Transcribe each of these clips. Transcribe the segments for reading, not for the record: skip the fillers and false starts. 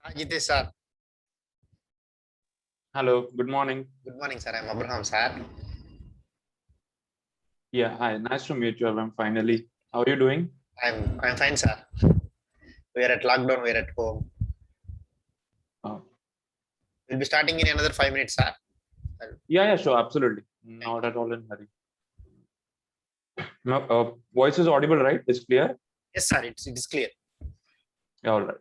Hi, Jitesh sir. Hello, good morning. Good morning, sir. I'm Abraham, sir. Yeah, hi. Nice to meet you, Alam, finally. How are you doing? I'm fine, sir. We are at lockdown. We are at home. Uh, We'll be starting in another 5 minutes, sir. yeah, sure, absolutely. Thank Not you. at all in hurry. No, voice is audible, right? It's clear? Yes, sir. It is clear. Yeah, all right.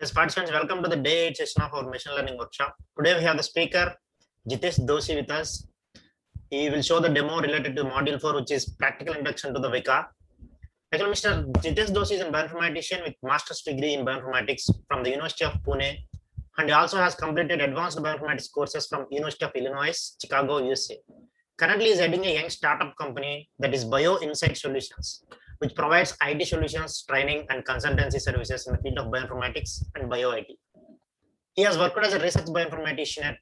Yes, participants, welcome to the day 8 session of our machine learning workshop. Today we have the speaker Jitesh Doshi with us. He will show the demo related to module 4, which is practical introduction to the Vika. Actually, Mr. Jitesh Doshi is a bioinformatician with master's degree in bioinformatics from the University of Pune, and he also has completed advanced bioinformatics courses from University of Illinois, Chicago, USA. Currently, he is heading a young startup company that is Bio Insight Solutions, which provides IT solutions, training, and consultancy services in the field of bioinformatics and bio-IT. He has worked as a research bioinformatician at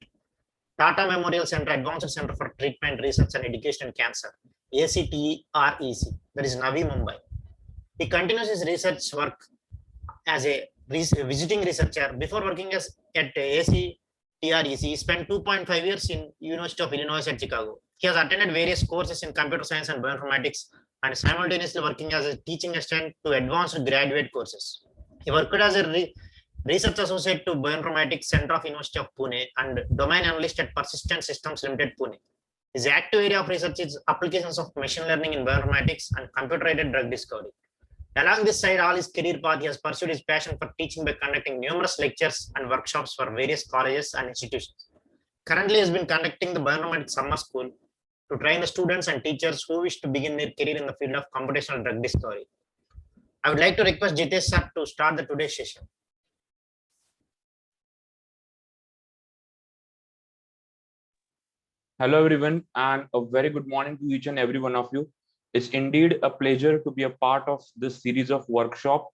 Tata Memorial Center, Advanced Center for Treatment, Research, and Education in Cancer, ACTREC, that is Navi Mumbai. He continues his research work as a visiting researcher. Before working at ACTREC, he spent 2.5 years in University of Illinois at Chicago. He has attended various courses in computer science and bioinformatics and simultaneously working as a teaching assistant to advanced graduate courses. He worked as a research associate to Bioinformatics Center of University of Pune and domain analyst at Persistent Systems Limited, Pune. His active area of research is applications of machine learning in bioinformatics and computer-aided drug discovery. Along this side, all his career path, he has pursued his passion for teaching by conducting numerous lectures and workshops for various colleges and institutions. Currently, he has been conducting the Bioinformatics Summer School to train the students and teachers who wish to begin their career in the field of computational drug discovery. I would like to request Jitesh sir to start the today's session. Hello, everyone, and a very good morning to each and every one of you. It's indeed a pleasure to be a part of this series of workshop,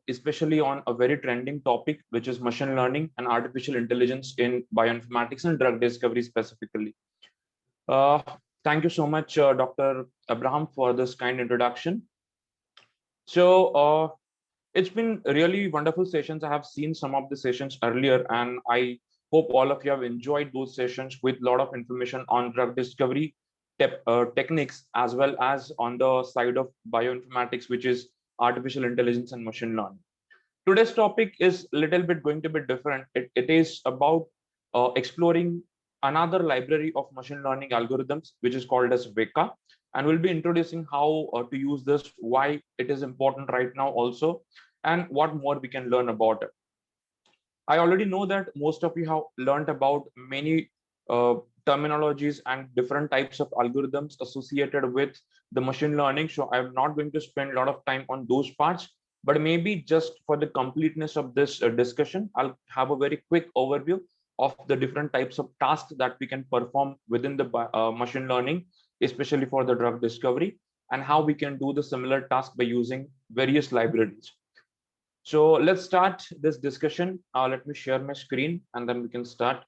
especially on a very trending topic, which is machine learning and artificial intelligence in bioinformatics and drug discovery specifically. Thank you so much, Dr. Abraham, for this kind introduction. So it's been really wonderful sessions. I have seen some of the sessions earlier, and I hope all of you have enjoyed those sessions with a lot of information on drug discovery techniques, as well as on the side of bioinformatics, which is artificial intelligence and machine learning. Today's topic is a little bit going to be different. It is about exploring another library of machine learning algorithms, which is called as Veka. And we'll be introducing how to use this, why it is important right now also, and what more we can learn about it. I already know that most of you have learned about many terminologies and different types of algorithms associated with the machine learning. So I'm not going to spend a lot of time on those parts, but maybe just for the completeness of this discussion, I'll have a very quick overview of the different types of tasks that we can perform within the machine learning, especially for the drug discovery, and how we can do the similar task by using various libraries. So let's start this discussion. Let me share my screen and then we can start.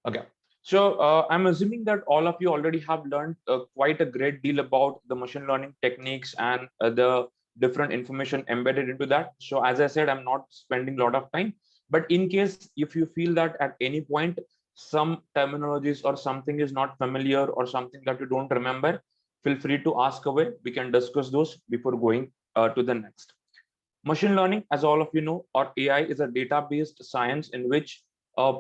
Okay, so I'm assuming that all of you already have learned quite a great deal about the machine learning techniques and the different information embedded into that. So as I said, I'm not spending a lot of time, but in case if you feel that at any point some terminologies or something is not familiar or something that you don't remember, feel free to ask away. We can discuss those before going to the next. Machine learning, as all of you know, or AI, is a data-based science in which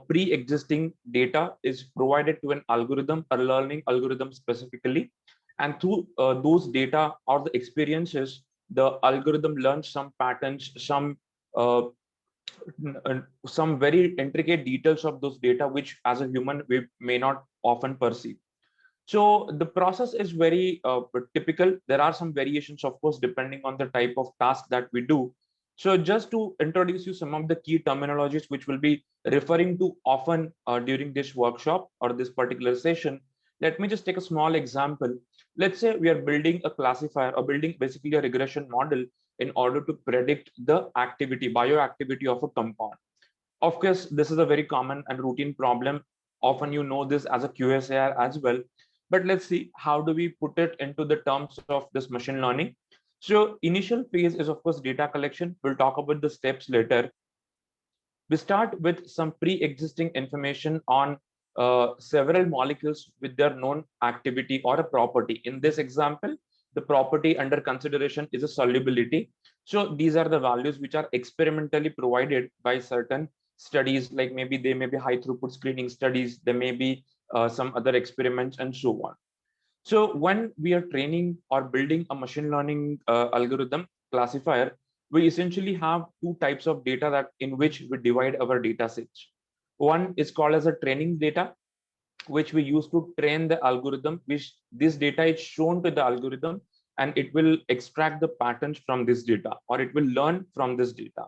pre-existing data is provided to an algorithm, a learning algorithm specifically, and through those data or the experiences, the algorithm learns some patterns, some very intricate details of those data, which as a human we may not often perceive. So the process is very typical. There are some variations, of course, depending on the type of task that we do. So just to introduce you some of the key terminologies which we'll be referring to often during this workshop or this particular session, let me just take a small example. Let's say we are building a classifier or building basically a regression model in order to predict the activity, bioactivity of a compound. Of course, this is a very common and routine problem. Often you know this as a QSAR as well. But let's see, how do we put it into the terms of this machine learning? So initial phase is, of course, data collection. We'll talk about the steps later. We start with some pre-existing information on several molecules with their known activity or a property. In this example, the property under consideration is a solubility. So these are the values which are experimentally provided by certain studies, like maybe they may be high throughput screening studies, there may be some other experiments and so on. So when we are training or building a machine learning algorithm classifier, we essentially have two types of data that in which we divide our data sets. One is called as a training data, which we use to train the algorithm, which this data is shown to the algorithm and it will extract the patterns from this data, or it will learn from this data.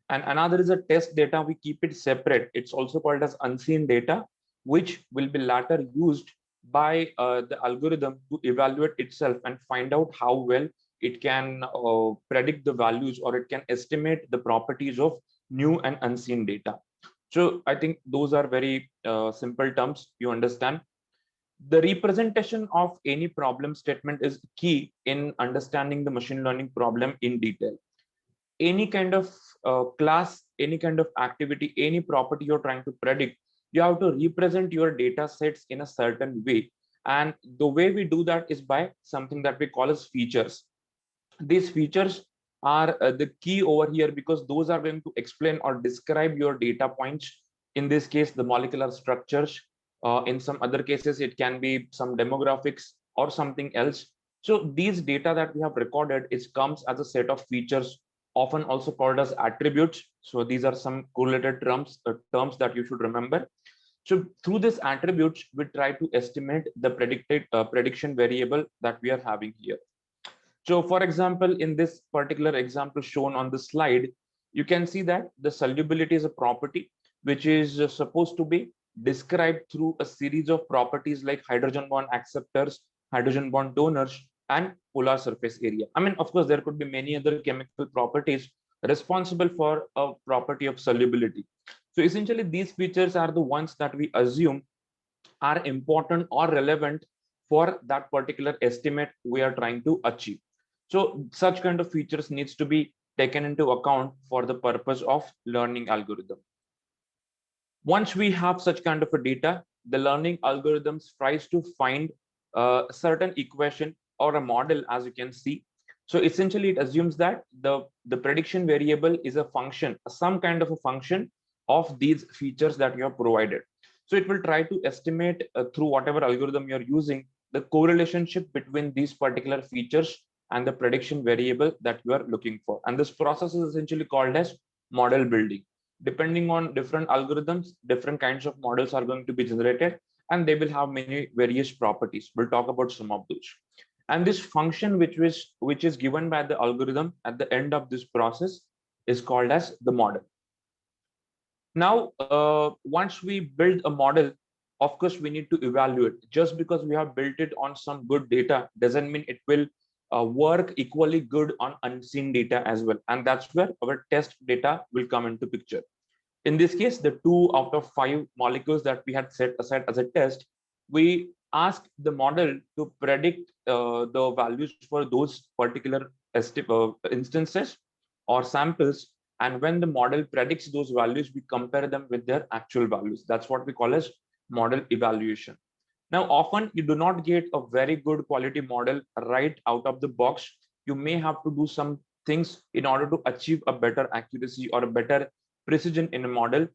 And another is a test data. We keep it separate. It's also called as unseen data, which will be later used by the algorithm to evaluate itself and find out how well it can predict the values, or it can estimate the properties of new and unseen data. So I think those are very simple terms you understand. The representation of any problem statement is key in understanding the machine learning problem in detail. Any kind of class, any kind of activity, any property you're trying to predict, you have to represent your data sets in a certain way. And the way we do that is by something that we call as features. These features are the key over here, because those are going to explain or describe your data points. In this case, the molecular structures. In some other cases, it can be some demographics or something else. So these data that we have recorded, it comes as a set of features, often also called as attributes. So these are some correlated terms that you should remember. So through these attributes, we try to estimate the predicted prediction variable that we are having here. So for example, in this particular example shown on the slide, you can see that the solubility is a property which is supposed to be described through a series of properties like hydrogen bond acceptors, hydrogen bond donors, and polar surface area. I mean, of course, there could be many other chemical properties responsible for a property of solubility. So essentially, these features are the ones that we assume are important or relevant for that particular estimate we are trying to achieve. So such kind of features needs to be taken into account for the purpose of learning algorithm. Once we have such kind of a data, the learning algorithms tries to find a certain equation or a model, as you can see. So essentially it assumes that the prediction variable is a function, some kind of a function of these features that you have provided. So it will try to estimate through whatever algorithm you're using, the correlationship between these particular features and the prediction variable that you are looking for. And this process is essentially called as model building. Depending on different algorithms, different kinds of models are going to be generated, and they will have many various properties. We'll talk about some of those. And this function which is given by the algorithm at the end of this process is called as the model. Now, once we build a model, of course, we need to evaluate. Just because we have built it on some good data doesn't mean it will work equally good on unseen data as well. And that's where our test data will come into picture. In this case, the 2 out of 5 molecules that we had set aside as a test, we asked the model to predict the values for those particular instances or samples. And when the model predicts those values, we compare them with their actual values. That's what we call as model evaluation. Now, often you do not get a very good quality model right out of the box. You may have to do some things in order to achieve a better accuracy or a better precision in a model.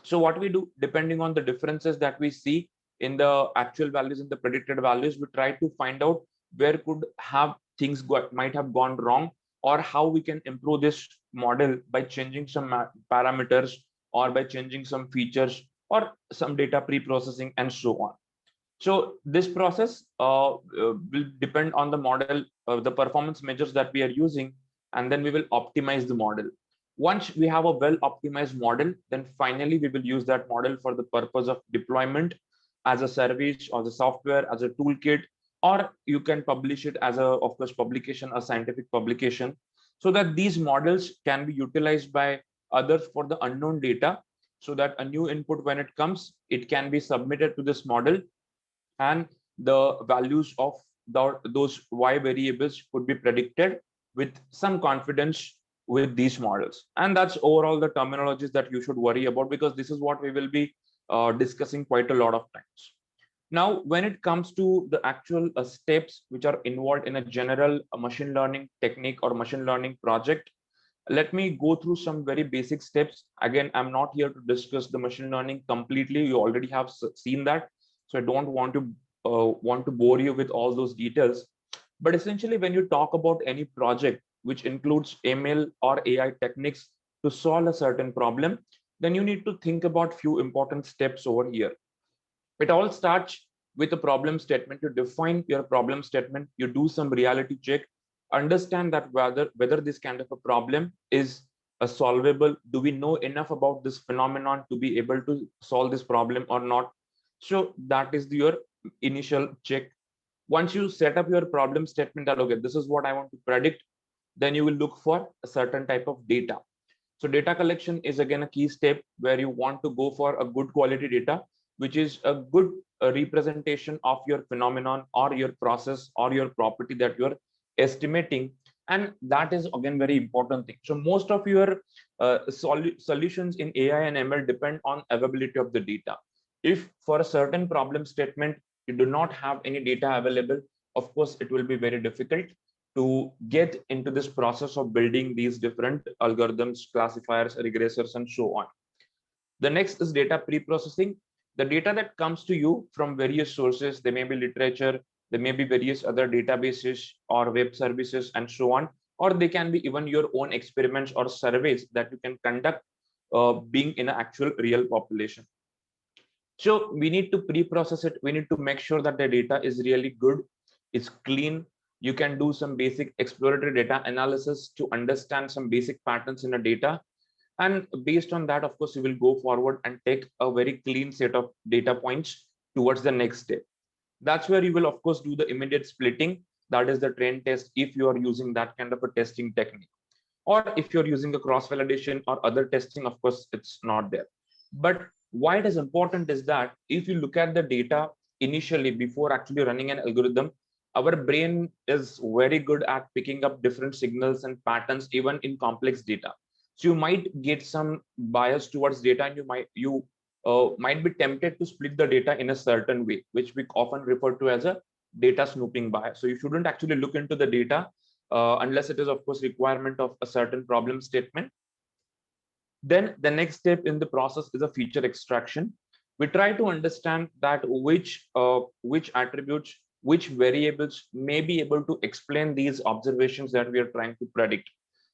So what we do, depending on the differences that we see in the actual values and the predicted values, we try to find out where could have things might have gone wrong, or how we can improve this model by changing some parameters, or by changing some features, or some data pre-processing, and so on. So this process will depend on the model, the performance measures that we are using, and then we will optimize the model. Once we have a well-optimized model, then finally we will use that model for the purpose of deployment as a service, or the software, as a toolkit, or you can publish it as a, of course, publication, a scientific publication, so that these models can be utilized by others for the unknown data, so that a new input, when it comes, it can be submitted to this model, and the values of those y variables could be predicted with some confidence with these models. And that's overall the terminologies that you should worry about, because this is what we will be discussing quite a lot of times. Now, when it comes to the actual steps which are involved in a general machine learning technique or machine learning project, let me go through some very basic steps. Again, I'm not here to discuss the machine learning completely. You already have seen that. So I don't want to want to bore you with all those details. But essentially, when you talk about any project which includes ML or AI techniques to solve a certain problem, then you need to think about few important steps over here. It all starts with a problem statement. You define your problem statement, you do some reality check, understand that whether this kind of a problem is a solvable. Do we know enough about this phenomenon to be able to solve this problem or not? So that is your initial check. Once you set up your problem statement that, okay, this is what I want to predict, then you will look for a certain type of data. So data collection is again a key step where you want to go for a good quality data, which is a good representation of your phenomenon or your process or your property that you're estimating. And that is again very important thing. So most of your solutions in AI and ML depend on availability of the data. If for a certain problem statement you do not have any data available, of course it will be very difficult to get into this process of building these different algorithms, classifiers, regressors, and so on. The next is data pre-processing. The data that comes to you from various sources, they may be literature, there may be various other databases or web services and so on, or they can be even your own experiments or surveys that you can conduct being in an actual real population. So we need to pre-process it. We need to make sure that the data is really good, it's clean. You can do some basic exploratory data analysis to understand some basic patterns in the data. And based on that, of course, you will go forward and take a very clean set of data points towards the next step. That's where you will, of course, do the immediate splitting. That is the train test if you are using that kind of a testing technique. Or if you're using a cross-validation or other testing, of course, it's not there. But why it is important is that if you look at the data initially before actually running an algorithm, our brain is very good at picking up different signals and patterns, even in complex data. So you might get some bias towards data, and you might be tempted to split the data in a certain way, which we often refer to as a data snooping bias. So you shouldn't actually look into the data unless it is, of course, requirement of a certain problem statement. Then the next step in the process is a feature extraction. We try to understand that which attributes, which variables may be able to explain these observations that we are trying to predict.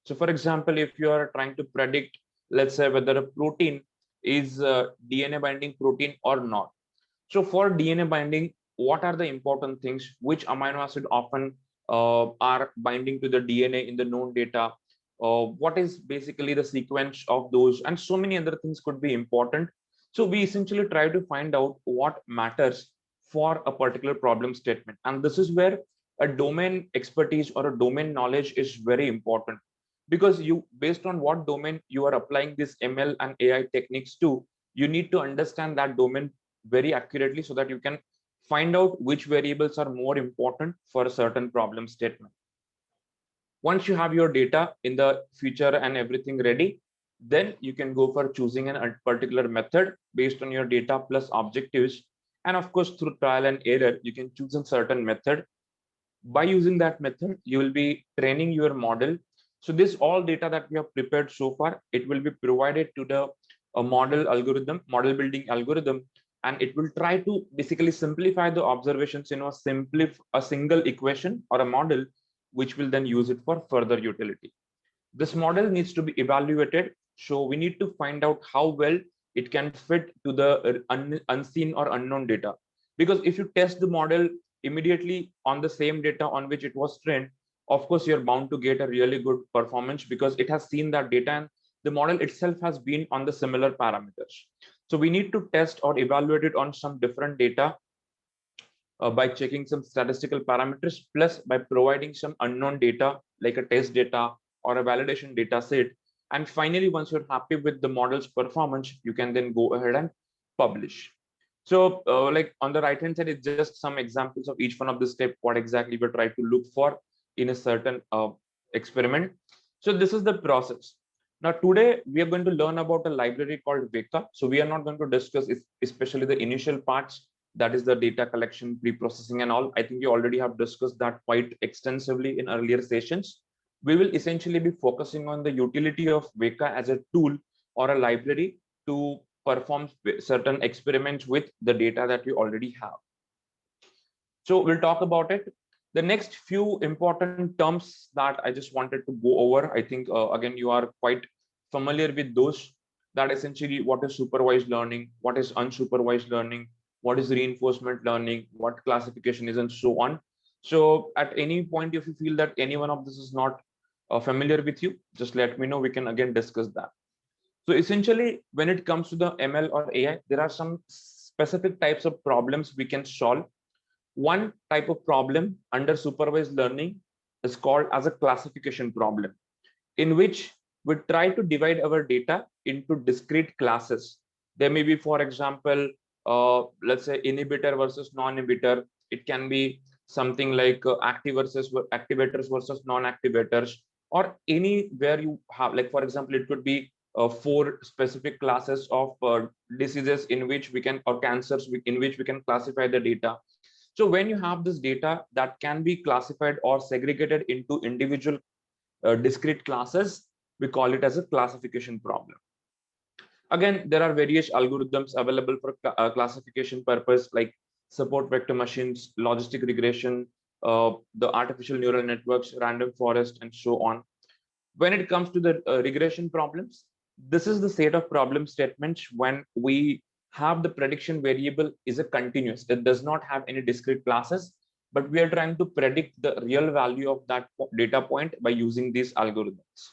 So for example, if you are trying to predict, let's say, whether a protein is a DNA binding protein or not. So for DNA binding, what are the important things? Which amino acid often are binding to the DNA in the known data? What is basically the sequence of those? And so many other things could be important. So we essentially try to find out what matters for a particular problem statement. And this is where a domain expertise or a domain knowledge is very important, because you, based on what domain you are applying this ML and AI techniques to, you need to understand that domain very accurately so that you can find out which variables are more important for a certain problem statement. Once you have your data in the feature and everything ready, then you can go for choosing a particular method based on your data plus objectives. And of course, through trial and error, you can choose a certain method. By using that method, you will be training your model. So this all data that we have prepared so far, it will be provided to the model building algorithm, and it will try to basically simplify the observations in a single equation or a model, which will then use it for further utility. This model needs to be evaluated. So we need to find out how well it can fit to the unseen or unknown data. Because if you test the model immediately on the same data on which it was trained, of course, you're bound to get a really good performance because it has seen that data and the model itself has been on the similar parameters. So we need to test or evaluate it on some different data by checking some statistical parameters, plus by providing some unknown data like a test data or a validation data set. And finally, once you're happy with the model's performance, you can then go ahead and publish. So like on the right hand side, it's just some examples of each one of the steps, what exactly we try to look for in a certain experiment. So this is the process. Now today we are going to learn about a library called Weka. So we are not going to discuss especially the initial parts, that is the data collection, pre-processing and all. I think you already have discussed that quite extensively in earlier sessions. We will essentially be focusing on the utility of Weka as a tool or a library to perform certain experiments with the data that we already have. So we'll talk about it. The next few important terms that I just wanted to go over, I think again you are quite familiar with those. That essentially what is supervised learning, what is unsupervised learning, what is reinforcement learning, what classification is, and so on. So at any point, if you feel that any one of this is not familiar with you, just let me know. We can again discuss that. So essentially, when it comes to the ML or AI, there are some specific types of problems we can solve. One type of problem under supervised learning is called as a classification problem, in which we try to divide our data into discrete classes. There may be, for example, let's say inhibitor versus non-inhibitor. It can be something like activators versus non-activators, or anywhere you have, like for example, it could be four specific classes of diseases in which we can, or cancers in which we can classify the data. So when you have this data that can be classified or segregated into individual discrete classes, we call it as a classification problem. Again, there are various algorithms available for classification purpose, like support vector machines, logistic regression, the artificial neural networks, random forest, and so on. When it comes to the regression problems, this is the set of problem statements when we have the prediction variable is a continuous. It does not have any discrete classes, but we are trying to predict the real value of that data point by using these algorithms.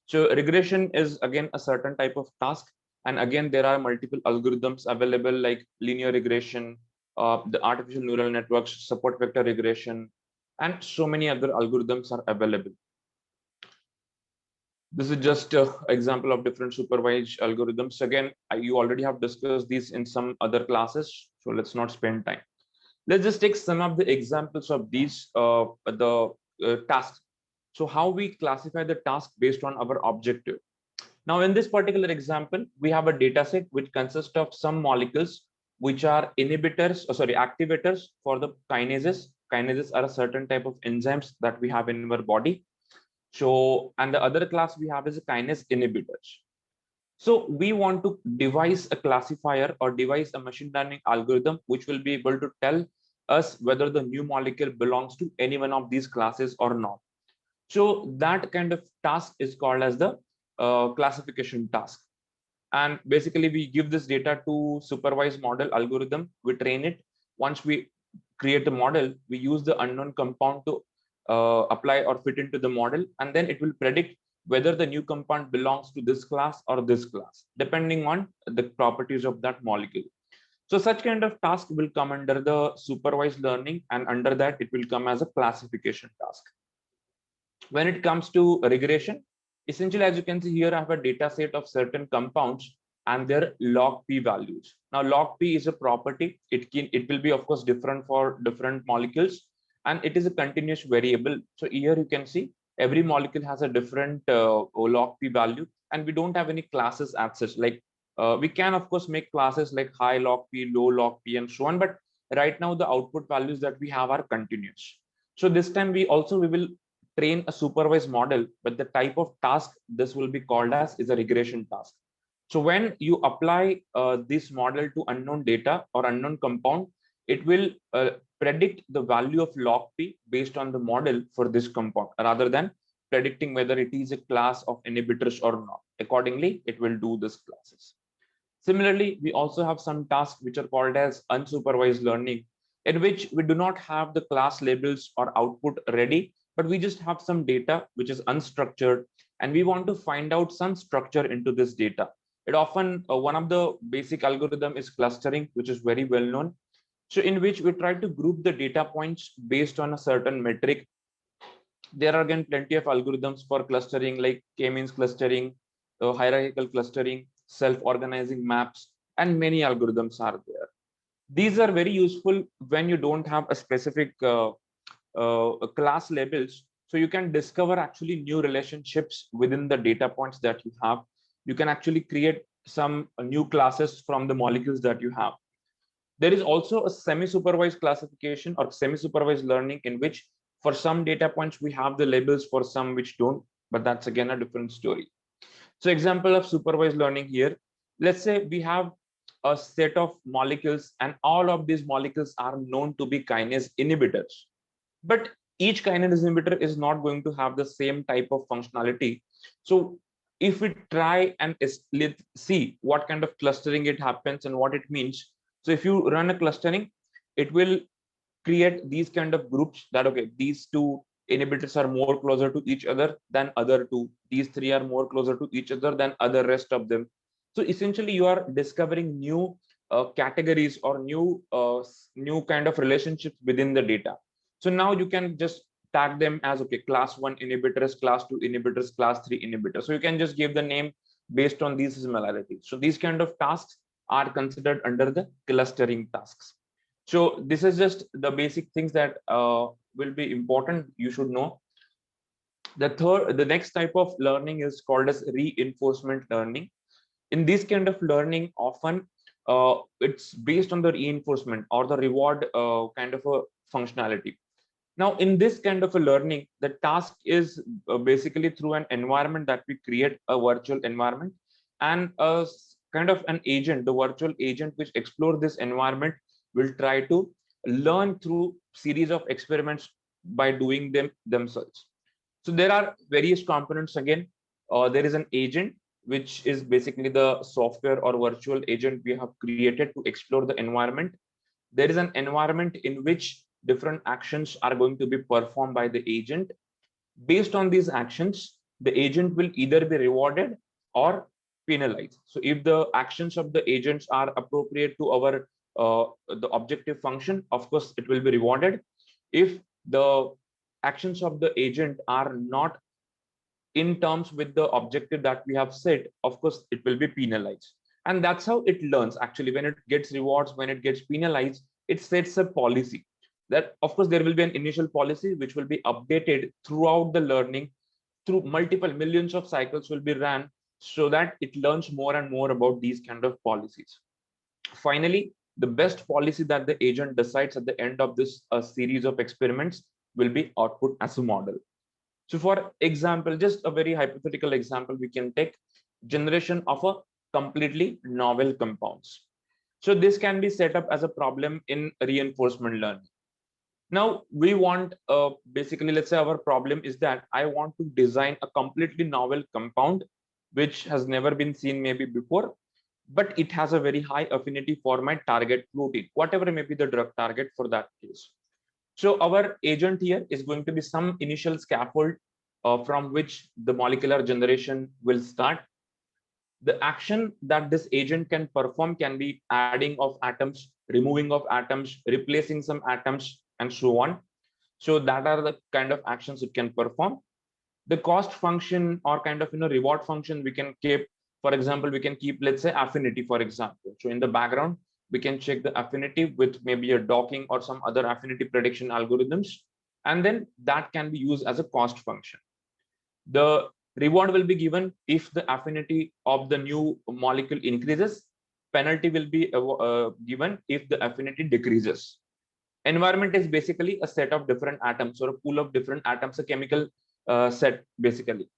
So regression is again a certain type of task. And again, there are multiple algorithms available like linear regression, the artificial neural networks, support vector regression, and so many other algorithms are available. This is just an example of different supervised algorithms. Again, you already have discussed these in some other classes, so let's not spend time. Let's just take some of the examples of these tasks. So how we classify the task based on our objective. Now, in this particular example, we have a data set which consists of some molecules which are activators for the kinases. Kinases are a certain type of enzymes that we have in our body. So, and the other class we have is a kinase inhibitors. So we want to devise a classifier or devise a machine learning algorithm which will be able to tell us whether the new molecule belongs to any one of these classes or not. So that kind of task is called as the classification task. And basically we give this data to supervised model algorithm, we train it. Once we create the model, we use the unknown compound to apply or fit into the model, and then it will predict whether the new compound belongs to this class or this class, depending on the properties of that molecule. So such kind of task will come under the supervised learning, and under that it will come as a classification task. When it comes to regression, essentially, as you can see here, I have a data set of certain compounds and their log p values. Now, log p is a property. It will be, of course, different for different molecules, and it is a continuous variable. So here you can see every molecule has a different log p value, and we don't have any classes as such. Like we can, of course, make classes like high log p, low log p, and so on. But right now, the output values that we have are continuous. So this time we will train a supervised model, but the type of task this will be called as is a regression task. So when you apply this model to unknown data or unknown compound, it will predict the value of log p based on the model for this compound, rather than predicting whether it is a class of inhibitors or not. Accordingly, it will do these classes. Similarly, we also have some tasks which are called as unsupervised learning, in which we do not have the class labels or output ready, but we just have some data which is unstructured, and we want to find out some structure into this data. It often, one of the basic algorithm is clustering, which is very well known. So in which we try to group the data points based on a certain metric. There are again plenty of algorithms for clustering, like k-means clustering, hierarchical clustering, self-organizing maps, and many algorithms are there. These are very useful when you don't have a specific class labels, so you can discover actually new relationships within the data points that you have. You can actually create some new classes from the molecules that you have. There is also a semi-supervised classification or semi-supervised learning, in which for some data points we have the labels, for some which don't, but that's again a different story. So example of supervised learning here, let's say we have a set of molecules, and all of these molecules are known to be kinase inhibitors. But each kinase inhibitor is not going to have the same type of functionality. So if we try and let's see what kind of clustering it happens and what it means. So if you run a clustering, it will create these kind of groups that, okay, these two inhibitors are more closer to each other than other two. These three are more closer to each other than other rest of them. So essentially you are discovering new categories or new kind of relationships within the data. So now you can just tag them as, okay, class 1 inhibitors, class 2 inhibitors, class 3 inhibitors. So you can just give the name based on these similarities. So these kind of tasks are considered under the clustering tasks. So this is just the basic things that will be important, you should know. The next type of learning is called as reinforcement learning. In this kind of learning, often it's based on the reinforcement or the reward kind of a functionality. Now, in this kind of a learning, the task is basically through an environment that we create, a virtual environment, and a kind of an agent, the virtual agent which explores this environment will try to learn through series of experiments by doing them themselves. So there are various components again. There is an agent, which is basically the software or virtual agent we have created to explore the environment. There is an environment in which different actions are going to be performed by the agent. Based on these actions, the agent will either be rewarded or penalized. So if the actions of the agents are appropriate to our the objective function, of course it will be rewarded. If the actions of the agent are not in terms with the objective that we have set, of course it will be penalized. And that's how it learns. Actually, when it gets rewards, when it gets penalized, it sets a policy that, of course, there will be an initial policy which will be updated throughout the learning. Through multiple millions of cycles will be ran so that it learns more and more about these kind of policies. Finally, the best policy that the agent decides at the end of this series of experiments will be output as a model. So for example, just a very hypothetical example, we can take generation of a completely novel compounds. So this can be set up as a problem in reinforcement learning. Now we want, basically, let's say our problem is that I want to design a completely novel compound, which has never been seen maybe before, but it has a very high affinity for my target protein, whatever may be the drug target for that case. So our agent here is going to be some initial scaffold from which the molecular generation will start. The action that this agent can perform can be adding of atoms, removing of atoms, replacing some atoms, and so on. So that are the kind of actions it can perform. The cost function or kind of reward function we can keep. For example, we can keep, let's say, affinity, for example. So in the background, we can check the affinity with maybe a docking or some other affinity prediction algorithms, and then that can be used as a cost function. The reward will be given if the affinity of the new molecule increases. Penalty will be given if the affinity decreases. Environment is basically a set of different atoms or a pool of different atoms, a chemical set basically.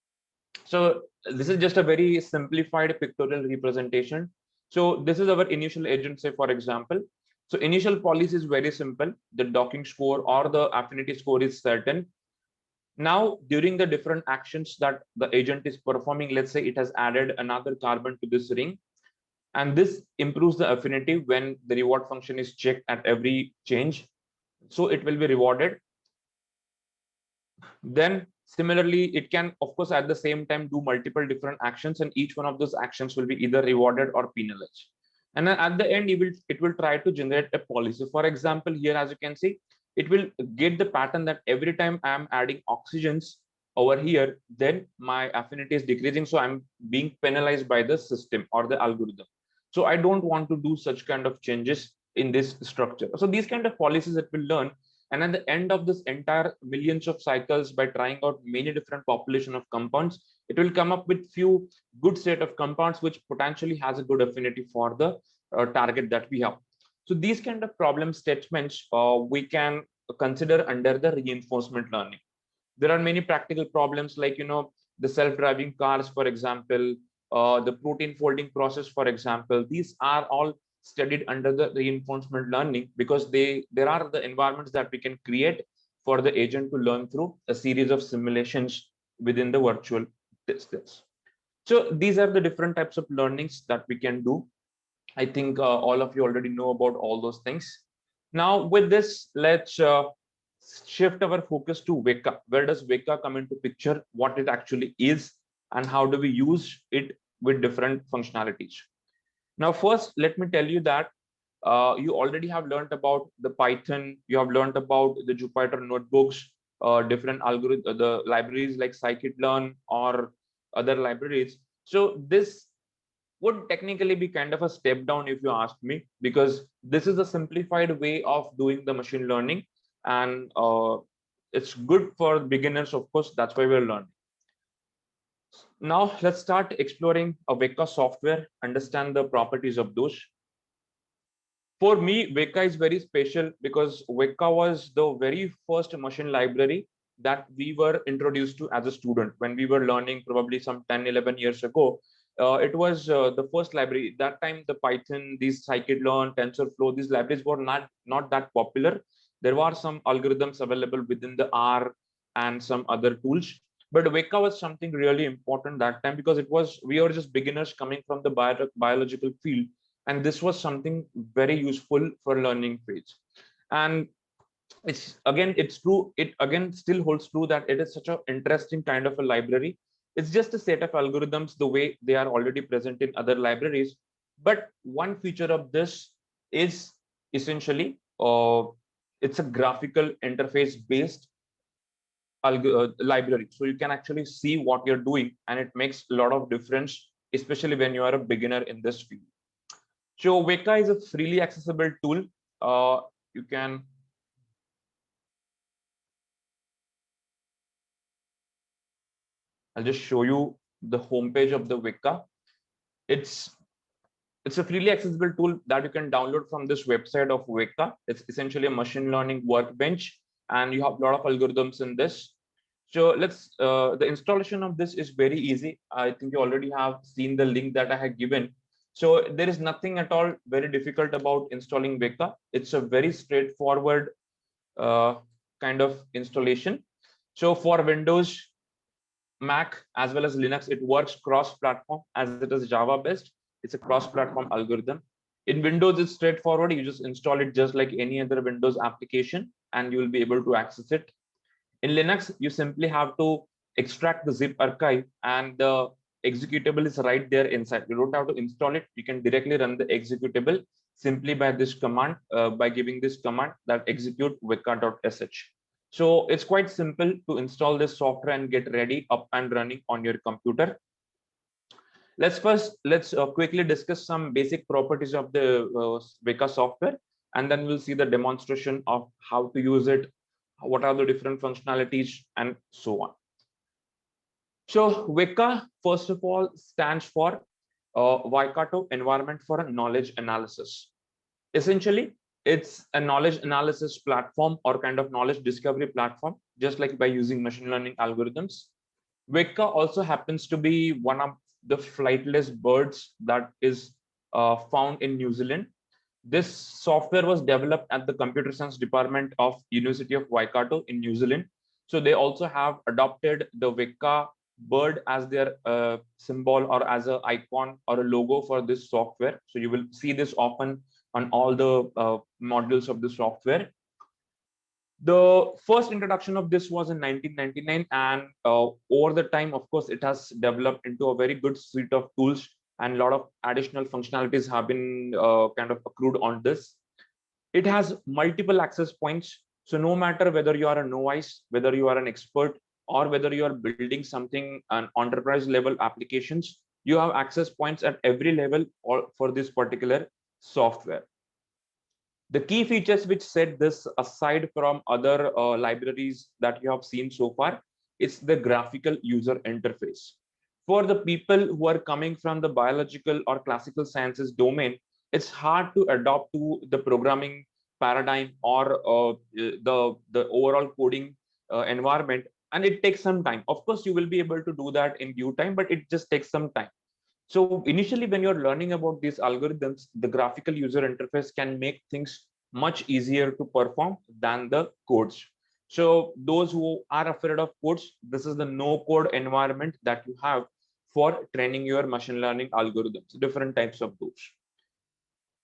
So this is just a very simplified pictorial representation. So this is our initial agent, say for example. So initial policy is very simple. The docking score or the affinity score is certain. Now, during the different actions that the agent is performing, let's say it has added another carbon to this ring, and this improves the affinity when the reward function is checked at every change. So it will be rewarded. Then similarly, it can, of course, at the same time do multiple different actions, and each one of those actions will be either rewarded or penalized. And then at the end, it will try to generate a policy. For example, here, as you can see, it will get the pattern that every time I'm adding oxygens over here, then my affinity is decreasing. So I'm being penalized by the system or the algorithm. So I don't want to do such kind of changes in this structure. So these kind of policies that we'll learn. And at the end of this entire millions of cycles, by trying out many different population of compounds, it will come up with few good set of compounds which potentially has a good affinity for the target that we have. So these kind of problem statements we can consider under the reinforcement learning. There are many practical problems like, the self-driving cars, for example, the protein folding process, for example. These are all studied under the reinforcement learning, because there are the environments that we can create for the agent to learn through a series of simulations within the virtual distance. So these are the different types of learnings that we can do. I think all of you already know about all those things. Now with this, let's shift our focus to Weka. Where does Weka come into picture, what it actually is, and how do we use it with different functionalities? Now, first, let me tell you that you already have learned about the Python, you have learned about the Jupyter notebooks, different algorithms, the libraries like scikit-learn or other libraries. So this would technically be kind of a step down if you ask me, because this is a simplified way of doing the machine learning, and it's good for beginners, of course. That's why we're learning. Now let's start exploring a Weka software, understand the properties of those. For me, Weka is very special because Weka was the very first machine library that we were introduced to as a student when we were learning, probably some 10, 11 years ago. It was the first library. That time, the Python, these scikit-learn, TensorFlow, these libraries were not that popular. There were some algorithms available within the R and some other tools. But Weka was something really important that time, because we were just beginners coming from the biological field, and this was something very useful for learning phase. And it's true, it again still holds true that it is such an interesting kind of a library. It's just a set of algorithms the way they are already present in other libraries, but one feature of this is essentially it's a graphical interface based library, so you can actually see what you're doing, and it makes a lot of difference, especially when you are a beginner in this field. So Weka is a freely accessible tool. You can I'll just show you the homepage of the Weka. It's a freely accessible tool that you can download from this website of Weka. It's essentially a machine learning workbench, and you have a lot of algorithms in this. So the installation of this is very easy. I think you already have seen the link that I have given. So there is nothing at all very difficult about installing Weka. It's a very straightforward kind of installation. So for Windows, Mac, as well as Linux, it works cross-platform as it is Java-based. It's a cross-platform algorithm. In Windows, it's straightforward. You just install it just like any other Windows application, and you will be able to access it. In Linux, you simply have to extract the zip archive, and the executable is right there inside. You don't have to install it. You can directly run the executable simply by this command, by giving this command that execute weka.sh. So it's quite simple to install this software and get ready, up and running on your computer. Let's quickly discuss some basic properties of the Weka software, and then we'll see the demonstration of how to use it, what are the different functionalities, and so on. So Weka, first of all, stands for Waikato Environment for Knowledge Analysis. Essentially, it's a knowledge analysis platform or kind of knowledge discovery platform, just like by using machine learning algorithms. Weka also happens to be one of the flightless birds that is found in New Zealand. This software was developed at the computer science department of University of Waikato in New Zealand. So they also have adopted the Weka bird as their symbol or as an icon or a logo for this software. So you will see this often on all the modules of the software. The first introduction of this was in 1999, and over the time, of course, it has developed into a very good suite of tools, and a lot of additional functionalities have been kind of accrued on this. It has multiple access points. So no matter whether you are a novice, whether you are an expert, or whether you are building something on enterprise level applications, you have access points at every level for this particular software. The key features which set this aside from other libraries that you have seen so far is the graphical user interface. For the people who are coming from the biological or classical sciences domain, it's hard to adopt to the programming paradigm or the overall coding environment, and it takes some time. Of course, you will be able to do that in due time, but it just takes some time. So initially, when you're learning about these algorithms, the graphical user interface can make things much easier to perform than the codes. So those who are afraid of codes, this is the no code environment that you have for training your machine learning algorithms, different types of those.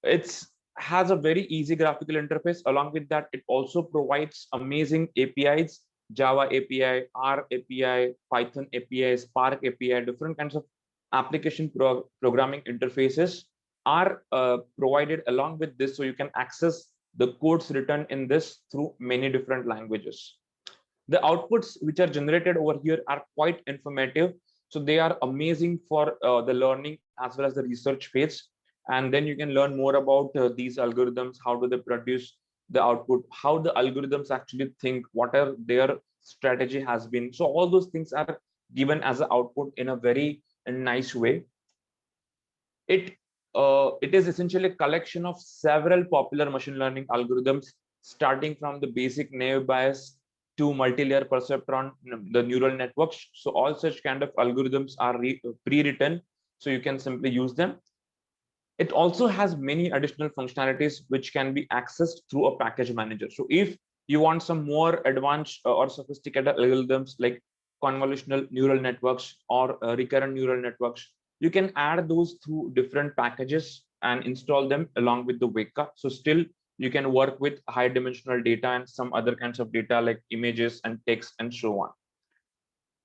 It's has a very easy graphical interface. Along with that, it also provides amazing APIs, Java API, R API, Python API, Spark API, different kinds of application programming interfaces are provided along with this. So you can access the codes written in this through many different languages. The outputs which are generated over here are quite informative. So they are amazing for the learning as well as the research phase. And then you can learn more about these algorithms, how do they produce the output, how the algorithms actually think, what are their strategy has been. So all those things are given as an output in a very nice way. It is essentially a collection of several popular machine learning algorithms, starting from the basic naive Bayes to multi-layer perceptron, the neural networks. So all such kind of algorithms are pre-written, so you can simply use them. It also has many additional functionalities which can be accessed through a package manager. So if you want some more advanced or sophisticated algorithms like convolutional neural networks or recurrent neural networks, you can add those through different packages and install them along with the Weka. So still you can work with high dimensional data and some other kinds of data like images and text and so on.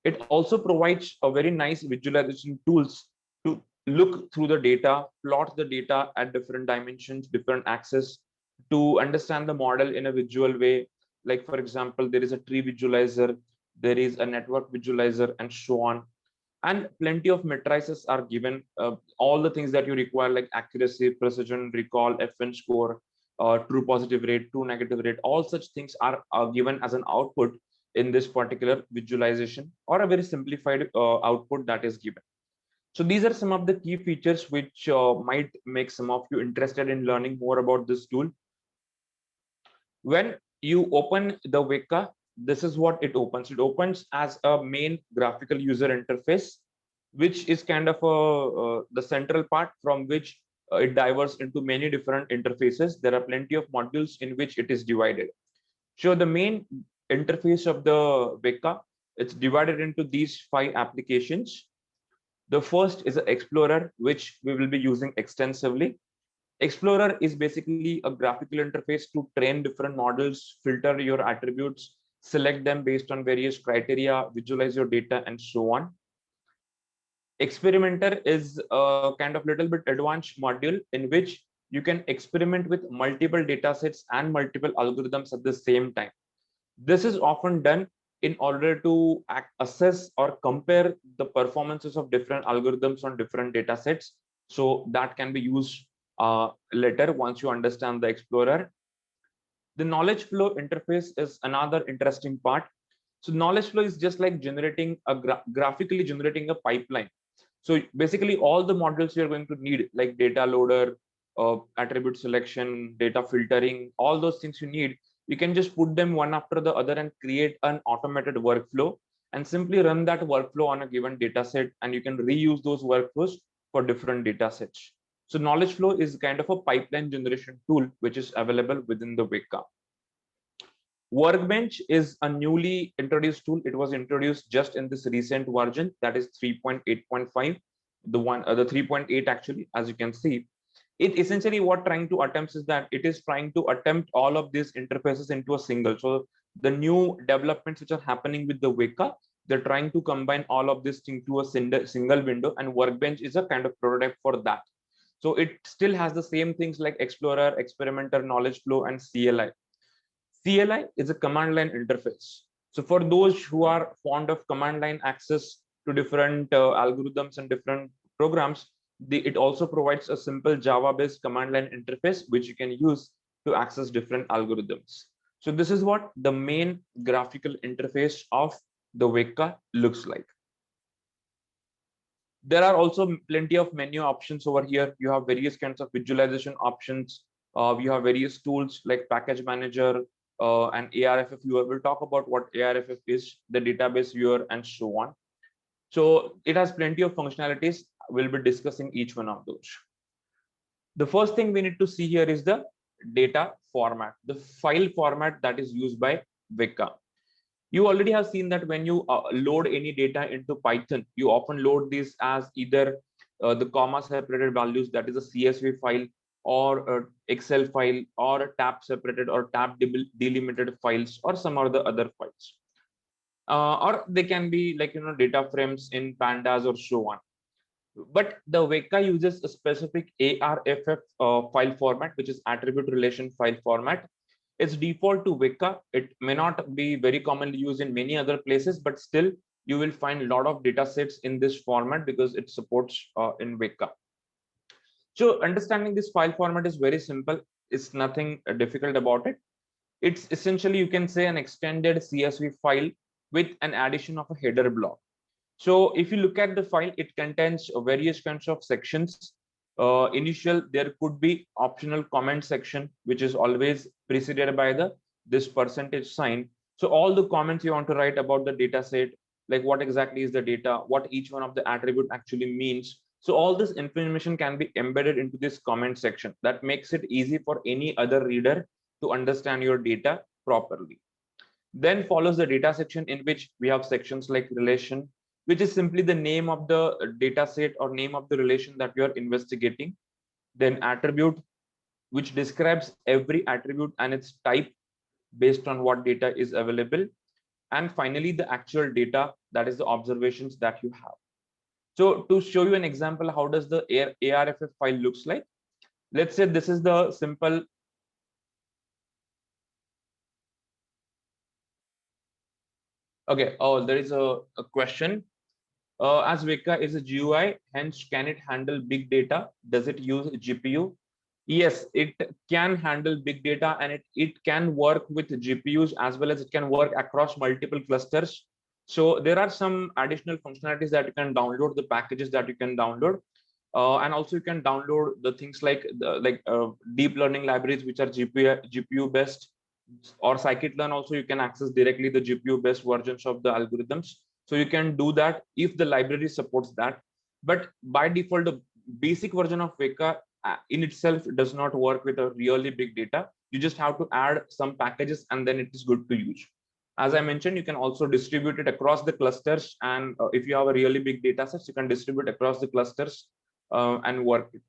It also provides a very nice visualization tools to look through the data, plot the data at different dimensions, different axes, to understand the model in a visual way. Like for example, there is a tree visualizer, there is a network visualizer, and so on. And plenty of matrices are given, all the things that you require like accuracy, precision, recall, FN score, true positive rate, true negative rate, all such things are given as an output in this particular visualization, or a very simplified output that is given. So these are some of the key features which might make some of you interested in learning more about this tool. When you open the Weka, this is what it opens. It opens as a main graphical user interface, which is kind of the central part from which it diverges into many different interfaces. There are plenty of modules in which it is divided. So the main interface of the Weka, it's divided into these 5 applications. The first is an Explorer, which we will be using extensively. Explorer is basically a graphical interface to train different models, filter your attributes, select them based on various criteria, visualize your data, and so on. Experimenter is a kind of little bit advanced module in which you can experiment with multiple data sets and multiple algorithms at the same time. This is often done in order to assess or compare the performances of different algorithms on different data sets. So that can be used later once you understand the Explorer. The knowledge flow interface is another interesting part. So knowledge flow is just like generating a graphically generating a pipeline. So basically all the modules you're going to need, like data loader, attribute selection, data filtering, all those things you need, you can just put them one after the other and create an automated workflow and simply run that workflow on a given data set, and you can reuse those workflows for different data sets. So knowledge flow is kind of a pipeline generation tool which is available within the Weka. Workbench is a newly introduced tool. It was introduced just in this recent version, that is 3.8.5. The 3.8 actually, as you can see, it essentially what trying to attempts is that it is trying to attempt all of these interfaces into a single. So the new developments which are happening with the Weka, they're trying to combine all of this into a single window, and Workbench is a kind of prototype for that. So it still has the same things like Explorer, Experimenter, Knowledge Flow, and CLI. CLI is a command line interface. So for those who are fond of command line access to different algorithms and different programs, it also provides a simple Java-based command line interface which you can use to access different algorithms. So this is what the main graphical interface of the Weka looks like. There are also plenty of menu options over here. You have various kinds of visualization options. You have various tools like package manager and ARFF viewer. We'll talk about what ARFF is, the database viewer, and so on. So it has plenty of functionalities. we'll be discussing each one of those. The first thing we need to see here is the data format, the file format that is used by Weka. You already have seen that when you load any data into Python, you often load these as either the comma separated values, that is a CSV file, or a Excel file, or a tab separated or tab delimited files, or some of the other files. Or they can be like, data frames in pandas or so on. But the Weka uses a specific ARFF file format, which is attribute relation file format. It's default to Weka. It may not be very commonly used in many other places, but still you will find a lot of data sets in this format because it supports in Weka. So understanding this file format is very simple. It's nothing difficult about it. It's essentially, you can say, an extended CSV file with an addition of a header block. So if you look at the file, it contains various kinds of sections. Initial, there could be optional comment section, which is always preceded by this percentage sign. So all the comments you want to write about the data set, like what exactly is the data, what each one of the attribute actually means. So all this information can be embedded into this comment section. That makes it easy for any other reader to understand your data properly. Then follows the data section, in which we have sections like relation, which is simply the name of the data set or name of the relation that we are investigating. Then attribute, which describes every attribute and its type based on what data is available. And finally, the actual data, that is the observations that you have. So to show you an example, how does the ARFF file looks like? Let's say this is the simple. Okay, oh, there is a question. As Weka is a GUI, hence can it handle big data? Does it use GPU? Yes, it can handle big data, and it can work with GPUs as well as it can work across multiple clusters. So there are some additional functionalities that you can download, the packages that you can download. And also you can download the things like deep learning libraries, which are GPU based, or scikit-learn. Also you can access directly the GPU based versions of the algorithms. So you can do that if the library supports that. But by default, the basic version of Weka in itself does not work with a really big data. You just have to add some packages and then it is good to use. As I mentioned, you can also distribute it across the clusters. And if you have a really big data set, you can distribute across the clusters and work it.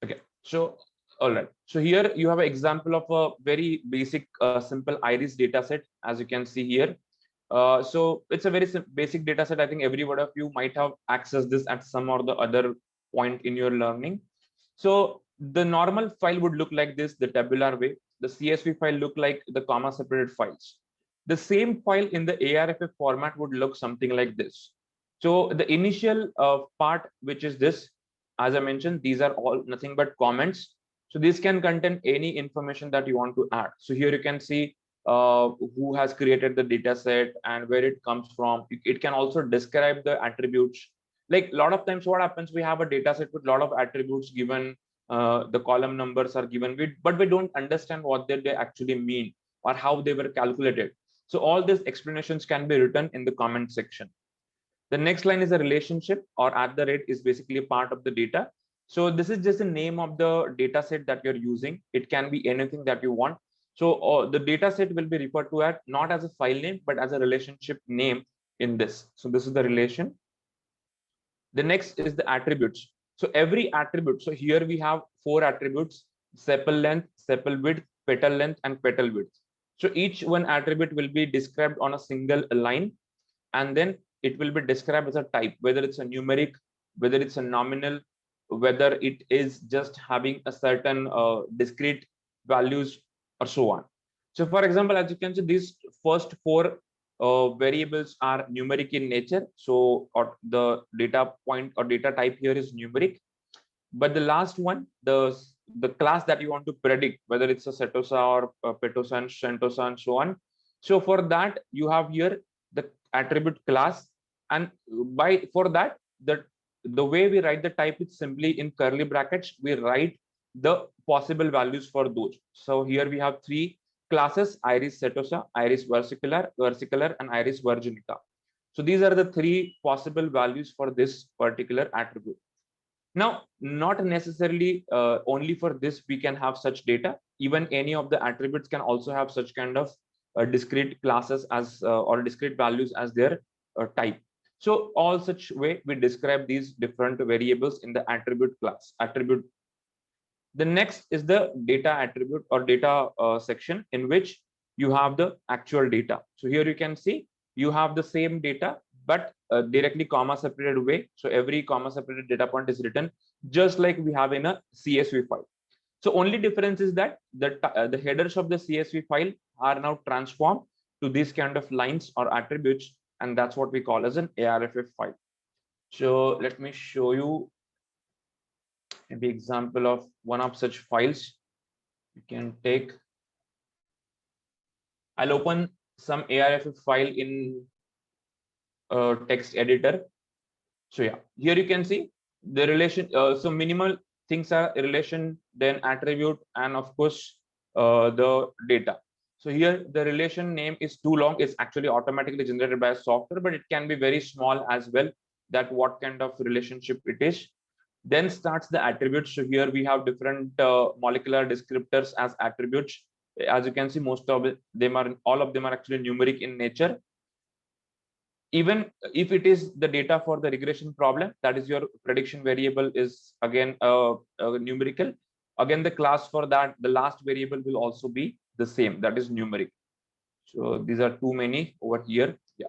Okay, so all right. So here you have an example of a very basic, simple iris data set, as you can see here. So it's a very basic data set. I think every one of you might have accessed this at some or the other point in your learning. So the normal file would look like this, the tabular way. The CSV file look like the comma separated files. The same file in the ARFF format would look something like this. So the initial part, which is this, as I mentioned, these are all nothing but comments. So this can contain any information that you want to add. So here you can see who has created the data set and where it comes from. It can also describe the attributes. Like a lot of times what happens, we have a data set with a lot of attributes given, the column numbers are given, but we don't understand what they actually mean or how they were calculated. So all these explanations can be written in the comment section. The next line is a relationship, or at the rate is basically a part of the data. So this is just the name of the data set that you're using. It can be anything that you want. So the data set will be referred to as not as a file name, but as a relationship name in this. So this is the relation. The next is the attributes. So every attribute, so here we have 4 attributes: sepal length, sepal width, petal length, and petal width. So each one attribute will be described on a single line, and then it will be described as a type, whether it's a numeric, whether it's a nominal, whether it is just having a certain discrete values, or so on. So for example, as you can see, these first 4 variables are numeric in nature. So or the data point or data type here is numeric. But the last one, the class that you want to predict, whether it's a Setosa or Petosa and Sentosa and so on. So for that, you have here the attribute class. And for that, the way we write the type is simply in curly brackets. We write the possible values for those. So here we have 3 classes: iris setosa, iris versicolor, and iris virginica. So these are the three possible values for this particular attribute. Now, not necessarily only for this we can have such data. Even any of the attributes can also have such kind of discrete classes as or discrete values as their type. So all such way we describe these different variables in the attribute class. The next is the data attribute or data section, in which you have the actual data. So here you can see you have the same data, but directly comma separated way. So every comma separated data point is written just like we have in a CSV file. So only difference is that the headers of the CSV file are now transformed to these kind of lines or attributes, and that's what we call as an ARFF file. So let me show you maybe example of one of such files. You can take. I'll open some ARFF file in a text editor. So yeah, here you can see the relation. So minimal things are relation, then attribute, and of course the data. So here the relation name is too long. It's actually automatically generated by a software, but it can be very small as well. That what kind of relationship it is. Then starts the attributes. So here we have different molecular descriptors as attributes. As you can see, most of them are, all of them are actually numeric in nature. Even if it is the data for the regression problem, that is your prediction variable is again numerical. Again, the class for that, the last variable will also be the same, that is numeric. So these are too many over here. Yeah.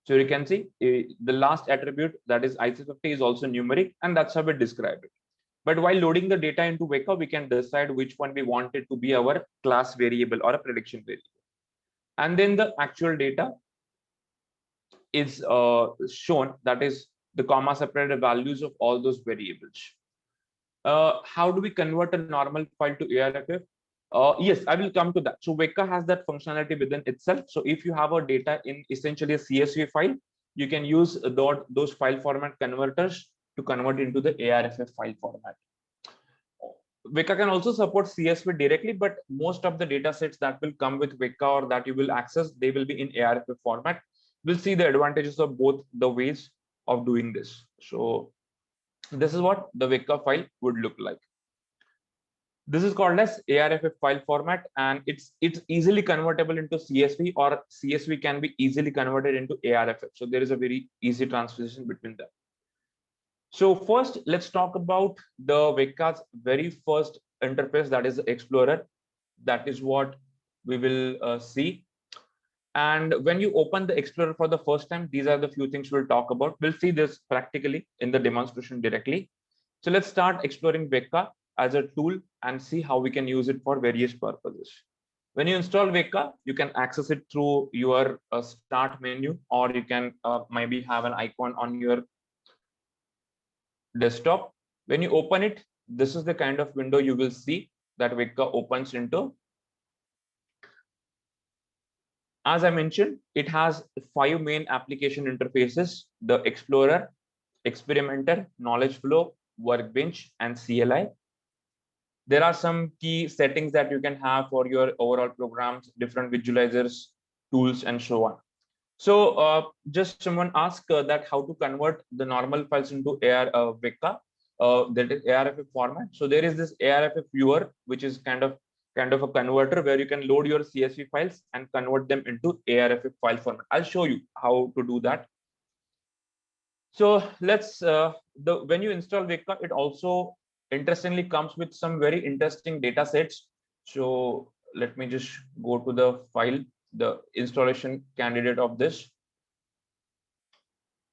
So you can see the last attribute, that is IC50, is also numeric, and that's how we describe it. But while loading the data into Weka, we can decide which one we want it to be our class variable or a prediction variable. And then the actual data is shown, that is the comma separated values of all those variables. How do we convert a normal file to ARFF? Yes, I will come to that. So Weka has that functionality within itself. So if you have a data in essentially a CSV file, you can use those file format converters to convert into the ARFF file format. Weka can also support CSV directly, but most of the data sets that will come with Weka or that you will access, they will be in ARFF format. We'll see the advantages of both the ways of doing this. So this is what the Weka file would look like. This is called as ARFF file format, and it's easily convertible into CSV, or CSV can be easily converted into ARFF. So there is a very easy transition between them. So first, let's talk about the Weka's very first interface, that is the Explorer. That is what we will see. And when you open the Explorer for the first time, these are the few things we'll talk about. We'll see this practically in the demonstration directly. So let's start exploring Weka as a tool and see how we can use it for various purposes. When you install Weka, you can access it through your start menu, or you can maybe have an icon on your desktop. When you open it, this is the kind of window you will see that Weka opens into. As I mentioned, it has 5 main application interfaces: the Explorer, Experimenter, Knowledge Flow, Workbench, and CLI. There are some key settings that you can have for your overall programs, different visualizers, tools, and so on. So just someone asked that how to convert the normal files into Weka, that is ARFF format. So there is this ARFF viewer, which is kind of a converter where you can load your CSV files and convert them into ARFF file format. I'll show you how to do that. So let's when you install Weka, it also interestingly comes with some very interesting data sets. So let me just go to the file, the installation candidate of this.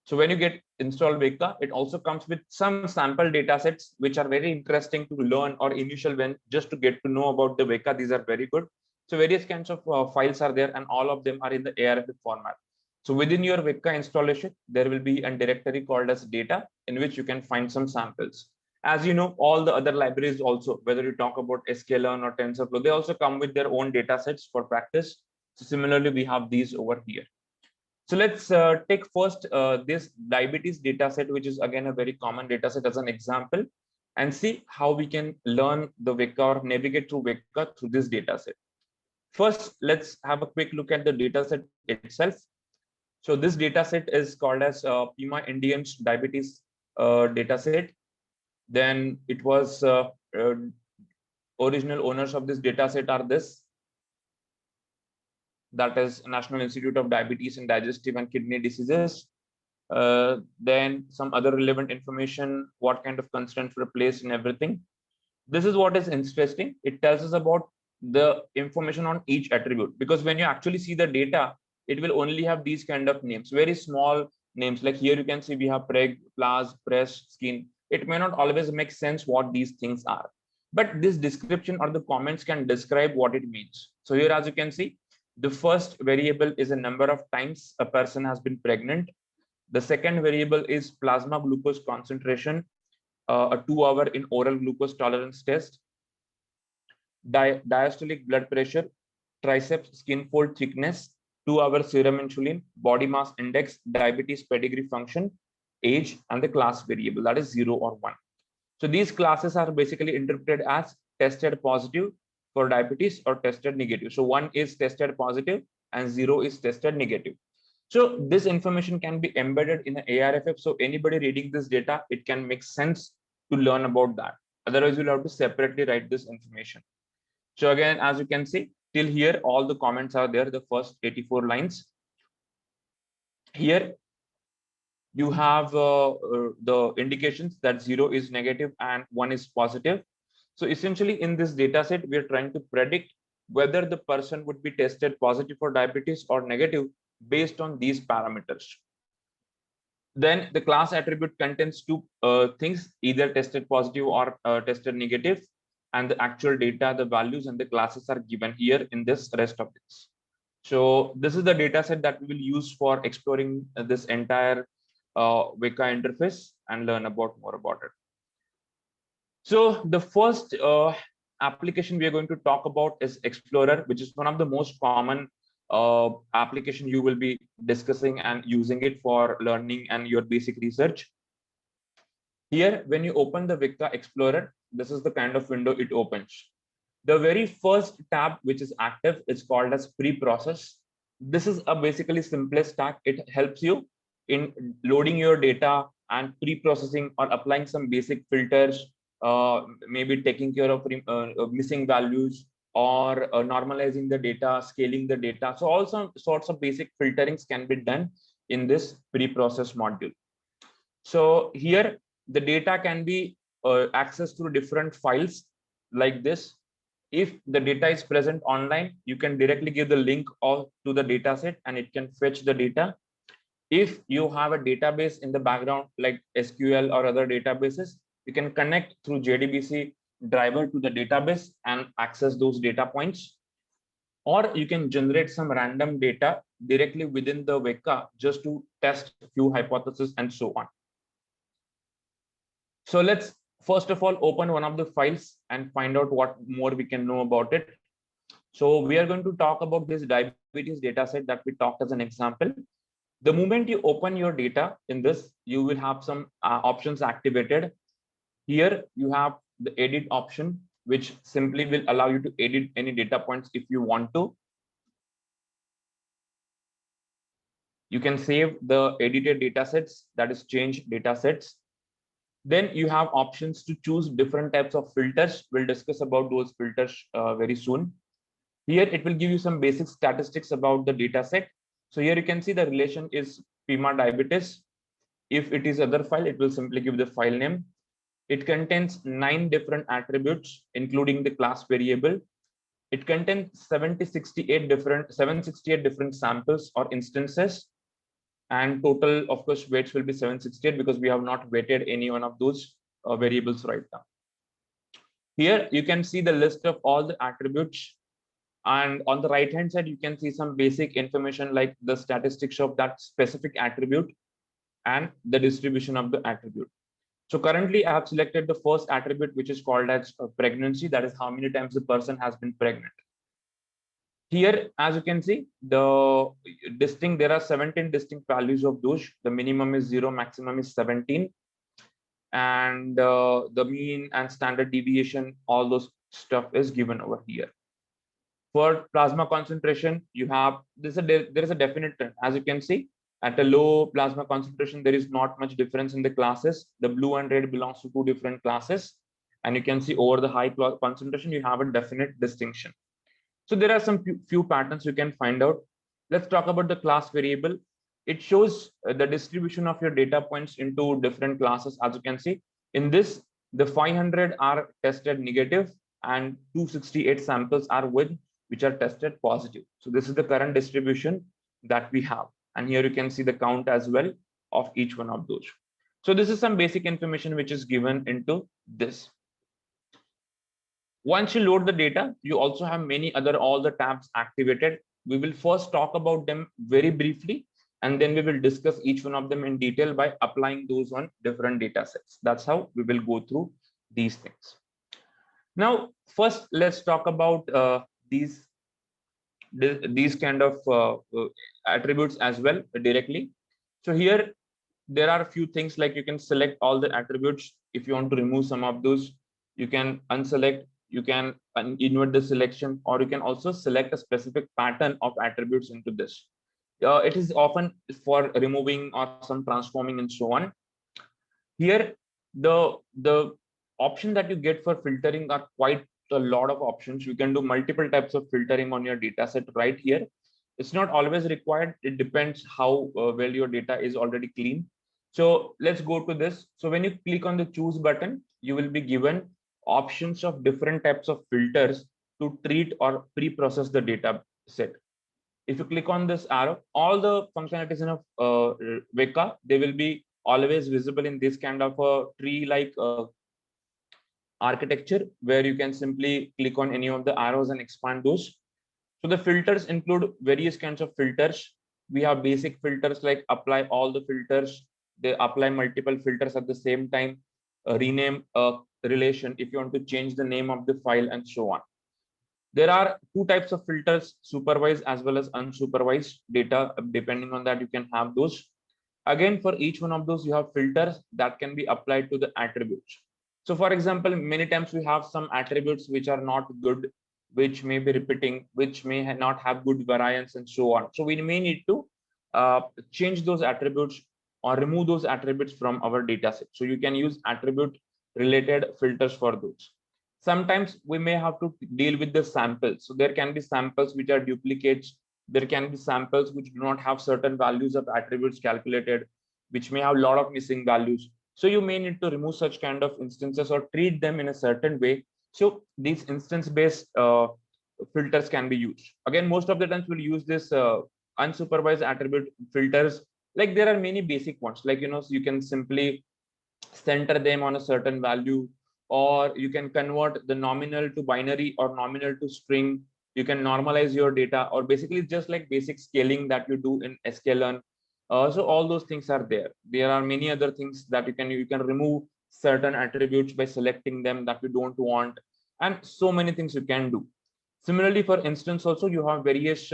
So when you get installed Weka, it also comes with some sample data sets, which are very interesting to learn, or initial when just to get to know about the Weka. These are very good. So various kinds of files are there, and all of them are in the ARFF format. So within your Weka installation, there will be a directory called as data, in which you can find some samples. As you know, all the other libraries also, whether you talk about sklearn or TensorFlow, they also come with their own data sets for practice. So similarly, we have these over here. So let's take first this diabetes data set, which is again a very common data set, as an example, and see how we can learn the Weka or navigate through Weka through this data set. First, let's have a quick look at the data set itself. So this data set is called as PIMA Indians diabetes data set. Then it was original owners of this data set are this, that is National Institute of Diabetes and Digestive and Kidney Diseases. Then some other relevant information, what kind of constraints were placed and everything. This is what is interesting. It tells us about the information on each attribute, because when you actually see the data, it will only have these kind of names, very small names. Like here you can see we have preg, plas, press, skin. It may not always make sense what these things are, but this description or the comments can describe what it means. So here, as you can see, the first variable is a number of times a person has been pregnant. The second variable is plasma glucose concentration, a 2-hour in oral glucose tolerance test, diastolic blood pressure, triceps skin fold thickness, 2-hour serum insulin, body mass index, diabetes pedigree function, age, and the class variable, that is 0 or 1. So these classes are basically interpreted as tested positive for diabetes or tested negative. So 1 is tested positive and 0 is tested negative. So this information can be embedded in the ARFF. So anybody reading this data, it can make sense to learn about that. Otherwise, you'll have to separately write this information. So again, as you can see, till here, all the comments are there, the first 84 lines. Here, you have the indications that 0 is negative and 1 is positive. So essentially in this data set, we are trying to predict whether the person would be tested positive for diabetes or negative based on these parameters. Then the class attribute contains two things, either tested positive or tested negative, and the actual data, the values and the classes are given here in this rest of this. So this is the data set that we will use for exploring this entire Weka interface and learn about more about it. So the first application we are going to talk about is Explorer, which is one of the most common application you will be discussing and using it for learning and your basic research. Here, when you open the Weka Explorer, this is the kind of window it opens. The very first tab which is active is called as pre-process. This is a basically simplest tab. It helps you in loading your data and pre-processing or applying some basic filters, maybe taking care of missing values, or normalizing the data, scaling the data. So all some sorts of basic filterings can be done in this pre-process module. So here the data can be accessed through different files like this. If the data is present online, you can directly give the link to the data set and it can fetch the data. If you have a database in the background like SQL or other databases, you can connect through JDBC driver to the database and access those data points. Or you can generate some random data directly within the Weka just to test a few hypotheses and so on. So let's first of all open one of the files and find out what more we can know about it. So we are going to talk about this diabetes data set that we talked as an example. The moment you open your data in this, you will have some options activated. Here you have the edit option, which simply will allow you to edit any data points if you want to. You can save the edited data sets, that is change data sets. Then you have options to choose different types of filters. We'll discuss about those filters very soon. Here it will give you some basic statistics about the data set. So here you can see the relation is PIMA diabetes. If it is other file, it will simply give the file name. It contains 9 different attributes, including the class variable. It contains 768 different samples or instances. And total, of course, weights will be 768 because we have not weighted any one of those variables right now. Here you can see the list of all the attributes. And on the right hand side, you can see some basic information like the statistics of that specific attribute and the distribution of the attribute. So currently I have selected the first attribute, which is called as pregnancy. That is how many times the person has been pregnant. Here, as you can see, there are 17 distinct values of those. The minimum is 0, maximum is 17. And the mean and standard deviation, all those stuff is given over here. For plasma concentration, you have there is a definite trend. As you can see, At a low plasma concentration, there is not much difference in the classes. The blue and red belongs to two different classes. And you can see over the high concentration, you have a definite distinction. So there are some few patterns you can find out. Let's talk about the class variable. It shows the distribution of your data points into different classes. As you can see in this, the 500 are tested negative and 268 samples are which are tested positive. So this is the current distribution that we have. And here you can see the count as well of each one of those. So this is some basic information which is given into this. Once you load the data, you also have all the tabs activated. We will first talk about them very briefly, and then we will discuss each one of them in detail by applying those on different data sets. That's how we will go through these things. Now, first, let's talk about these kind of attributes as well directly. So here, there are a few things like you can select all the attributes. If you want to remove some of those, you can unselect, you can invert the selection, or you can also select a specific pattern of attributes into this. It is often for removing or some transforming and so on. Here, the option that you get for filtering are quite a lot of options. You can do multiple types of filtering on your data set right here. It's not always required. It depends how well your data is already clean. So let's go to this. So when you click on the choose button, you will be given options of different types of filters to treat or pre-process the data set. If you click on this arrow, all the functionalities in a Weka, they will be always visible in this kind of a tree-like architecture, where you can simply click on any of the arrows and expand those. So the filters include various kinds of filters. We have basic filters like apply all the filters. They apply multiple filters at the same time, rename a relation if you want to change the name of the file, and so on. There are two types of filters, supervised as well as unsupervised data. Depending on that, you can have those. Again, for each one of those, you have filters that can be applied to the attributes. So for example, many times we have some attributes which are not good, which may be repeating, which may not have good variance, and so on. So we may need to change those attributes or remove those attributes from our data set. So you can use attribute related filters for those. Sometimes we may have to deal with the samples. So there can be samples which are duplicates. There can be samples which do not have certain values of attributes calculated, which may have a lot of missing values. So you may need to remove such kind of instances or treat them in a certain way. So these instance-based filters can be used. Again, most of the times we'll use this unsupervised attribute filters. Like there are many basic ones, like, so you can simply center them on a certain value, or you can convert the nominal to binary or nominal to string. You can normalize your data, or basically just like basic scaling that you do in sklearn. So all those things are there. There are many other things that you can remove certain attributes by selecting them that you don't want, and so many things you can do. Similarly, for instance, also you have various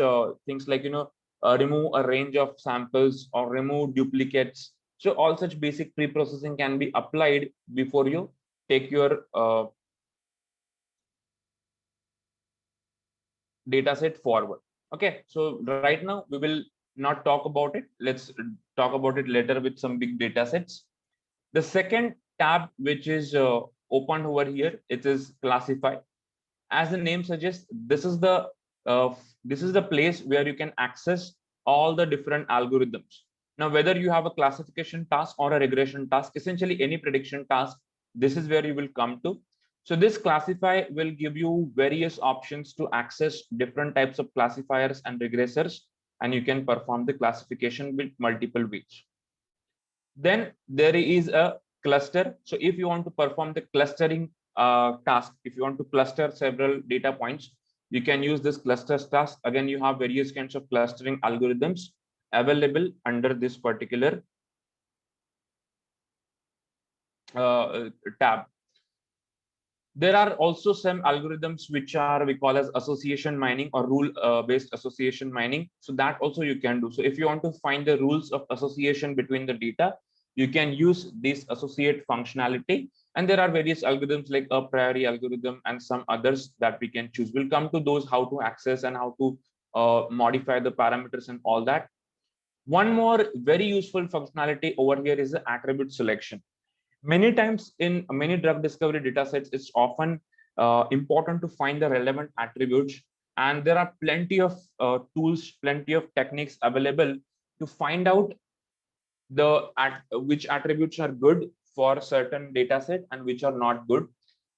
things like remove a range of samples or remove duplicates. So all such basic pre-processing can be applied before you take your data set forward. Okay, so right now we will not talk about it. Let's talk about it later with some big data sets. The second tab, which is opened over here, it is classify. As the name suggests, this is the place where you can access all the different algorithms. Now, whether you have a classification task or a regression task, essentially any prediction task, this is where you will come to. So this classify will give you various options to access different types of classifiers and regressors, and you can perform the classification with multiple ways. Then there is a cluster. So if you want to perform the clustering task, if you want to cluster several data points, you can use this clusters task. Again, you have various kinds of clustering algorithms available under this particular tab. There are also some algorithms which are we call as association mining or rule based association mining. So that also you can do. So if you want to find the rules of association between the data, you can use this associate functionality. And there are various algorithms like a priori algorithm and some others that we can choose. We'll come to those, how to access and how to modify the parameters and all that. One more very useful functionality over here is the attribute selection. Many times in many drug discovery datasets, it's often important to find the relevant attributes, and there are plenty of tools, plenty of techniques available to find out which attributes are good for certain dataset and which are not good.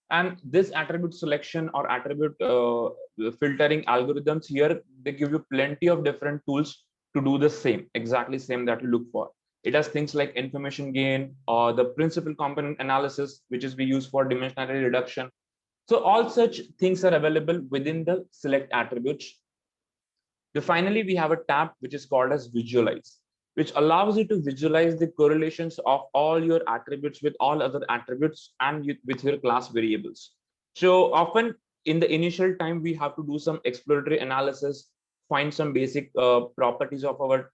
And this attribute selection or attribute filtering algorithms here, they give you plenty of different tools to do the same, exactly same that you look for. It has things like information gain or the principal component analysis, which is we use for dimensionality reduction. So all such things are available within the select attributes. Then finally, we have a tab which is called as visualize, which allows you to visualize the correlations of all your attributes with all other attributes and with your class variables. So often in the initial time, we have to do some exploratory analysis, find some basic properties of our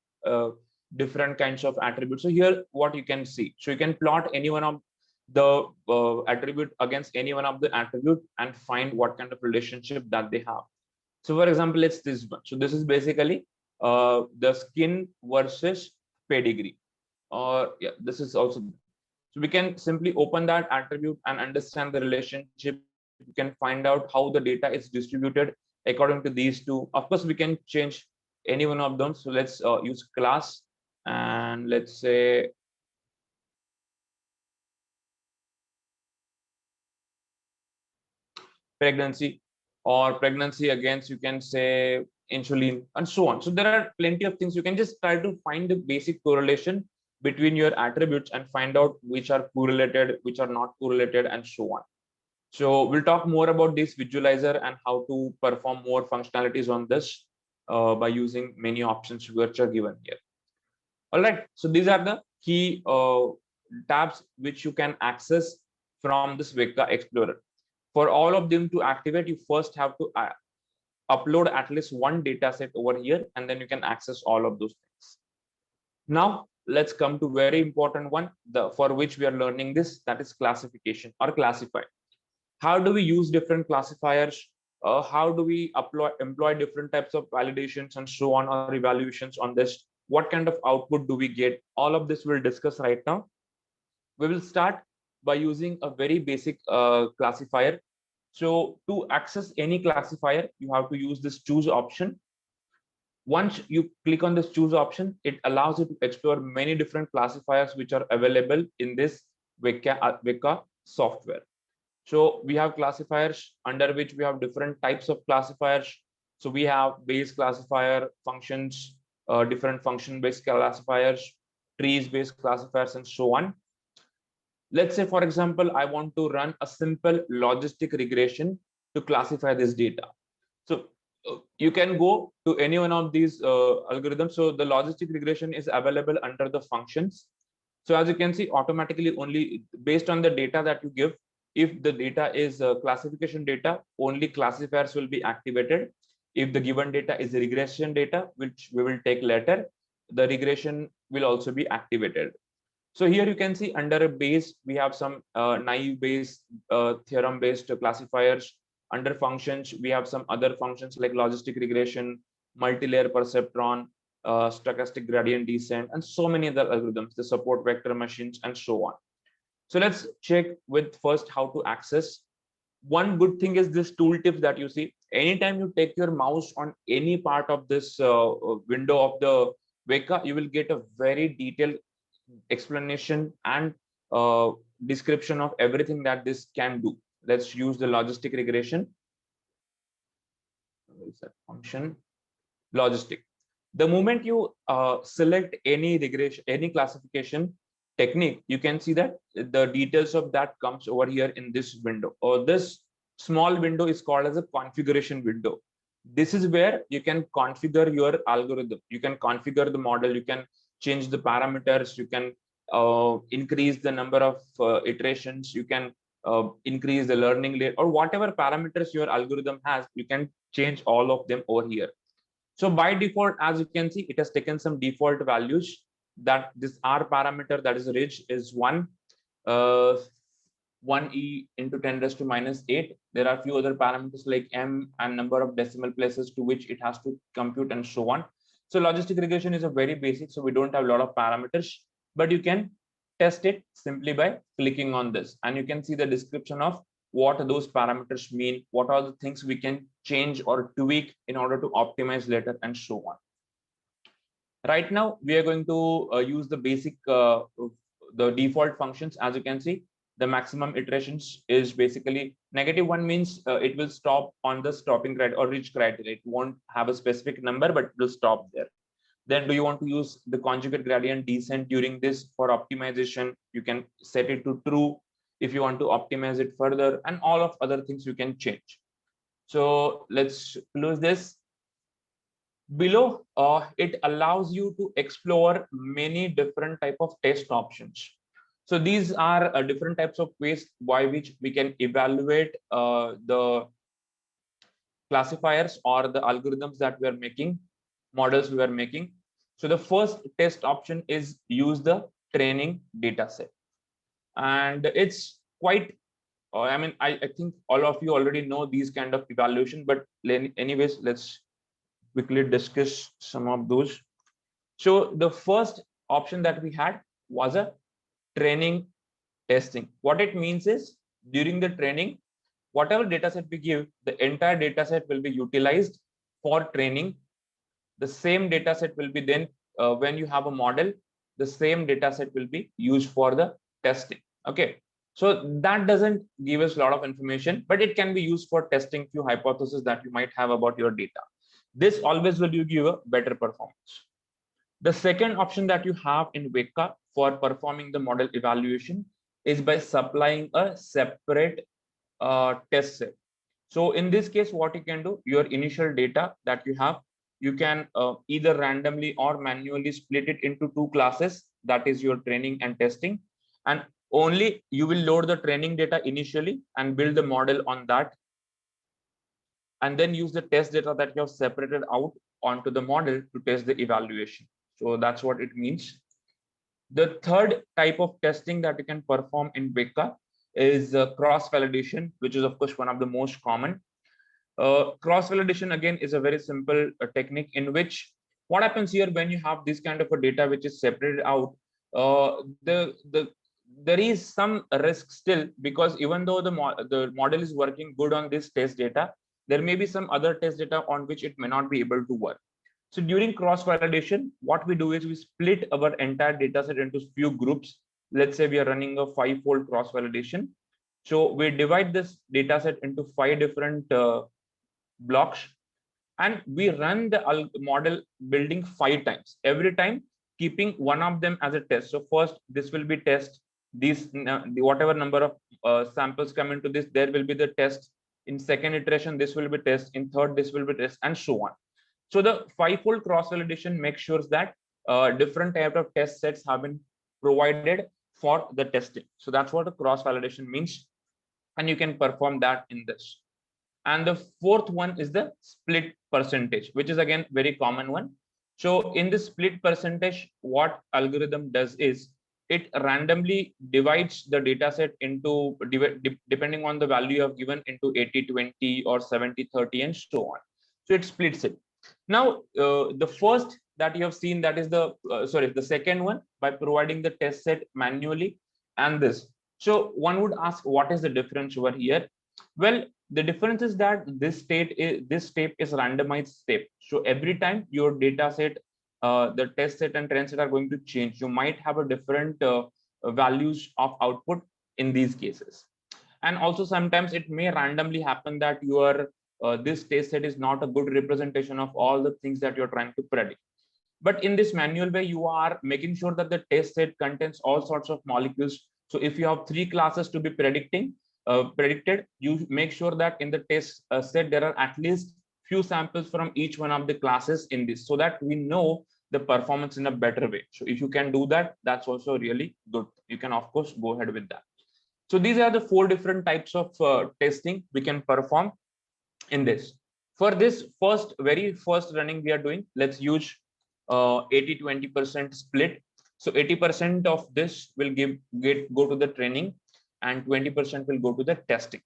different kinds of attributes. So here, what you can see, so you can plot any one of the attribute against any one of the attribute and find what kind of relationship that they have. So for example, it's this one. So this is basically the skin versus pedigree. Or yeah, this is also. So we can simply open that attribute and understand the relationship. We can find out how the data is distributed according to these two. Of course, we can change any one of them. So let's use class and let's say pregnancy, or pregnancy against, you can say insulin, and so on. So there are plenty of things. You can just try to find the basic correlation between your attributes and find out which are correlated, which are not correlated, and so on. So we'll talk more about this visualizer and how to perform more functionalities on this by using many options which are given here. All right, so these are the key tabs which you can access from this Weka Explorer. For all of them to activate, you first have to upload at least one data set over here, and then you can access all of those things. Now, let's come to very important one, for which we are learning this, that is classification or classify. How do we use different classifiers? How do we employ different types of validations and so on, or evaluations on this? What kind of output do we get? All of this we'll discuss right now. We will start by using a very basic classifier. So to access any classifier, you have to use this choose option. Once you click on this choose option, it allows you to explore many different classifiers which are available in this Weka software. So we have classifiers under which we have different types of classifiers. So we have base classifier, functions, different function-based classifiers, trees-based classifiers, and so on. Let's say, for example, I want to run a simple logistic regression to classify this data. So you can go to any one of these algorithms. So the logistic regression is available under the functions. So as you can see, automatically only based on the data that you give, if the data is classification data, only classifiers will be activated. If the given data is regression data, which we will take later, the regression will also be activated. So here you can see under a base, we have some naive based theorem based classifiers. Under functions, we have some other functions like logistic regression, multi-layer perceptron, stochastic gradient descent, and so many other algorithms, the support vector machines, and so on. So let's check with first how to access. One good thing is this tooltips that you see. Anytime you take your mouse on any part of this window of the Weka, you will get a very detailed explanation and description of everything that this can do. Let's use the logistic regression. Where is that function? Logistic. The moment you select any regression, any classification technique, you can see that the details of that comes over here in this window, or this small window is called as a configuration window. This is where you can configure your algorithm. You can configure the model. You can change the parameters. You can increase the number of iterations. You can increase the learning rate, or whatever parameters your algorithm has, you can change all of them over here. So by default, as you can see, it has taken some default values. That this R parameter, that is ridge, is 1, 1e into 10 raised to minus 8. There are a few other parameters like m and number of decimal places to which it has to compute, and so on. So logistic regression is a very basic, so we don't have a lot of parameters, but you can test it simply by clicking on this, and you can see the description of what those parameters mean, what are the things we can change or tweak in order to optimize later, and so on. Right now, we are going to use the basic, the default functions. As you can see, the maximum iterations is basically -1 means it will stop on the stopping criteria or reach criteria. It won't have a specific number, but it will stop there. Then do you want to use the conjugate gradient descent during this for optimization? You can set it to true if you want to optimize it further, and all of other things you can change. So let's close this. Below, it allows you to explore many different type of test options. So these are different types of ways by which we can evaluate the classifiers or the algorithms that we are making, models we are making. So the first test option is use the training data set. And it's quite, I mean, I think all of you already know these kind of evaluation, but anyways, let's quickly discuss some of those. So the first option that we had was a training testing. What it means is during the training, whatever data set we give, the entire data set will be utilized for training. The same data set will be then, when you have a model, the same data set will be used for the testing. Okay. So that doesn't give us a lot of information, but it can be used for testing few hypotheses that you might have about your data. This always will give a better performance. The second option that you have in Weka for performing the model evaluation is by supplying a separate test set. So in this case, what you can do, your initial data that you have, you can either randomly or manually split it into two classes, that is your training and testing. And only you will load the training data initially and build the model on that, and then use the test data that you have separated out onto the model to test the evaluation. So that's what it means. The third type of testing that you can perform in Weka is cross-validation, which is of course one of the most common. Cross-validation again is a very simple technique in which what happens here when you have this kind of a data which is separated out, there is some risk still, because even though the model is working good on this test data, there may be some other test data on which it may not be able to work. So during cross-validation, what we do is we split our entire data set into few groups. Let's say we are running a 5-fold cross-validation. So we divide this data set into 5 different blocks, and we run the model building 5 times, every time keeping one of them as a test. So first, this will be test. These whatever number of samples come into this, there will be the test. In second iteration, this will be test. In third, this will be test, and so on. So the 5-fold cross-validation makes sure that different type of test sets have been provided for the testing. So that's what a cross-validation means, and you can perform that in this. And the fourth one is the split percentage, which is again very common one. So in the split percentage, what algorithm does is it randomly divides the data set into, depending on the value you have given, into 80-20 or 70-30 and so on. So it splits it. Now, the first that you have seen, that is the the second one, by providing the test set manually, and this. So one would ask, what is the difference over here? Well, the difference is that this step is randomized step. So every time your data set, the test set and trend set are going to change. You might have a different values of output in these cases. And also sometimes it may randomly happen that your this test set is not a good representation of all the things that you're trying to predict. But in this manual way, you are making sure that the test set contains all sorts of molecules. So if you have 3 classes to be predicted, you make sure that in the test set there are at least few samples from each one of the classes in this, so that we know the performance in a better way. So if you can do that, that's also really good. You can of course go ahead with that. So these are the 4 different types of testing we can perform in this. For this very first running we are doing, let's use 80-20% split. So 80% of this will go to the training, and 20% will go to the testing.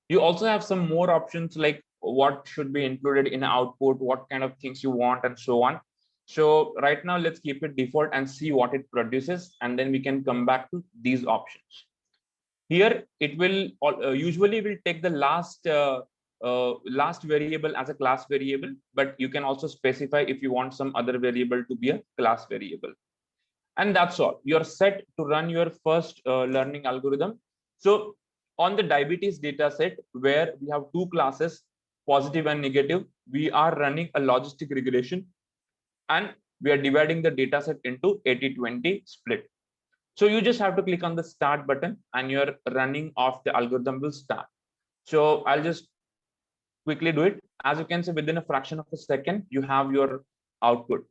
You also have some more options like what should be included in output, what kind of things you want, and so on. So right now, let's keep it default and see what it produces, and then we can come back to these options. Here, it will usually will take the last variable as a class variable, but you can also specify if you want some other variable to be a class variable. And that's all. You're set to run your first learning algorithm. So on the diabetes data set, where we have two classes, positive and negative, we are running a logistic regression, and we are dividing the data set into 80-20 split. So you just have to click on the start button and your running of the algorithm will start. So I'll just quickly do it. As you can see, within a fraction of a second, you have your output.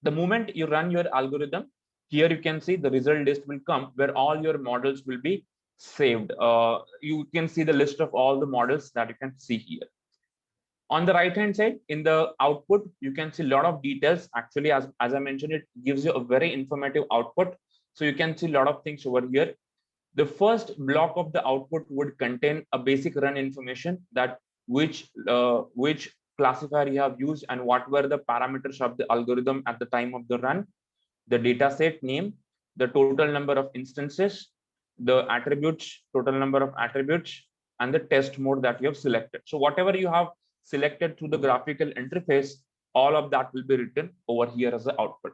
The moment you run your algorithm, here you can see the result list will come where all your models will be saved. You can see the list of all the models that you can see here. On the right hand side, in the output, you can see a lot of details. Actually, as I mentioned, it gives you a very informative output. So you can see a lot of things over here. The first block of the output would contain a basic run information, that which classifier you have used and what were the parameters of the algorithm at the time of the run, the data set name, the total number of instances, the attributes, total number of attributes, and the test mode that you have selected. So whatever you have selected through the graphical interface, all of that will be written over here as the output.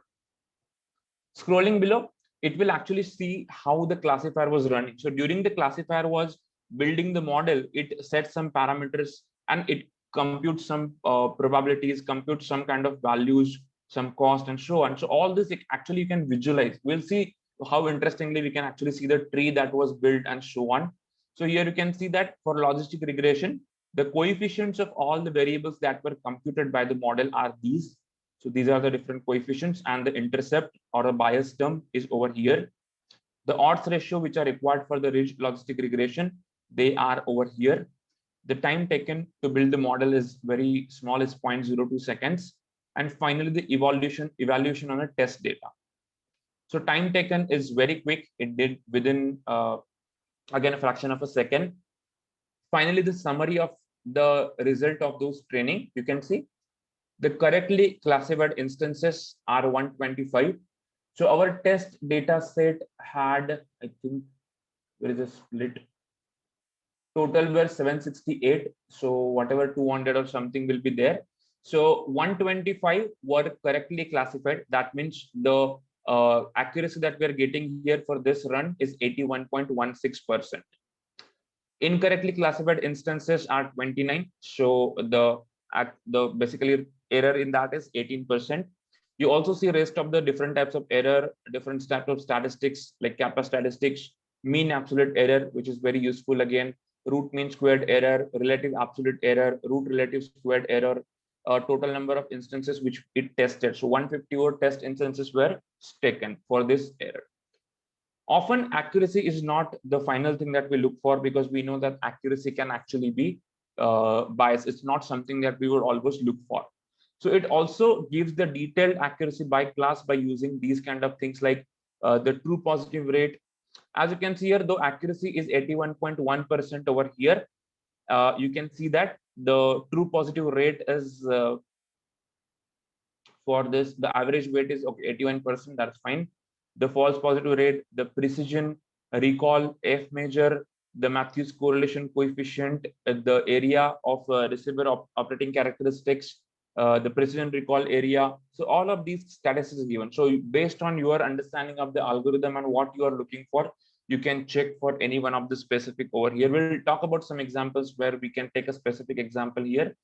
Scrolling below, it will actually see how the classifier was running. So during the classifier was building the model, it sets some parameters and it computes some probabilities, computes some kind of values, some cost, and so on. So all this actually you can visualize. We'll see how interestingly we can actually see the tree that was built and so on. So here you can see that for logistic regression, the coefficients of all the variables that were computed by the model are these. So these are the different coefficients, and the intercept or the bias term is over here. The odds ratio which are required for the logistic regression, they are over here. The time taken to build the model is very small, is 0.02 seconds. And finally, the evaluation on a test data. So time taken is very quick. It did within, again, a fraction of a second. Finally, the summary of the result of those training, you can see the correctly classified instances are 125. So our test data set had, I think, there is a split. Total were 768. So whatever 200 or something will be there. So 125 were correctly classified. That means the accuracy that we are getting here for this run is 81.16%. Incorrectly classified instances are 29. So the basically error in that is 18%. You also see rest of the different types of error, different types of statistics like kappa statistics, mean absolute error, which is very useful again, root mean squared error, relative absolute error, root relative squared error, total number of instances which it tested. So 154 test instances were taken for this error. Often accuracy is not the final thing that we look for, because we know that accuracy can actually be biased. It's not something that we would always look for. So it also gives the detailed accuracy by class by using these kind of things like the true positive rate. As you can see here, though accuracy is 81.1% over here, you can see that the true positive rate is for this, the average weight is okay, 81%, that's fine. The false positive rate, the precision, recall, F measure, the Matthews correlation coefficient, the area of receiver operating characteristics, the precision recall area. So all of these statistics are given. So based on your understanding of the algorithm and what you are looking for, you can check for any one of the specific over here. We'll talk about some examples where we can take a specific example here.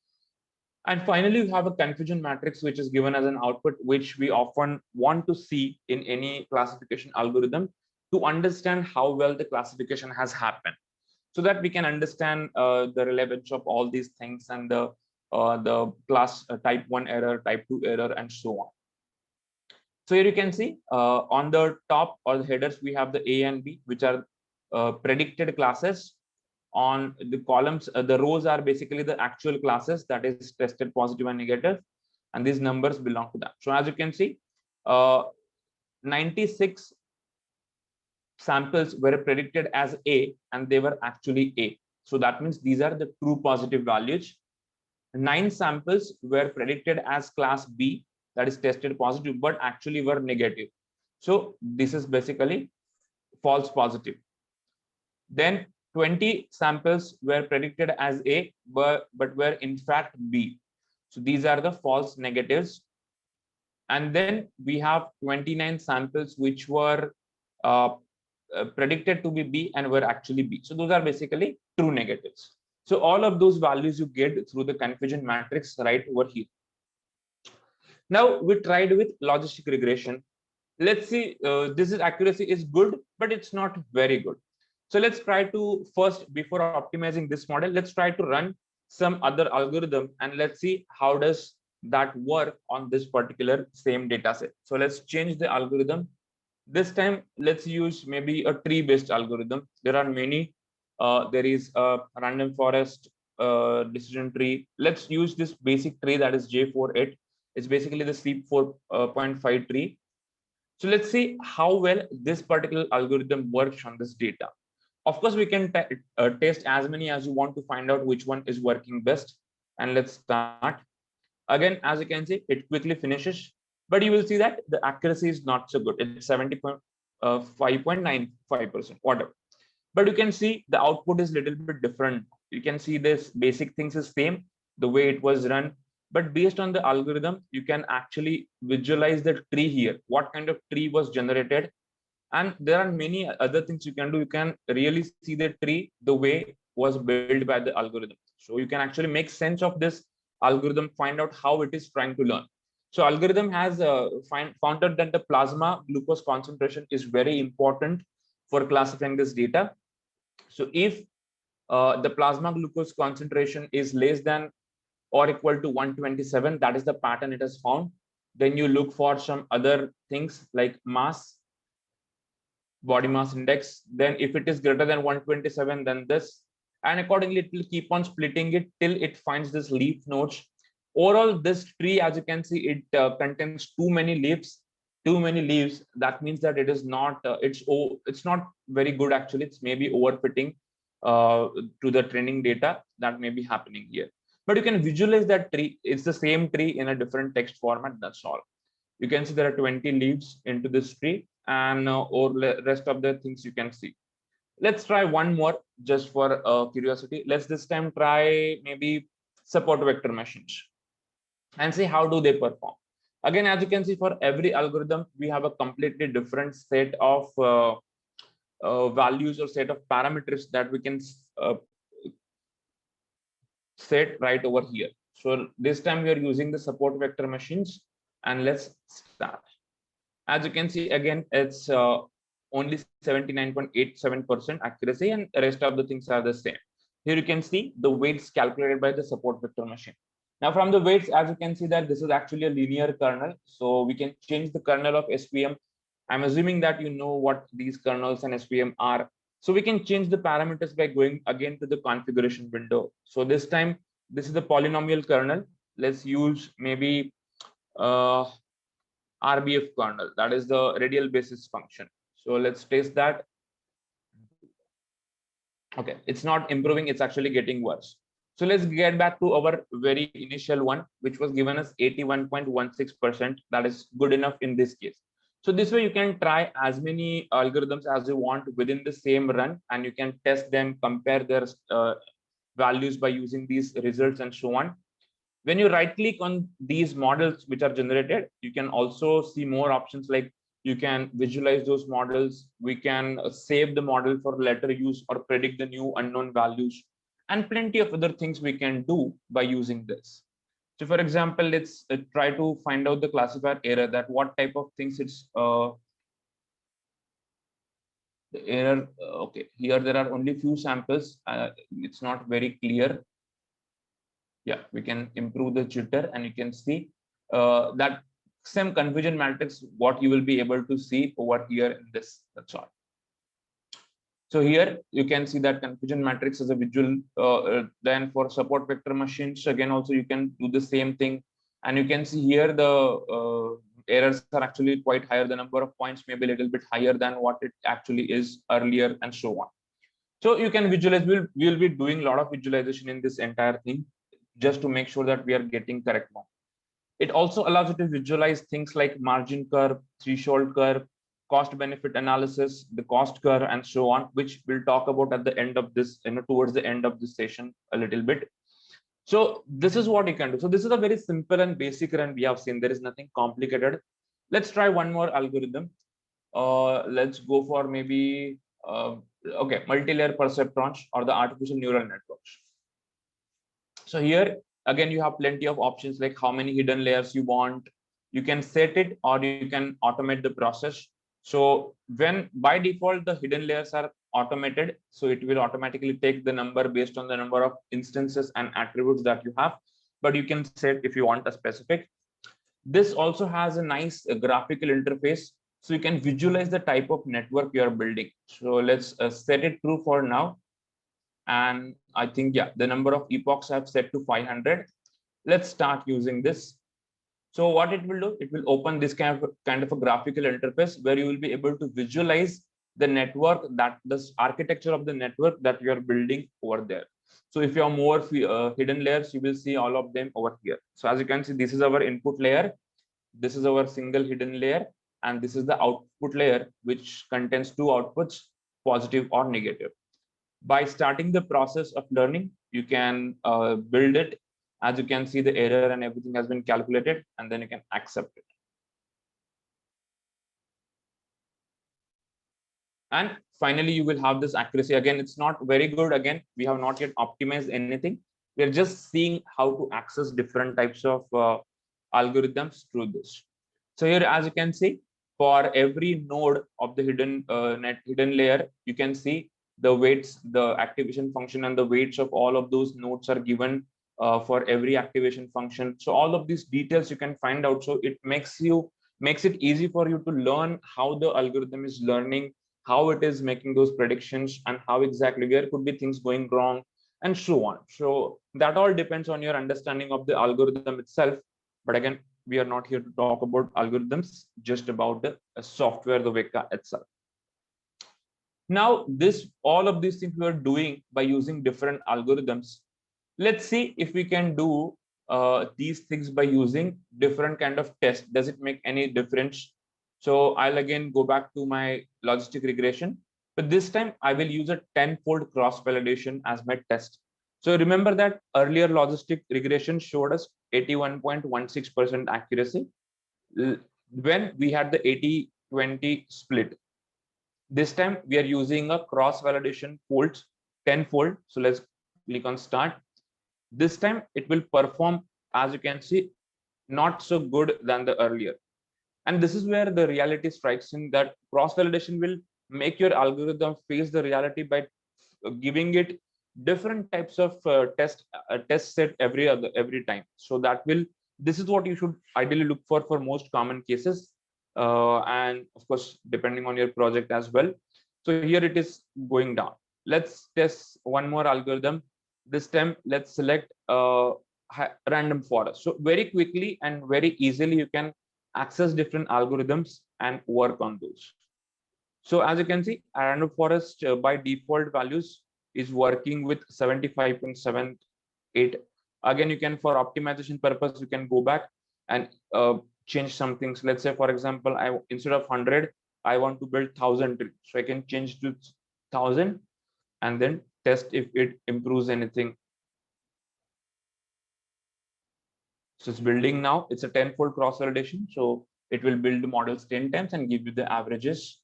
And finally, we have a confusion matrix, which is given as an output, which we often want to see in any classification algorithm to understand how well the classification has happened, so that we can understand the relevance of all these things and the class type 1 error, type 2 error, and so on. So here you can see on the top or the headers, we have the A and B, which are predicted classes. On the columns, the rows are basically the actual classes that is tested positive and negative, and these numbers belong to that. So as you can see, 96 samples were predicted as A and they were actually A. So that means these are the true positive values. 9 samples were predicted as class B that is tested positive, but actually were negative. So this is basically false positive. Then 20 samples were predicted as A, but were in fact B. So these are the false negatives. And then we have 29 samples which were predicted to be B and were actually B. So those are basically true negatives. So all of those values you get through the confusion matrix right over here. Now we tried with logistic regression. Let's see, this is accuracy is good, but it's not very good. So let's try to first, before optimizing this model, let's try to run some other algorithm and let's see how does that work on this particular same data set. So let's change the algorithm. This time, let's use maybe a tree-based algorithm. There are many. There is a random forest decision tree. Let's use this basic tree that is J48. It's basically the SLEEP 4.5 tree. So let's see how well this particular algorithm works on this data. Of course, we can test as many as you want to find out which one is working best. And let's start. Again, as you can see, it quickly finishes, but you will see that the accuracy is not so good. It's 70.5.95%, whatever. But you can see the output is a little bit different. You can see this basic things is same, the way it was run. But based on the algorithm, you can actually visualize the tree here, what kind of tree was generated. And there are many other things you can do. You can really see the tree, the way was built by the algorithm. So you can actually make sense of this algorithm, find out how it is trying to learn. So algorithm has found out that the plasma glucose concentration is very important for classifying this data. So if the plasma glucose concentration is less than or equal to 127, that is the pattern it has found. Then you look for some other things like mass, body mass index. Then if it is greater than 127, then this, and accordingly it will keep on splitting it till it finds this leaf nodes. Overall, this tree, as you can see, it contains too many leaves. That means that it is not it's not very good. Actually, it's maybe overfitting to the training data that may be happening here. But you can visualize that tree. It's the same tree in a different text format. That's all. You can see there are 20 leaves into this tree, and or rest of the things you can see. Let's try one more just for curiosity. Let's this time try maybe support vector machines and see how do they perform. Again, as you can see, for every algorithm, we have a completely different set of values or set of parameters that we can set right over here. So this time we are using the support vector machines, and let's start. As you can see, again, it's only 79.87% accuracy, and the rest of the things are the same. Here you can see the weights calculated by the support vector machine. Now from the weights, as you can see that this is actually a linear kernel. So we can change the kernel of SVM. I'm assuming that you know what these kernels and SVM are. So we can change the parameters by going again to the configuration window. So this time, this is the polynomial kernel. Let's use maybe RBF kernel, that is the radial basis function. So let's test that. Okay, it's not improving, it's actually getting worse. So let's get back to our very initial one, which was given as 81.16%. That is good enough in this case. So this way you can try as many algorithms as you want within the same run, and you can test them, compare their values by using these results and so on. When you right click on these models which are generated, you can also see more options, like you can visualize those models. We can save the model for later use or predict the new unknown values, and plenty of other things we can do by using this. So for example, let's try to find out the classifier error, that what type of things it's the error. Okay, here there are only few samples. It's not very clear. Yeah, we can improve the jitter, and you can see that same confusion matrix, what you will be able to see over here in this. That's all. So here you can see that confusion matrix as a visual. Then for support vector machines, again, also you can do the same thing. And you can see here the errors are actually quite higher. The number of points may be a little bit higher than what it actually is earlier, and so on. So you can visualize. We'll be doing a lot of visualization in this entire thing, just to make sure that we are getting correct one. It also allows you to visualize things like margin curve, threshold curve, cost benefit analysis, the cost curve, and so on, which we'll talk about at the end of this, towards the end of this session a little bit. So this is what you can do. So this is a very simple and basic run we have seen. There is nothing complicated. Let's try one more algorithm. Let's go for maybe, okay, multi-layer perceptrons or the artificial neural networks. So here, again, you have plenty of options like how many hidden layers you want. You can set it or you can automate the process. So when by default, the hidden layers are automated, so it will automatically take the number based on the number of instances and attributes that you have, but you can set if you want a specific. This also has a nice graphical interface, so you can visualize the type of network you are building. So let's set it true for now. And I think, yeah, the number of epochs I've set to 500. Let's start using this. So what it will do, it will open this kind of a graphical interface where you will be able to visualize the network, that this architecture of the network that you are building over there. So if you have more hidden layers, you will see all of them over here. So as you can see, this is our input layer. This is our single hidden layer. And this is the output layer, which contains two outputs, positive or negative. By starting the process of learning, you can build it. As you can see, the error and everything has been calculated, and then you can accept it. And finally, you will have this accuracy. Again, it's not very good. Again, we have not yet optimized anything. We're just seeing how to access different types of algorithms through this. So here, as you can see, for every node of the hidden layer, you can see the weights, the activation function, and the weights of all of those nodes are given for every activation function. So all of these details you can find out. So it makes it easy for you to learn how the algorithm is learning, how it is making those predictions, and how exactly where could be things going wrong, and so on. So that all depends on your understanding of the algorithm itself. But again, we are not here to talk about algorithms, just about the software, the Weka itself. Now, all of these things we are doing by using different algorithms. Let's see if we can do these things by using different kind of tests. Does it make any difference? So I'll again go back to my logistic regression, but this time I will use a 10-fold cross-validation as my test. So remember that earlier logistic regression showed us 81.16% accuracy when we had the 80-20 split. This time we are using a cross-validation folds 10-fold. So let's click on start. This time it will perform, as you can see, not so good than the earlier. And this is where the reality strikes in, that cross-validation will make your algorithm face the reality by giving it different types of test set every time. So this is what you should ideally look for most common cases. And of course, depending on your project as well. So here it is going down. Let's test one more algorithm. This time, let's select random forest. So very quickly and very easily, you can access different algorithms and work on those. So as you can see, a random forest by default values is working with 75.78. Again, you can, for optimization purpose, you can go back and change some things. Let's say, for example, instead of 100, I want to build 1,000 trees. So I can change to 1,000 and then test if it improves anything. So it's building now. It's a 10-fold cross-validation. So it will build the models 10 times and give you the averages.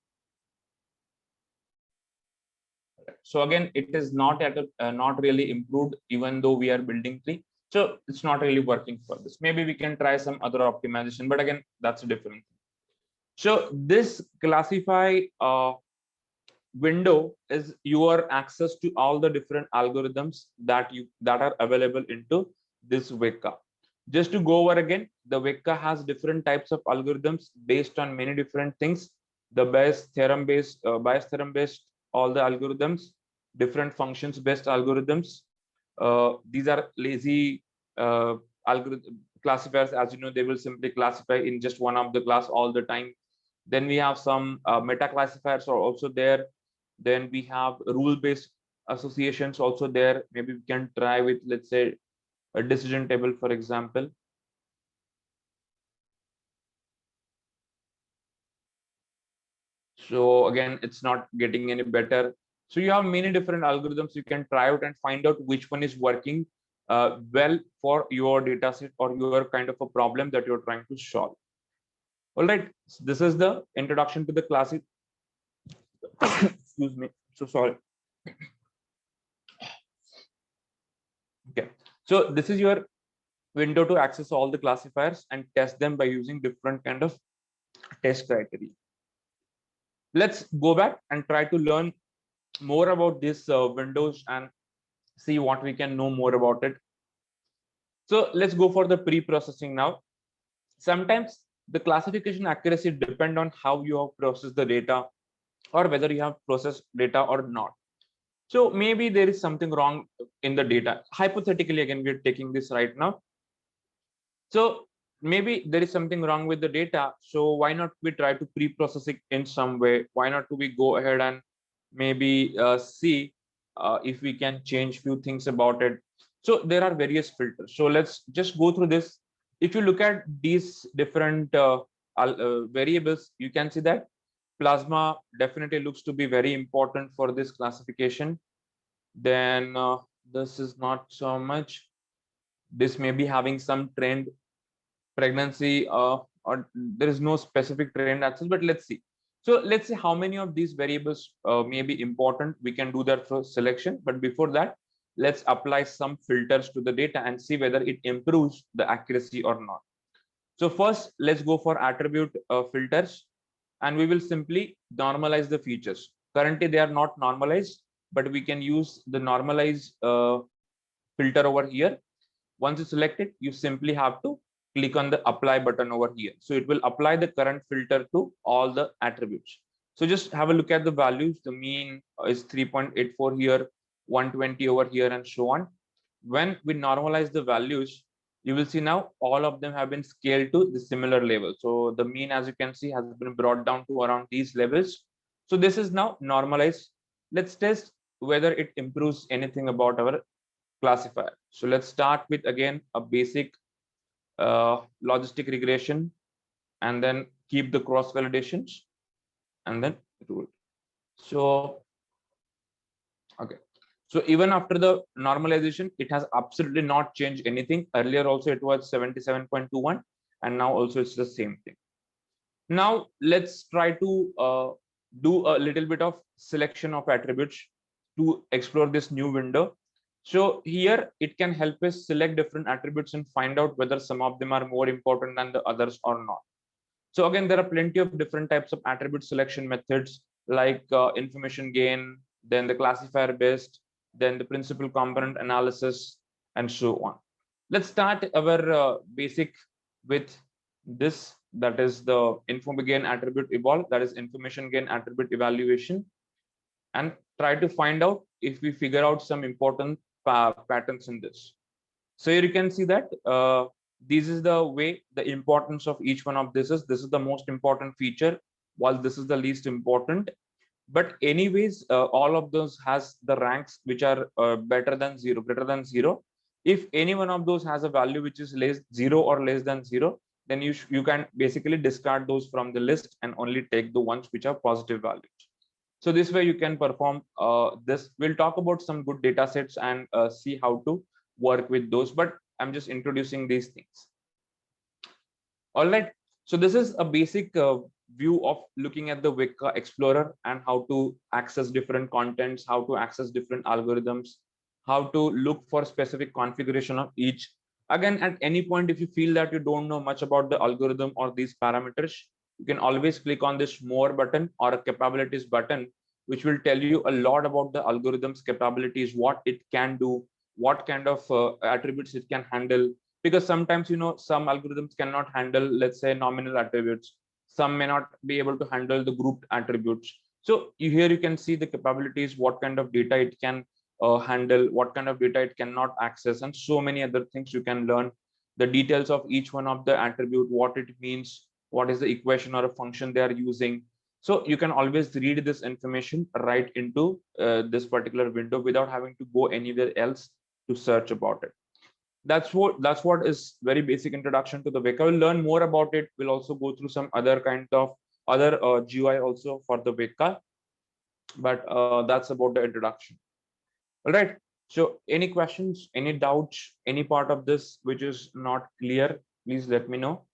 So again, it is not not really improved, even though we are building 3. So it's not really working for this. Maybe we can try some other optimization, but again, that's a different thing. So this classify window is your access to all the different algorithms that are available into this Weka. Just to go over again, the Weka has different types of algorithms based on many different things. The Bayes theorem based, all the algorithms, different functions based algorithms. These are lazy algorithm classifiers. As you know, they will simply classify in just one of the class all the time. Then we have some meta classifiers are also there. Then we have rule-based associations also there. Maybe we can try with, let's say, a decision table, for example. So again, it's not getting any better. So you have many different algorithms you can try out and find out which one is working well for your data set or your kind of a problem that you're trying to solve. All right, so this is the introduction to the classic. Excuse me, so sorry. Okay, so this is your window to access all the classifiers and test them by using different kind of test criteria. Let's go back and try to learn more about this windows and see what we can know more about it. So let's go for the pre-processing now. Sometimes the classification accuracy depend on how you have processed the data or whether you have processed data or not. So maybe there is something wrong in the data. Hypothetically, again, we're taking this right now. So maybe there is something wrong with the data. So why not we try to pre-process it in some way? Why not do we go ahead and maybe see if we can change few things about it? So there are various filters. So let's just go through this. If you look at these different variables, you can see that plasma definitely looks to be very important for this classification. Then this is not so much. This may be having some trend, pregnancy, or there is no specific trend access, but let's see. So let's see how many of these variables may be important. We can do that for selection, but before that, let's apply some filters to the data and see whether it improves the accuracy or not. So first, let's go for attribute filters, and we will simply normalize the features. Currently, they are not normalized, but we can use the normalize filter over here. Once you select it, you simply have to click on the apply button over here. So it will apply the current filter to all the attributes. So just have a look at the values. The mean is 3.84 here, 120 over here, and so on. When we normalize the values, you will see now all of them have been scaled to the similar level. So the mean, as you can see, has been brought down to around these levels. So this is now normalized. Let's test whether it improves anything about our classifier. So let's start with again a basic logistic regression, and then keep the cross validations, and then do it. So okay, so even after the normalization, it has absolutely not changed anything. Earlier also it was 77.21, and now also it's the same thing. Now let's try to do a little bit of selection of attributes to explore this new window. So here it can help us select different attributes and find out whether some of them are more important than the others or not. So again, there are plenty of different types of attribute selection methods like information gain, then the classifier based, then the principal component analysis, and so on. Let's start our basic with this, that is the info gain attribute evolve, that is information gain attribute evaluation, and try to find out if we figure out some important patterns in this. So here you can see that this is the way the importance of each one of this is the most important feature, while this is the least important. But anyways, all of those has the ranks which are better than zero, greater than zero. If any one of those has a value which is less zero or less than zero, then you can basically discard those from the list and only take the ones which are positive values. So this way you can perform this. We'll talk about some good data sets and see how to work with those, but I'm just introducing these things. All right, so this is a basic view of looking at the Weka Explorer and how to access different contents, how to access different algorithms, how to look for specific configuration of each. Again, at any point, if you feel that you don't know much about the algorithm or these parameters, you can always click on this more button or a capabilities button, which will tell you a lot about the algorithm's capabilities, what it can do, what kind of attributes it can handle. Because sometimes, some algorithms cannot handle, let's say, nominal attributes. Some may not be able to handle the grouped attributes. So here you can see the capabilities, what kind of data it can handle, what kind of data it cannot access, and so many other things you can learn. The details of each one of the attribute, what it means, what is the equation or a function they are using. So you can always read this information right into this particular window without having to go anywhere else to search about it. That's what is very basic introduction to the Weka. We'll learn more about it. We'll also go through some other kind of other GUI also for the Vika, but that's about the introduction. All right. So any questions, any doubts, any part of this which is not clear, please let me know.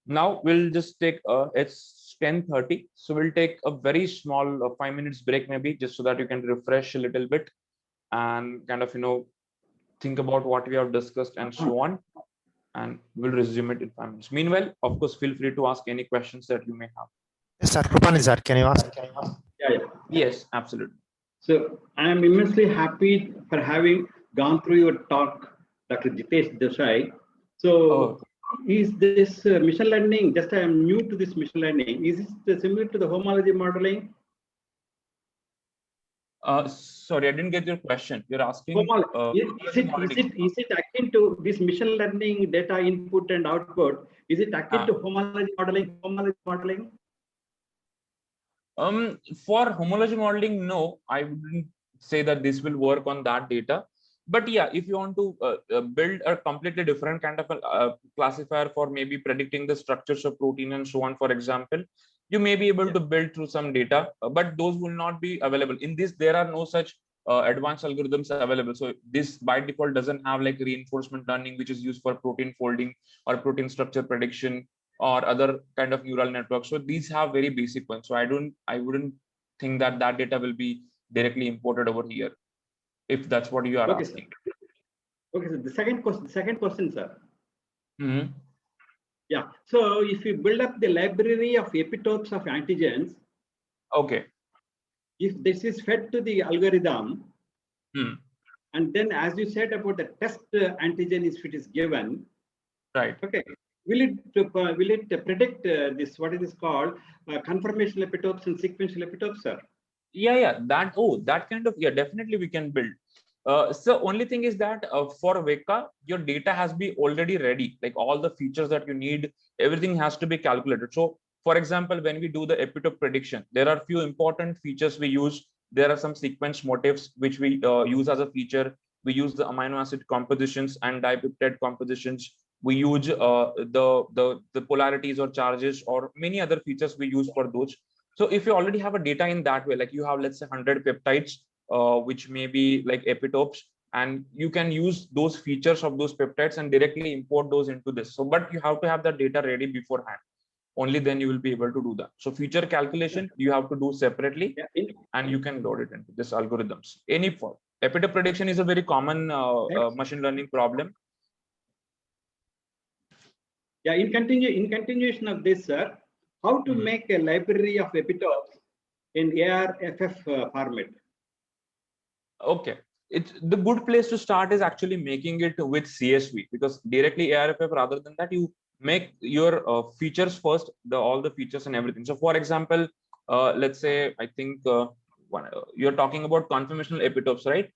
Now we'll just take it's 10:30, so we'll take a very small 5 minutes break maybe, just so that you can refresh a little bit and kind of think about what we have discussed and so on, and we'll resume it in 5 minutes. Meanwhile, of course, feel free to ask any questions that you may have. Yes, sir. Krupani sir, can you ask? Yeah. Yes, absolutely. So I am immensely happy for having gone through your talk, Dr. Jitesh Desai. So is this machine learning, just I am new to this machine learning, is it similar to the homology modeling? Sorry, I didn't get your question. You're asking Is it akin to this machine learning data input and output? Is it akin to homology modeling? For homology modeling, no, I wouldn't say that this will work on that data. But yeah, if you want to build a completely different kind of a classifier for maybe predicting the structures of protein and so on, for example, you may be able to build through some data, but those will not be available. In this, there are no such advanced algorithms available. So this by default doesn't have like reinforcement learning, which is used for protein folding or protein structure prediction or other kind of neural networks. So these have very basic ones. So I wouldn't think that that data will be directly imported over here, if that's what you are asking. Okay, so the second question, sir. Mm-hmm. Yeah, so if you build up the library of epitopes of antigens, okay, if this is fed to the algorithm, and then as you said about the test antigen, if it is given, right? Okay, will it predict this? What is this called? Conformational epitopes and sequential epitopes, sir? Yeah, that kind of, yeah, definitely we can build. So only thing is that for Veka, your data has to be already ready, like all the features that you need, everything has to be calculated. So for example, when we do the epitope prediction, there are few important features we use. There are some sequence motifs which we use as a feature. We use the amino acid compositions and dipeptide compositions. We use the polarities or charges or many other features we use for those. So if you already have a data in that way, like you have, let's say 100 peptides, which may be like epitopes, and you can use those features of those peptides and directly import those into this. So, but you have to have that data ready beforehand. Only then you will be able to do that. So feature calculation, you have to do separately, and you can load it into this algorithms. Any form. Epitope prediction is a very common machine learning problem. Yeah, in continuation of this, sir, how to make a library of epitopes in ARFF format? Okay, it's the good place to start is actually making it with CSV, because directly ARFF, rather than that, you make your features first, all the features and everything. So for example, let's say, I think you're talking about conformational epitopes, right?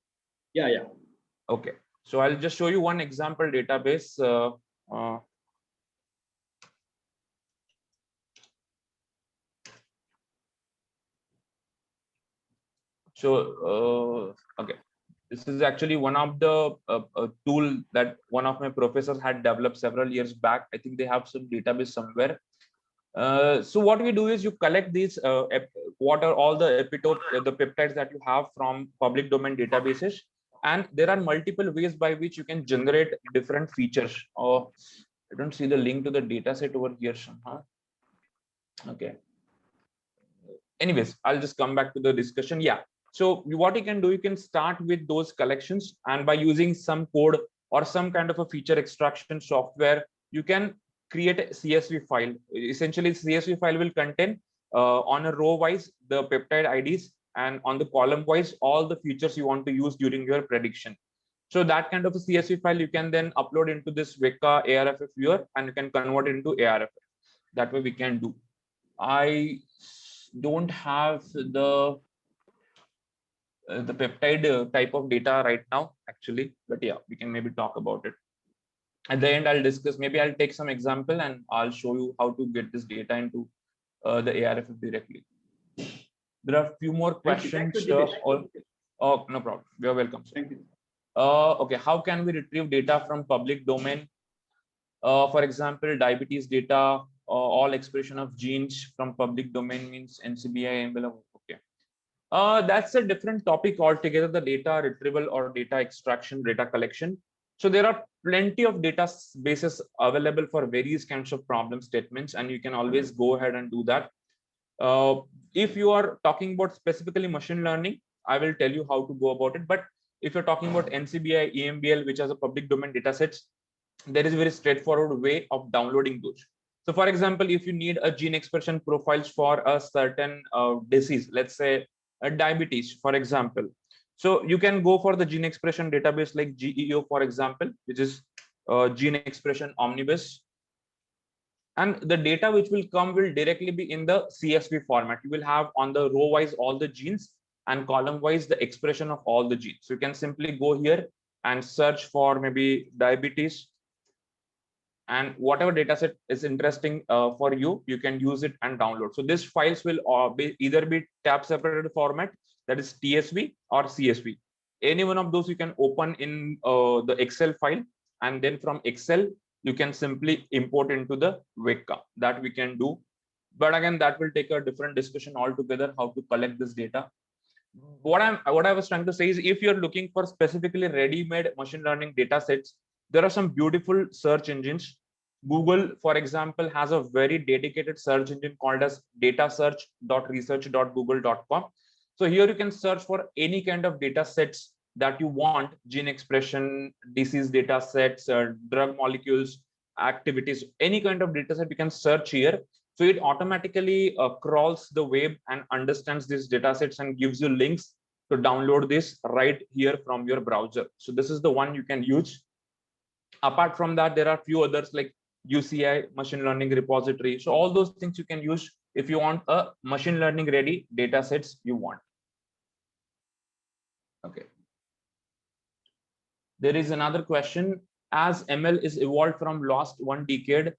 Yeah. Okay, so I'll just show you one example database. Okay, this is actually one of the tool that one of my professors had developed several years back. I think they have some database somewhere. So what we do is you collect these what are all the epitope, the peptides that you have from public domain databases, and there are multiple ways by which you can generate different features. I don't see the link to the data set over here somehow. Okay. Anyways, I'll just come back to the discussion. Yeah. So what you can do, you can start with those collections, and by using some code or some kind of a feature extraction software, you can create a CSV file. Essentially, CSV file will contain on a row wise the peptide IDs, and on the column wise all the features you want to use during your prediction. So that kind of a CSV file you can then upload into this Veka ARFF viewer, and you can convert it into ARFF. That way we can do. I don't have the peptide type of data right now, actually, but yeah, we can maybe talk about it. At the end, I'll discuss, maybe I'll take some example and I'll show you how to get this data into the ARFF directly. There are a few more questions. Oh, no problem. You're welcome. Thank you. Okay, how can we retrieve data from public domain? For example, diabetes data, all expression of genes from public domain means NCBI envelope. Okay. That's a different topic altogether, the data retrieval or data extraction, data collection. So there are plenty of databases available for various kinds of problem statements, and you can always go ahead and do that. If you are talking about specifically machine learning, I will tell you how to go about it. But if you're talking about NCBI, EMBL, which has a public domain data sets, there is a very straightforward way of downloading those. So for example, if you need a gene expression profiles for a certain disease, let's say diabetes, for example. So you can go for the gene expression database like GEO, for example, which is gene expression omnibus. And the data which will come will directly be in the CSV format. You will have on the row wise all the genes and column wise the expression of all the genes. So you can simply go here and search for maybe diabetes, and whatever data set is interesting for you, you can use it and download. So these files will either be tab separated format, that is TSV or CSV. Any one of those you can open in the Excel file, and then from Excel you can simply import into the Weka. That we can do, but again that will take a different discussion altogether, how to collect this data. What I was trying to say is, if you're looking for specifically ready-made machine learning data sets, there are some beautiful search engines. Google, for example, has a very dedicated search engine called as datasearch.research.google.com. So here you can search for any kind of data sets that you want: gene expression, disease data sets, drug molecules, activities, any kind of data set you can search here. So it automatically crawls the web and understands these data sets and gives you links to download this right here from your browser. So this is the one you can use. Apart from that, there are a few others like UCI machine learning repository. So all those things you can use if you want a machine learning ready data sets you want. Okay. There is another question. As ML is evolved from last 1 decade,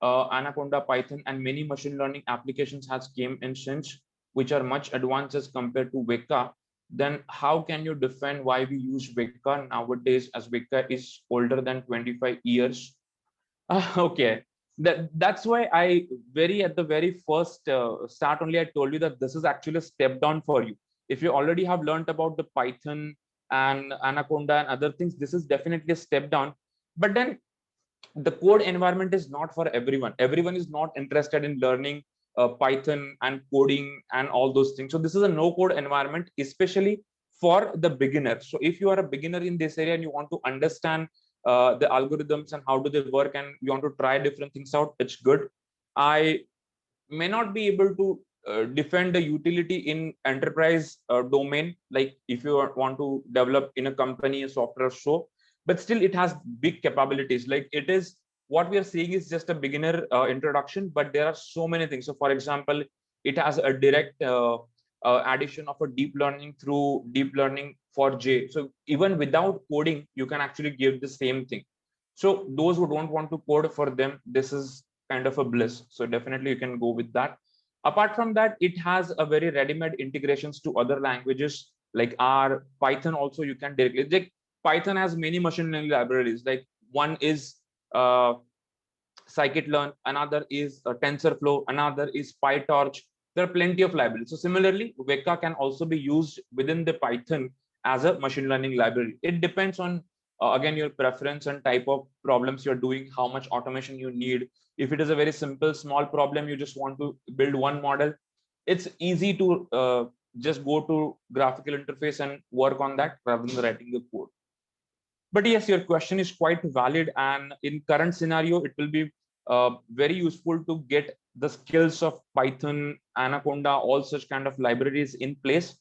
Anaconda, Python, and many machine learning applications has came in since, which are much advanced as compared to Weka. Then how can you define why we use Weka nowadays, as Weka is older than 25 years? Okay, that's why I at the very first start only I told you that this is actually a step down for you. If you already have learned about the Python and Anaconda and other things, this is definitely a step down. But then the code environment is not for everyone. Everyone is not interested in learning Python and coding and all those things. So this is a no code environment, especially for the beginner. So if you are a beginner in this area and you want to understand the algorithms and how do they work, and you want to try different things out, it's good. I may not be able to defend the utility in enterprise domain, like if you want to develop in a company a software, so but still it has big capabilities. Like it is, what we are seeing is just a beginner introduction, but there are so many things. So for example, it has a direct addition of a deep learning through deep learning for J. So even without coding, you can actually give the same thing. So those who don't want to code, for them, this is kind of a bliss. So definitely you can go with that. Apart from that, it has a very ready-made integrations to other languages like R, Python. Also, you can directly, like Python has many machine learning libraries. Like one is scikit-learn, another is TensorFlow, another is PyTorch. There are plenty of libraries. So similarly, Weka can also be used within the Python as a machine learning library. It depends on again your preference and type of problems you're doing, how much automation you need. If it is a very simple small problem, you just want to build one model, it's easy to just go to graphical interface and work on that rather than writing the code. But yes, your question is quite valid, and in current scenario it will be very useful to get the skills of Python, Anaconda, all such kind of libraries in place.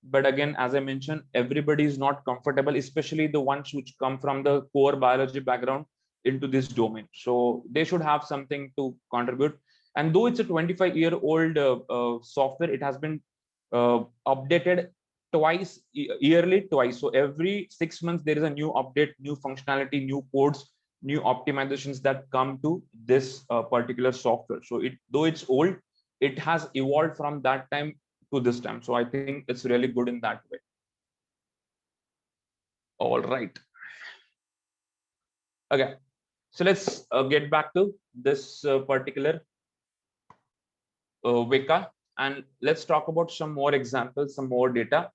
But again, as I mentioned, everybody is not comfortable, especially the ones which come from the core biology background into this domain. So they should have something to contribute. And though it's a 25-year-old software, it has been updated yearly twice. So every 6 months, there is a new update, new functionality, new codes, new optimizations that come to this particular software. So though it's old, it has evolved from that time to this time. So I think it's really good in that way. All right. Okay. So let's get back to this particular Weka, and let's talk about some more examples, some more data.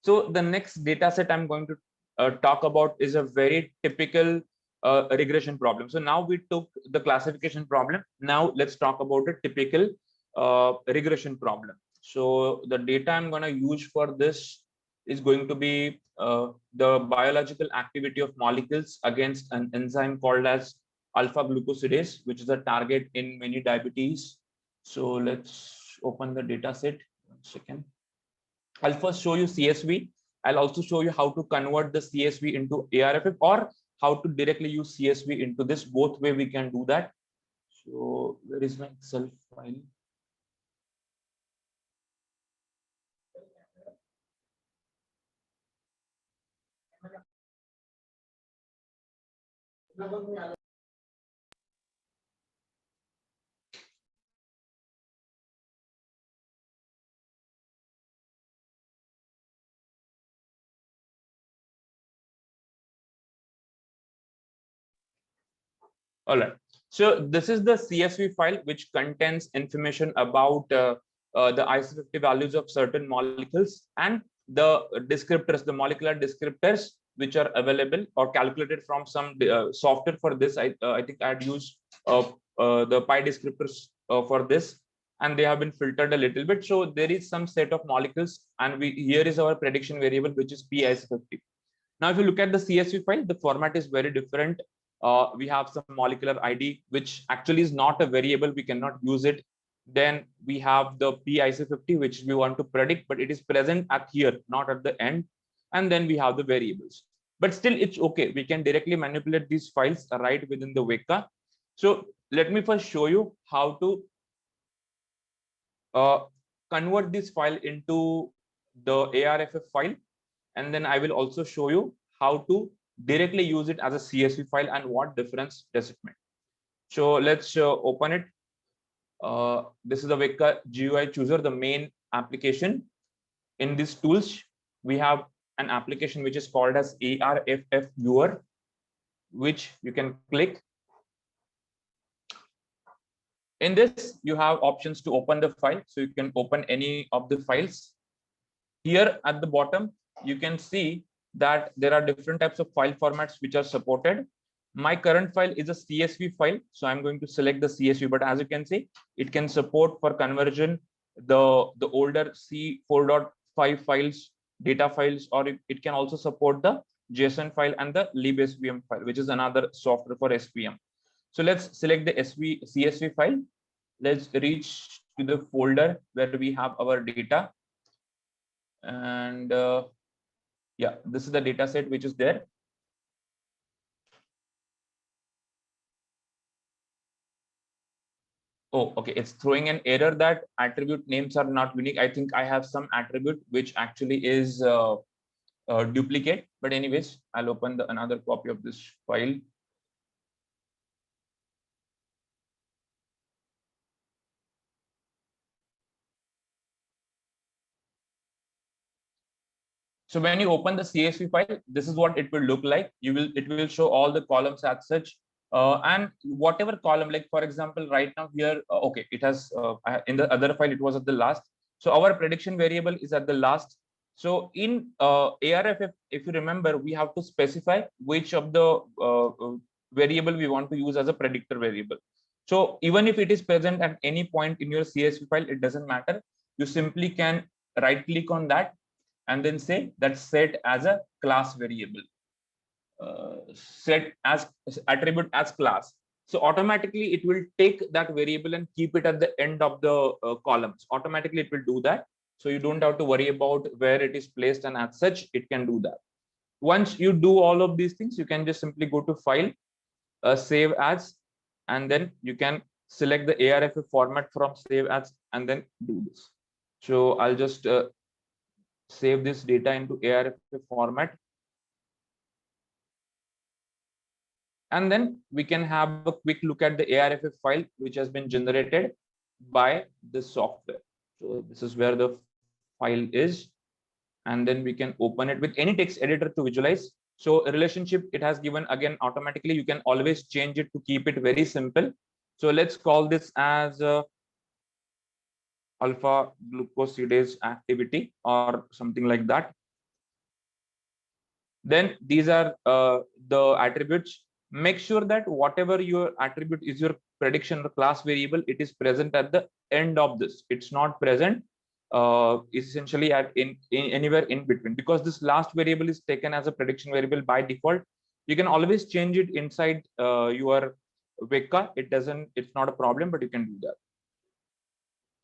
So the next data set I'm going to talk about is a very typical regression problem. So now we took the classification problem. Now let's talk about a typical regression problem. So the data I'm going to use for this is going to be the biological activity of molecules against an enzyme called as alpha glucosidase, which is a target in many diabetes. So let's open the data set. 1 second. I'll first show you CSV. I'll also show you how to convert the CSV into ARFF, or how to directly use CSV into this. Both way we can do that. So where is my Excel file? All right. So this is the CSV file which contains information about the IC50 values of certain molecules and the descriptors, the molecular descriptors which are available or calculated from some software. For this, I think I had used the pi descriptors for this, and they have been filtered a little bit. So there is some set of molecules, and here is our prediction variable, which is PIC50. Now, if you look at the CSV file, the format is very different. We have some molecular ID, which actually is not a variable. We cannot use it. Then we have the PIC50, which we want to predict, but it is present at here, not at the end. And then we have the variables. But still, it's okay. We can directly manipulate these files right within the Weka. So let me first show you how to convert this file into the ARFF file. And then I will also show you how to directly use it as a CSV file and what difference does it make. So let's open it. This is the Weka GUI chooser, the main application. In these tools, we have an application which is called as ARFF viewer, which you can click. In this, you have options to open the file. So you can open any of the files. Here at the bottom, you can see that there are different types of file formats which are supported. My current file is a CSV file, so I'm going to select the CSV, but as you can see, it can support for conversion the older C4.5 files, data files, or it can also support the JSON file and the libsvm file, which is another software for SVM. So let's select the CSV file. Let's reach to the folder where we have our data. And yeah, this is the data set which is there. Oh, okay. It's throwing an error that attribute names are not unique. I think I have some attribute which actually is duplicate. But anyways, I'll open another copy of this file. So when you open the CSV file, this is what it will look like. It will show all the columns as such, and whatever column, like for example, right now here, okay, it has in the other file it was at the last. So our prediction variable is at the last. So in ARFF, if you remember, we have to specify which of the variable we want to use as a predictor variable. So even if it is present at any point in your CSV file, it doesn't matter. You simply can right click on that and then say that's set as a class variable, set as attribute as class. So automatically it will take that variable and keep it at the end of the columns. Automatically it will do that. So you don't have to worry about where it is placed, and as such, it can do that. Once you do all of these things, you can just simply go to file, save as, and then you can select the ARFF format from save as, and then do this. So I'll just save this data into ARFF format. And then we can have a quick look at the ARFF file, which has been generated by the software. So this is where the file is. And then we can open it with any text editor to visualize. So a relationship it has given, again, automatically, you can always change it to keep it very simple. So let's call this as alpha glucosidase activity or something like that. Then these are the attributes. Make sure that whatever your attribute is your prediction or class variable, it is present at the end of this. It's not present essentially at in anywhere in between, because this last variable is taken as a prediction variable by default. You can always change it inside your Weka. It's not a problem, but you can do that.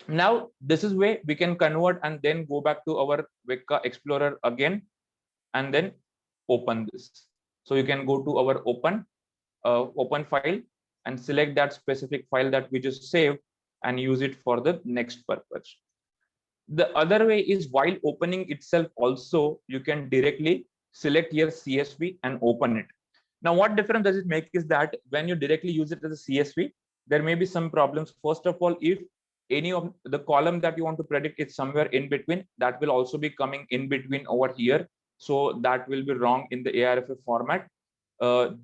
Now this is where we can convert and then go back to our Weka Explorer again and then open this. So you can go to our open file and select that specific file that we just saved and use it for the next purpose. The other way is, while opening itself also, you can directly select your CSV and open it. Now, what difference does it make is that when you directly use it as a CSV, there may be some problems. First of all, if any of the column that you want to predict is somewhere in between, that will also be coming in between over here. So that will be wrong in the ARFF format.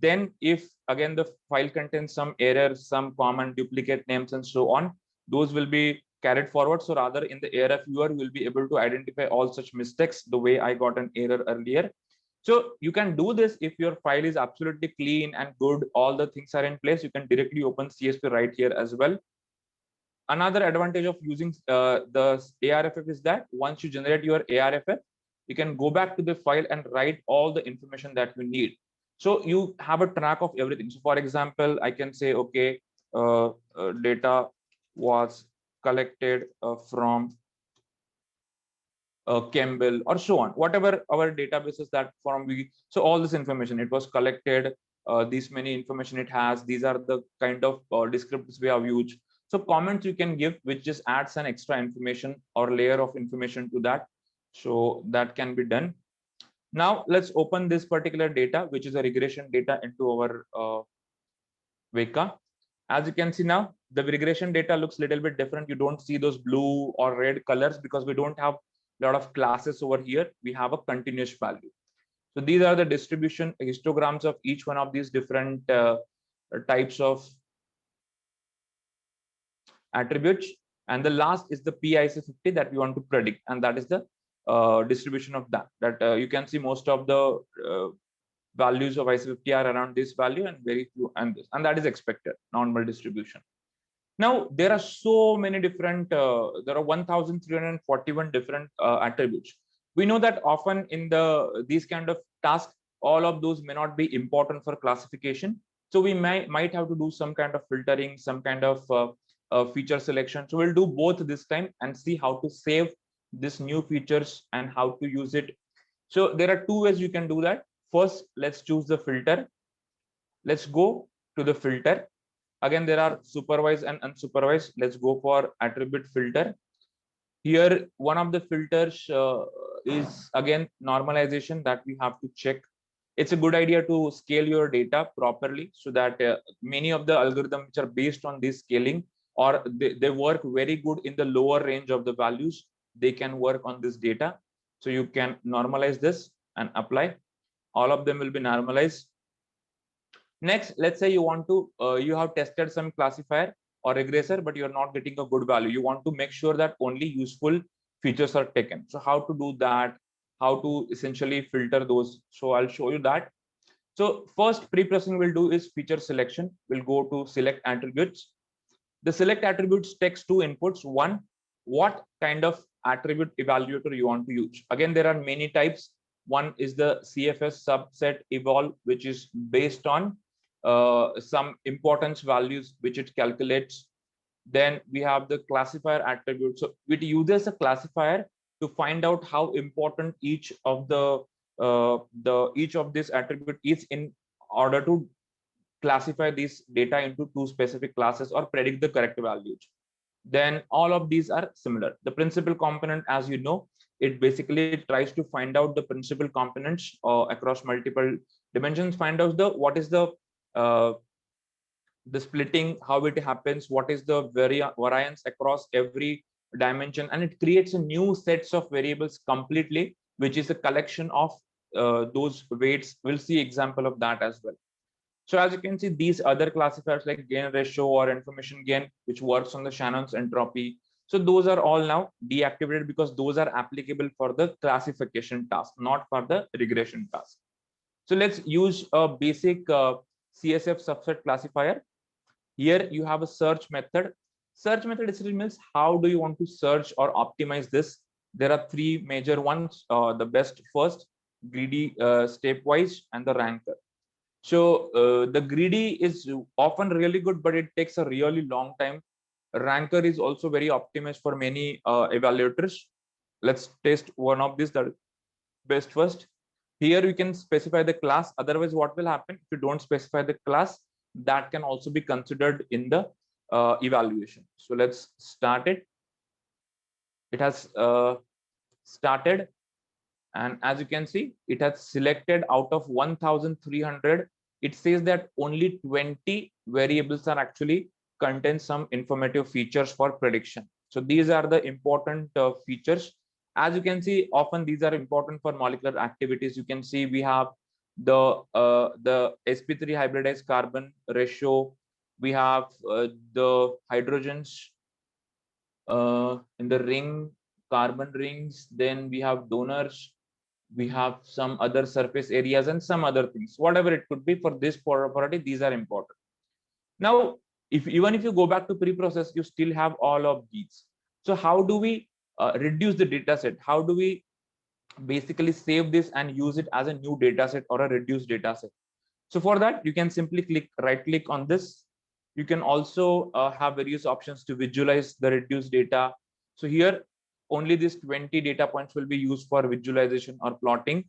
Then if again the file contains some errors, some common duplicate names and so on, those will be carried forward. So rather in the ARF viewer, you will be able to identify all such mistakes the way I got an error earlier. So you can do this if your file is absolutely clean and good, all the things are in place. You can directly open CSV right here as well. Another advantage of using the ARFF is that once you generate your ARFF, you can go back to the file and write all the information that you need. So you have a track of everything. So for example, I can say, okay, data was collected from Campbell or so on, whatever our databases that from we, so all this information, it was collected, these many information it has, these are the kind of descriptors we have used. So comments you can give, which just adds an extra information or layer of information to that. So that can be done. Now let's open this particular data, which is a regression data, into our Weka. As you can see now, the regression data looks a little bit different. You don't see those blue or red colors because we don't have a lot of classes over here. We have a continuous value. So these are the distribution histograms of each one of these different types of attributes. And the last is the PIC50 that we want to predict. And that is the distribution of that. You can see most of the values of IC50 are around this value and very few and this, and that is expected normal distribution. Now there are so many different there are 1341 different attributes. We know that often in these kind of tasks, all of those may not be important for classification, so we might have to do some kind of filtering, some kind of feature selection. So we'll do both this time and see how to save this new features and how to use it. So there are two ways you can do that. First, let's choose the filter. Let's go to the filter. Again, there are supervised and unsupervised. Let's go for attribute filter. Here, one of the filters is again normalization that we have to check. It's a good idea to scale your data properly so that many of the algorithms which are based on this scaling, or they work very good in the lower range of the values, they can work on this data. So you can normalize this and apply. All of them will be normalized. Next, let's say you want to, you have tested some classifier or regressor, but you're not getting a good value. You want to make sure that only useful features are taken. So how to do that? How to essentially filter those? So I'll show you that. So first pre-processing we'll do is feature selection. We'll go to select attributes. The select attributes takes two inputs. One, what kind of attribute evaluator you want to use. Again, there are many types. One is the CFS subset eval, which is based on some importance values which it calculates. Then we have the classifier attribute. So it uses a classifier to find out how important each of this attribute is in order to classify this data into two specific classes or predict the correct values. Then all of these are similar. The principal component, as you know, it basically tries to find out the principal components across multiple dimensions, find out what is the splitting, how it happens, what is the variance across every dimension, and it creates a new sets of variables completely, which is a collection of those weights. We'll see example of that as well. So as you can see, these other classifiers like gain ratio or information gain, which works on the Shannon's entropy, So those are all now deactivated because those are applicable for the classification task, not for the regression task. So let's use a basic CSF subset classifier. Here you have a search method. Search method essentially means how do you want to search or optimize this. There are three major ones, the best first, greedy, stepwise, and the ranker. So the greedy is often really good, but it takes a really long time. Ranker is also very optimized for many evaluators. Let's test one of these, that best first. Here you can specify the class. Otherwise, what will happen if you don't specify the class? That can also be considered in the evaluation. So let's start it. It has started, and as you can see, it has selected out of 1300. It says that only 20 variables are actually contain some informative features for prediction. So these are the important features. As you can see, often these are important for molecular activities. You can see we have the sp3 hybridized carbon ratio. We have the hydrogens in the ring, carbon rings. Then we have donors. We have some other surface areas and some other things. Whatever it could be for this property, these are important. Now, even if you go back to pre-process, you still have all of these. So how do we reduce the data set? How do we basically save this and use it as a new data set or a reduced data set? So for that, you can simply right click on this. You can also have various options to visualize the reduced data. So here, only these 20 data points will be used for visualization or plotting.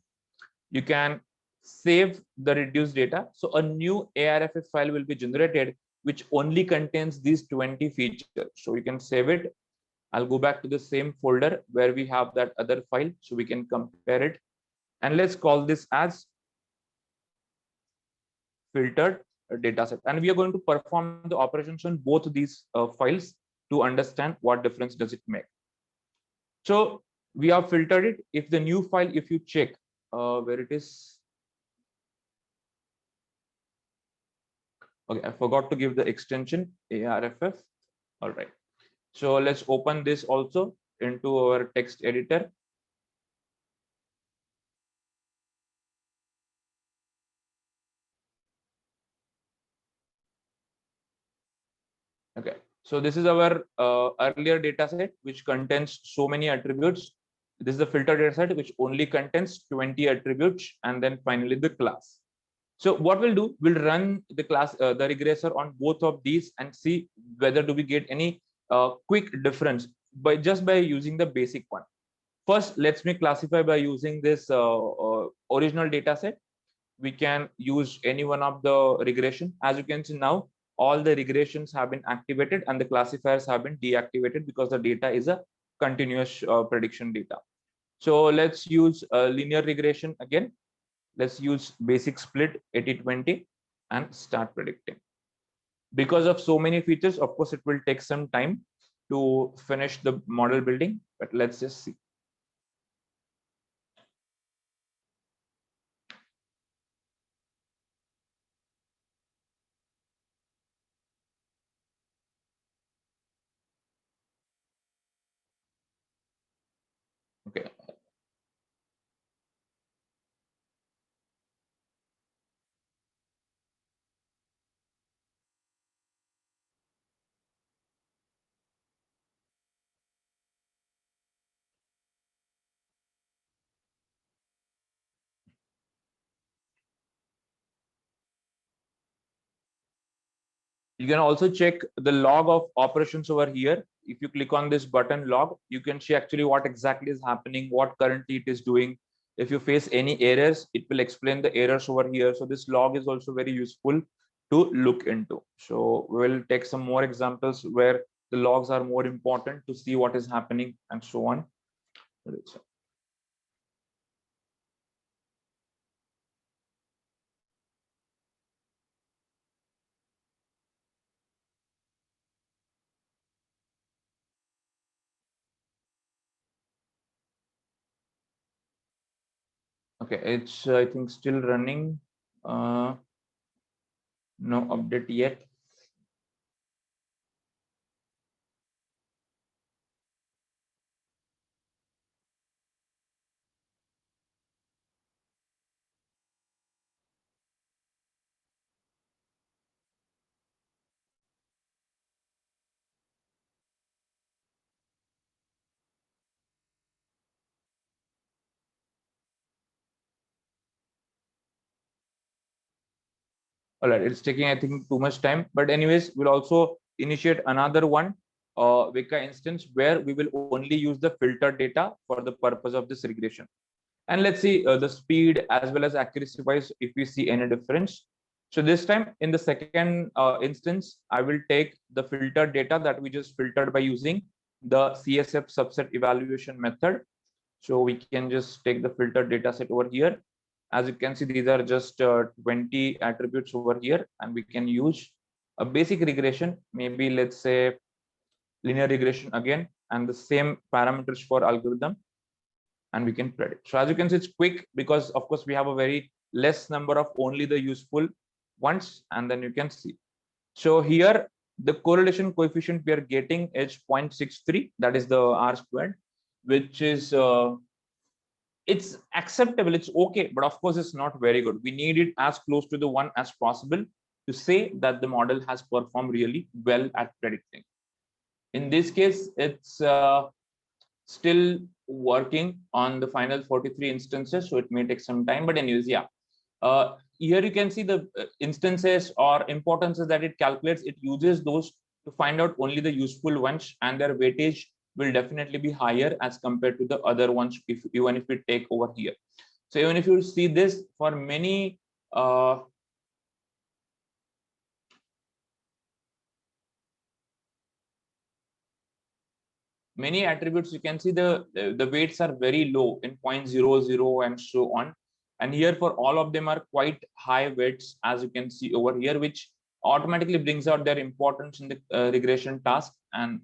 You can save the reduced data. So a new ARFF file will be generated, which only contains these 20 features. So you can save it. I'll go back to the same folder where we have that other file so we can compare it. And let's call this as filtered data set. And we are going to perform the operations on both these files to understand what difference does it make. So we have filtered it. If the new file, if you check where it is. Okay, I forgot to give the extension ARFF. All right. So let's open this also into our text editor. Okay, so this is our earlier data set, which contains so many attributes. This is the filter data set, which only contains 20 attributes, and then finally the class. So what we'll do, we'll run the class, the regressor on both of these and see whether do we get any quick difference just by using the basic one. First, let's me classify by using this original data set. We can use any one of the regression. As you can see now, all the regressions have been activated and the classifiers have been deactivated because the data is a continuous prediction data. So let's use linear regression again. Let's use basic split 80-20 and start predicting. Because of so many features, of course, it will take some time to finish the model building, but let's just see. Okay. You can also check the log of operations over here. If you click on this button log, you can see actually what exactly is happening, what currently it is doing. If you face any errors, it will explain the errors over here. So this log is also very useful to look into. So we'll take some more examples where the logs are more important to see what is happening and so on. Okay, it's I think still running. No update yet. All right, it's taking, I think, too much time. But anyways, we'll also initiate another one, Weka instance, where we will only use the filtered data for the purpose of this regression. And let's see the speed as well as accuracy wise, if we see any difference. So this time in the second instance, I will take the filtered data that we just filtered by using the CSF subset evaluation method. So we can just take the filtered data set over here. As you can see, these are just 20 attributes over here, and we can use a basic regression, maybe let's say linear regression again, and the same parameters for algorithm, and we can predict. So as you can see, it's quick because of course we have a very less number of only the useful ones, and then you can see. So here the correlation coefficient we are getting is 0.63, that is the R squared, which is it's acceptable, it's okay, but of course it's not very good. We need it as close to the 1 as possible to say that the model has performed really well at predicting. In this case, it's still working on the final 43 instances, so it may take some time, but anyways, yeah. Here you can see the instances or importances that it calculates. It uses those to find out only the useful ones, and their weightage will definitely be higher as compared to the other ones, even if we take over here. So even if you see this for many many attributes, you can see the weights are very low in 0.00 and so on. And here for all of them are quite high weights, as you can see over here, which automatically brings out their importance in the regression task. And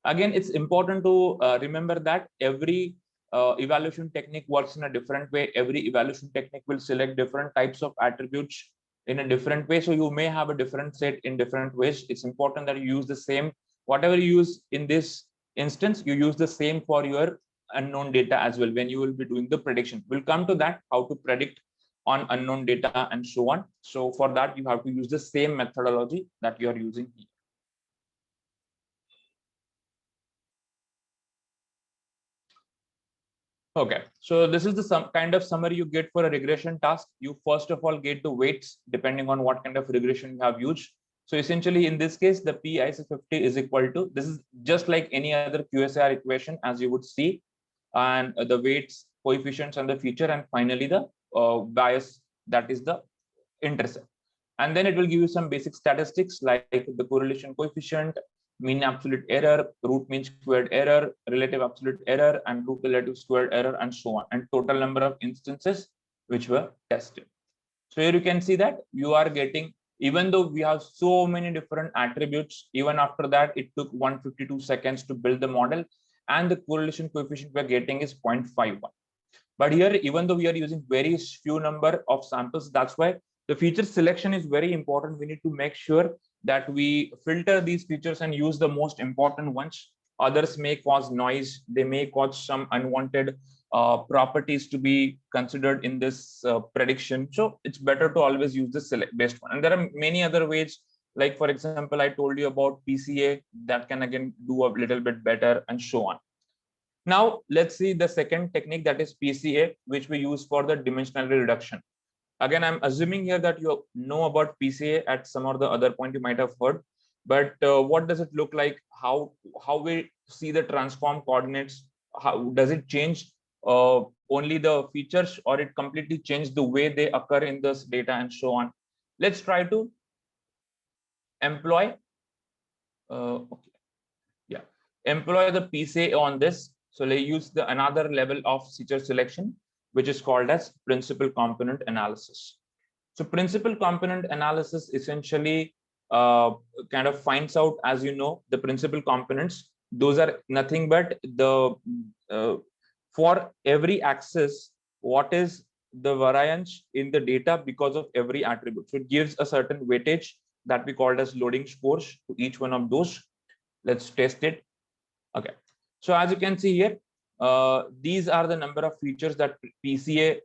again, it's important to remember that every evaluation technique works in a different way. Every evaluation technique will select different types of attributes in a different way. So you may have a different set in different ways. It's important that you use the same, whatever you use in this instance, you use the same for your unknown data as well when you will be doing the prediction. We'll come to that, how to predict on unknown data and so on. So for that, you have to use the same methodology that you are using here. Okay, so this is the kind of summary you get for a regression task. You first of all get the weights depending on what kind of regression you have used. So essentially in this case, the PIC50 is equal to, this is just like any other QSAR equation as you would see, and the weights, coefficients, and the feature, and finally the bias, that is the intercept. And then it will give you some basic statistics like the correlation coefficient, mean absolute error, root mean squared error, relative absolute error, and root relative squared error, and so on, and total number of instances which were tested. So here you can see that you are getting, even though we have so many different attributes, even after that, it took 152 seconds to build the model, and the correlation coefficient we're getting is 0.51. But here, even though we are using very few number of samples, that's why the feature selection is very important. We need to make sure that we filter these features and use the most important ones. Others may cause noise. They may cause some unwanted properties to be considered in this prediction. So it's better to always use the select best one. And there are many other ways. Like, for example, I told you about PCA that can again do a little bit better and so on. Now, let's see the second technique, that is PCA, which we use for the dimensionality reduction. Again, I'm assuming here that you know about PCA at some or the other point you might have heard, but what does it look like? How we see the transform coordinates? How does it change only the features, or it completely change the way they occur in this data and so on? Let's try to employ employ the PCA on this. So let's use another level of feature selection, which is called as principal component analysis. So principal component analysis essentially kind of finds out, as you know, the principal components. Those are nothing but the for every axis, what is the variance in the data because of every attribute. So it gives a certain weightage that we called as loading scores to each one of those. Let's test it. Okay, so as you can see here, these are the number of features that PCA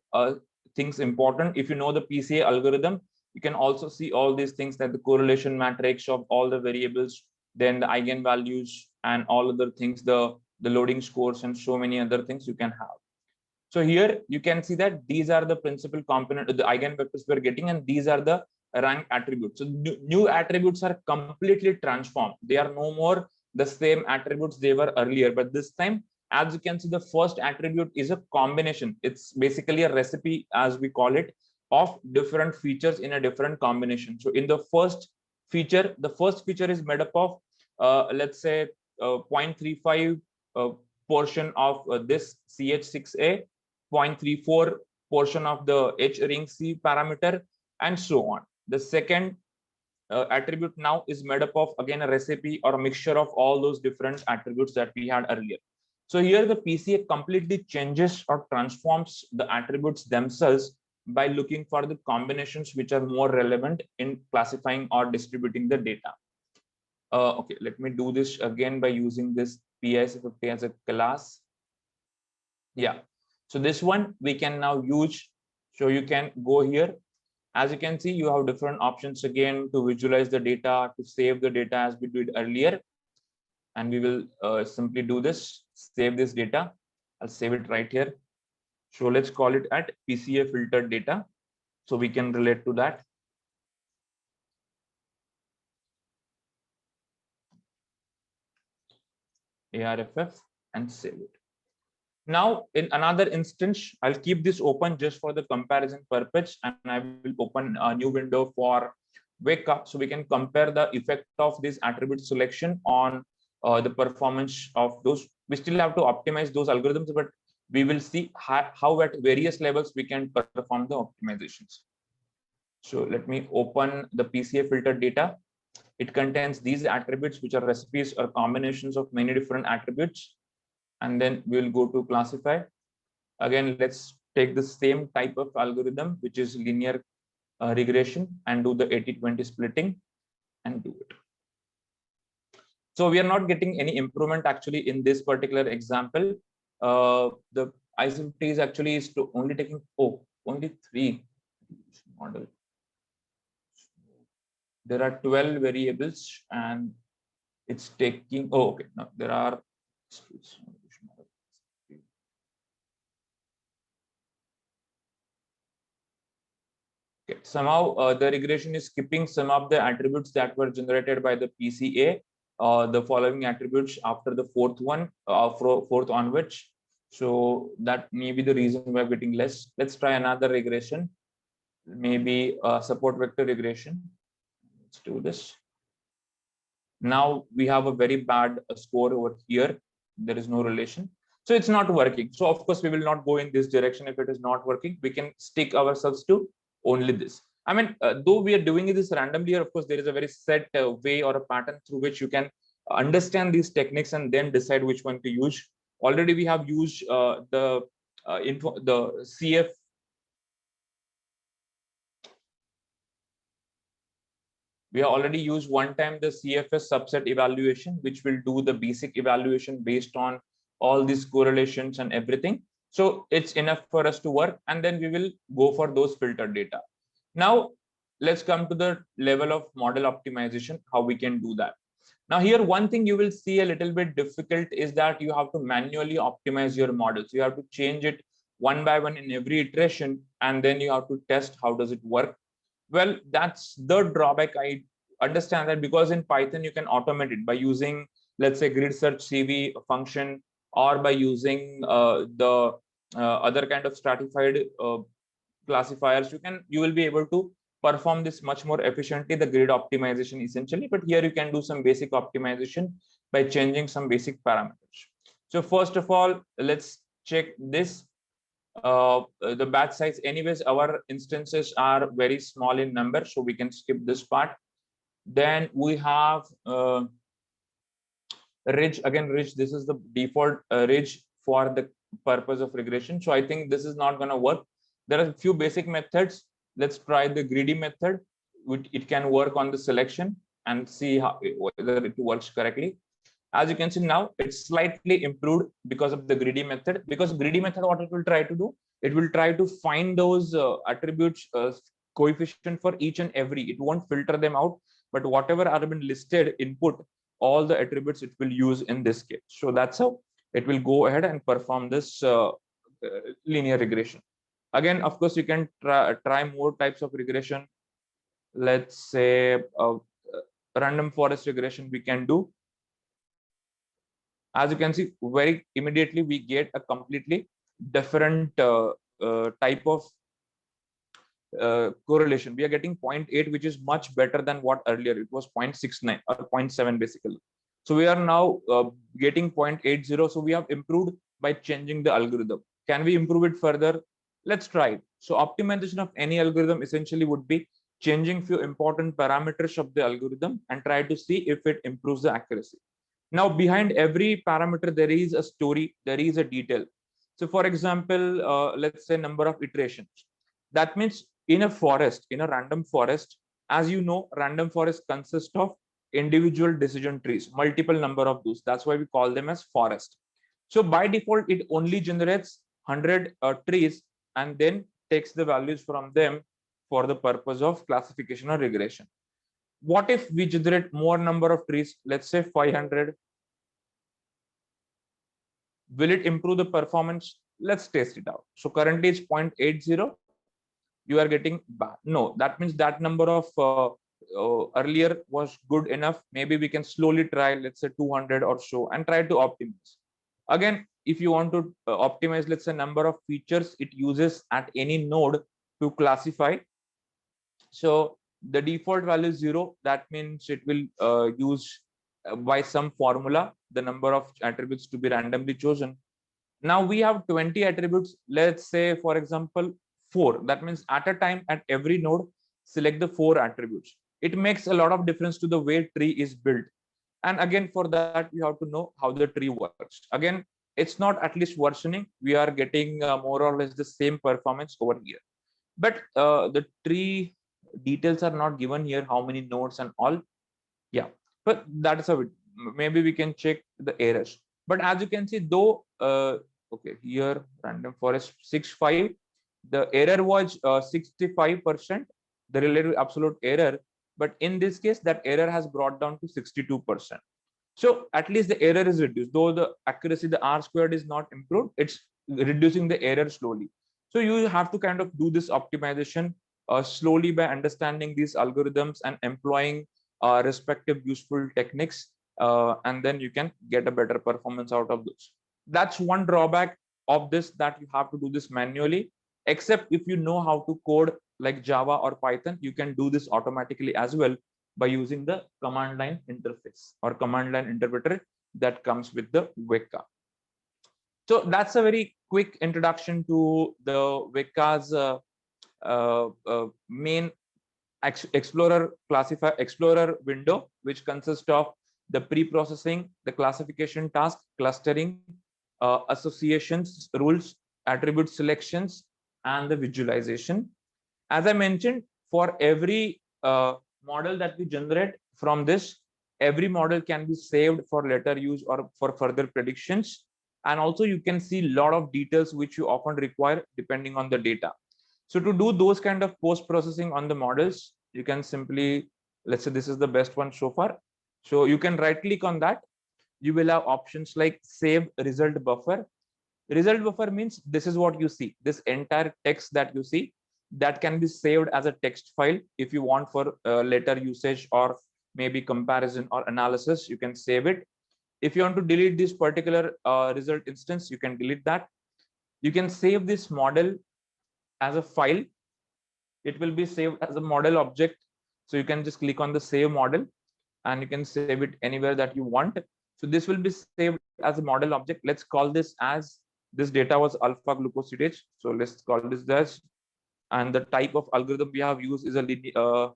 thinks important. If you know the PCA algorithm, you can also see all these things, that the correlation matrix of all the variables, then the eigenvalues and all other things, the loading scores, and so many other things you can have. So here you can see that these are the principal component, the eigenvectors we're getting, and these are the rank attributes. So new attributes are completely transformed. They are no more the same attributes they were earlier, but this time, as you can see, the first attribute is a combination. It's basically a recipe, as we call it, of different features in a different combination. So in the first feature, the first feature is made up of, let's say, 0.35 portion of this CH6A, 0.34 portion of the H ring C parameter, and so on. The second attribute now is made up of, again, a recipe or a mixture of all those different attributes that we had earlier. So here the PCA completely changes or transforms the attributes themselves by looking for the combinations which are more relevant in classifying or distributing the data. Okay, let me do this again by using this PIC50 as a class. Yeah, so this one we can now use. So you can go here. As you can see, you have different options again to visualize the data, to save the data as we did earlier. And we will simply do this, save this data. I'll save it right here. So let's call it at PCA filtered data, so we can relate to that. ARFF and save it. Now, in another instance, I'll keep this open just for the comparison purpose, and I will open a new window for Weka, so we can compare the effect of this attribute selection on the performance of those. We still have to optimize those algorithms, but we will see how at various levels we can perform the optimizations. So let me open the PCA filtered data. It contains these attributes, which are recipes or combinations of many different attributes. And then we'll go to classify. Again, let's take the same type of algorithm, which is linear regression, and do the 80-20 splitting and do it. So we are not getting any improvement actually in this particular example. The IC50 is actually only taking only 3 model. There are 12 variables and it's taking, okay, no, there are okay, somehow the regression is skipping some of the attributes that were generated by the PCA, the following attributes after the fourth one, fourth onwards. So that may be the reason we're getting less. Let's try another regression, maybe support vector regression. Let's do this. Now we have a very bad score over here. There is no relation. So it's not working. So of course, we will not go in this direction. If it is not working, we can stick ourselves to only this. I mean, though we are doing this randomly, of course, there is a very set way or a pattern through which you can understand these techniques and then decide which one to use. Already we have used the CF. We have already used one time the CFS subset evaluation, which will do the basic evaluation based on all these correlations and everything. So it's enough for us to work, and then we will go for those filtered data. Now, let's come to the level of model optimization, how we can do that. Now here, one thing you will see a little bit difficult is that you have to manually optimize your models. You have to change it one by one in every iteration, and then you have to test how does it work. Well, that's the drawback. I understand that, because in Python, you can automate it by using, let's say, grid search CV function, or by using the other kind of stratified classifiers. You will be able to perform this much more efficiently, the grid optimization essentially. But here you can do some basic optimization by changing some basic parameters. So first of all, let's check this. The batch size. Anyways, our instances are very small in number, so we can skip this part. Then we have ridge. Again, ridge, this is the default ridge for the purpose of regression. So I think this is not going to work. There are a few basic methods. Let's try the greedy method. It can work on the selection and see whether it works correctly. As you can see now, it's slightly improved because of the greedy method. Because greedy method, what it will try to do, it will try to find those attributes coefficient for each and every. It won't filter them out, but whatever are been listed input, all the attributes it will use in this case. So that's how it will go ahead and perform this linear regression. Again, of course, you can try more types of regression. let's say random forest regression we can do. As you can see, very immediately we get a completely different type of correlation. We are getting 0.8, which is much better than what earlier it was 0.69 or 0.7 basically. So we are now getting 0.80. So we have improved by changing the algorithm. Can we improve it further? Let's try it. So optimization of any algorithm essentially would be changing few important parameters of the algorithm and try to see if it improves the accuracy. Now, behind every parameter, there is a story, there is a detail. So for example, let's say number of iterations. That means in a forest, in a random forest, as you know, random forest consists of individual decision trees, multiple number of those. That's why we call them as forest. So by default, it only generates 100 trees and then takes the values from them for the purpose of classification or regression. What if we generate more number of trees, let's say 500? Will it improve the performance? Let's test it out. So currently it's 0.80. You are getting bad. No, that means that number of earlier was good enough. Maybe we can slowly try, let's say 200 or so, and try to optimize. Again, if you want to optimize, let's say number of features it uses at any node to classify. So the default value is 0. That means it will use by some formula the number of attributes to be randomly chosen. Now we have 20 attributes. Let's say, for example, 4. That means at a time at every node, select the 4 attributes. It makes a lot of difference to the way tree is built. And again, for that, you have to know how the tree works. Again, it's not at least worsening. We are getting more or less the same performance over here. But the tree details are not given here, how many nodes and all. Yeah, but that's a bit. Maybe we can check the errors. But as you can see, though, okay, here random forest 65, the error was 65%, the relative absolute error. But in this case, that error has brought down to 62%. So at least the error is reduced, though the accuracy, the R squared is not improved, it's reducing the error slowly. So you have to kind of do this optimization slowly by understanding these algorithms and employing respective useful techniques, and then you can get a better performance out of those. That's one drawback of this, that you have to do this manually. Except if you know how to code like Java or Python, you can do this automatically as well by using the command line interface or command line interpreter that comes with the Weka. So that's a very quick introduction to the Weka's main Explorer window, which consists of the pre-processing, the classification task, clustering, associations, rules, attribute selections, and the visualization. As I mentioned, for every model that we generate from this, every model can be saved for later use or for further predictions. And also you can see a lot of details which you often require depending on the data. So to do those kind of post-processing on the models, you can simply, let's say this is the best one so far. So you can right click on that. You will have options like save result buffer. Result buffer means this is what you see. This entire text that you see, that can be saved as a text file. If you want for later usage or maybe comparison or analysis, you can save it. If you want to delete this particular result instance, you can delete that. You can save this model as a file. It will be saved as a model object. So you can just click on the save model and you can save it anywhere that you want. So this will be saved as a model object. Let's call this as, this data was alpha glucosidase. So let's call this as, and the type of algorithm we have used is a I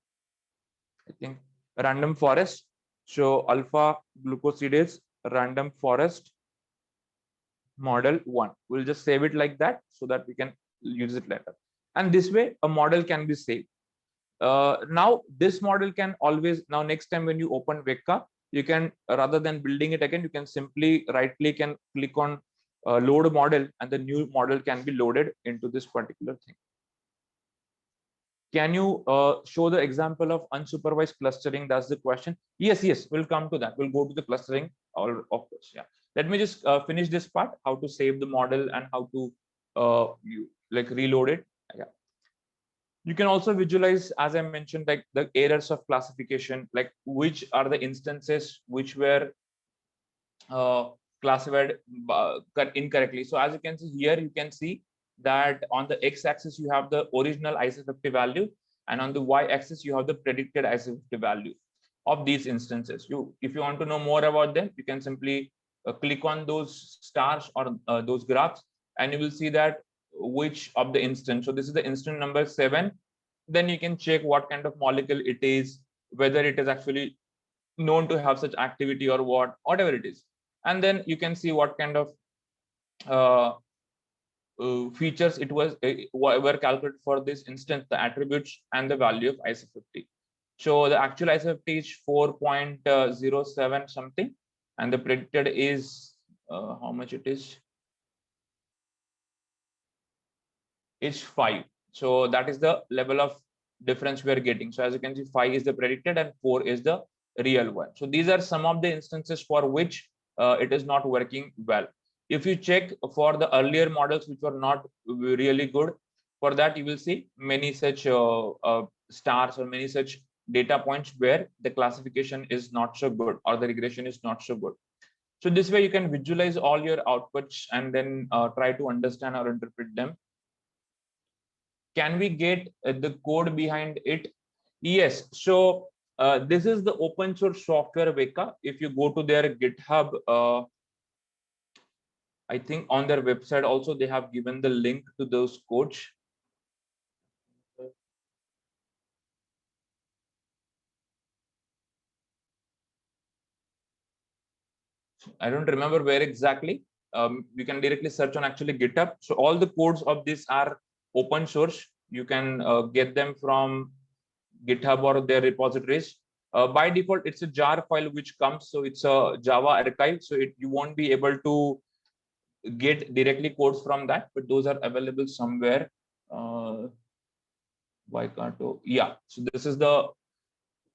think random forest. So alpha glucosidase random forest model 1. We'll just save it like that so that we can use it later. And this way a model can be saved. Now this model can always, now next time when you open Weka, you can, rather than building it again, you can simply right click and click on load model, and the new model can be loaded into this particular thing. Can you show the example of unsupervised clustering? That's the question. Yes, we'll come to that. We'll go to the clustering, or of course, yeah. Let me just finish this part, how to save the model and how to like reload it. Yeah. You can also visualize, as I mentioned, like the errors of classification, like which are the instances which were classified incorrectly. So as you can see here, you can see that on the x-axis you have the original IC50 value, and on the y-axis you have the predicted IC50 value of these instances. If you want to know more about them, you can simply click on those stars or those graphs, and you will see that which of the instance. So this is the instance number 7. Then you can check what kind of molecule it is, whether it is actually known to have such activity or whatever it is. And then you can see what kind of features it was were calculated for this instance, the attributes and the value of IC50. So the actual IC50 is 4.07 something, and the predicted is how much it is? It's 5. So that is the level of difference we are getting. So as you can see, 5 is the predicted and 4 is the real one. So these are some of the instances for which it is not working well. If you check for the earlier models which were not really good, for that you will see many such stars or many such data points where the classification is not so good or the regression is not so good. So this way you can visualize all your outputs and then try to understand or interpret them. Can we get the code behind it? Yes. So this is the open source software Weka. If you go to their GitHub, I think on their website also they have given the link to those codes. I don't remember where exactly. You can directly search on actually GitHub. So all the codes of this are open source. You can get them from GitHub or their repositories. By default, it's a jar file which comes. So it's a Java archive. So you won't be able to get directly codes from that, but those are available somewhere. Why can't oh, yeah. So this is the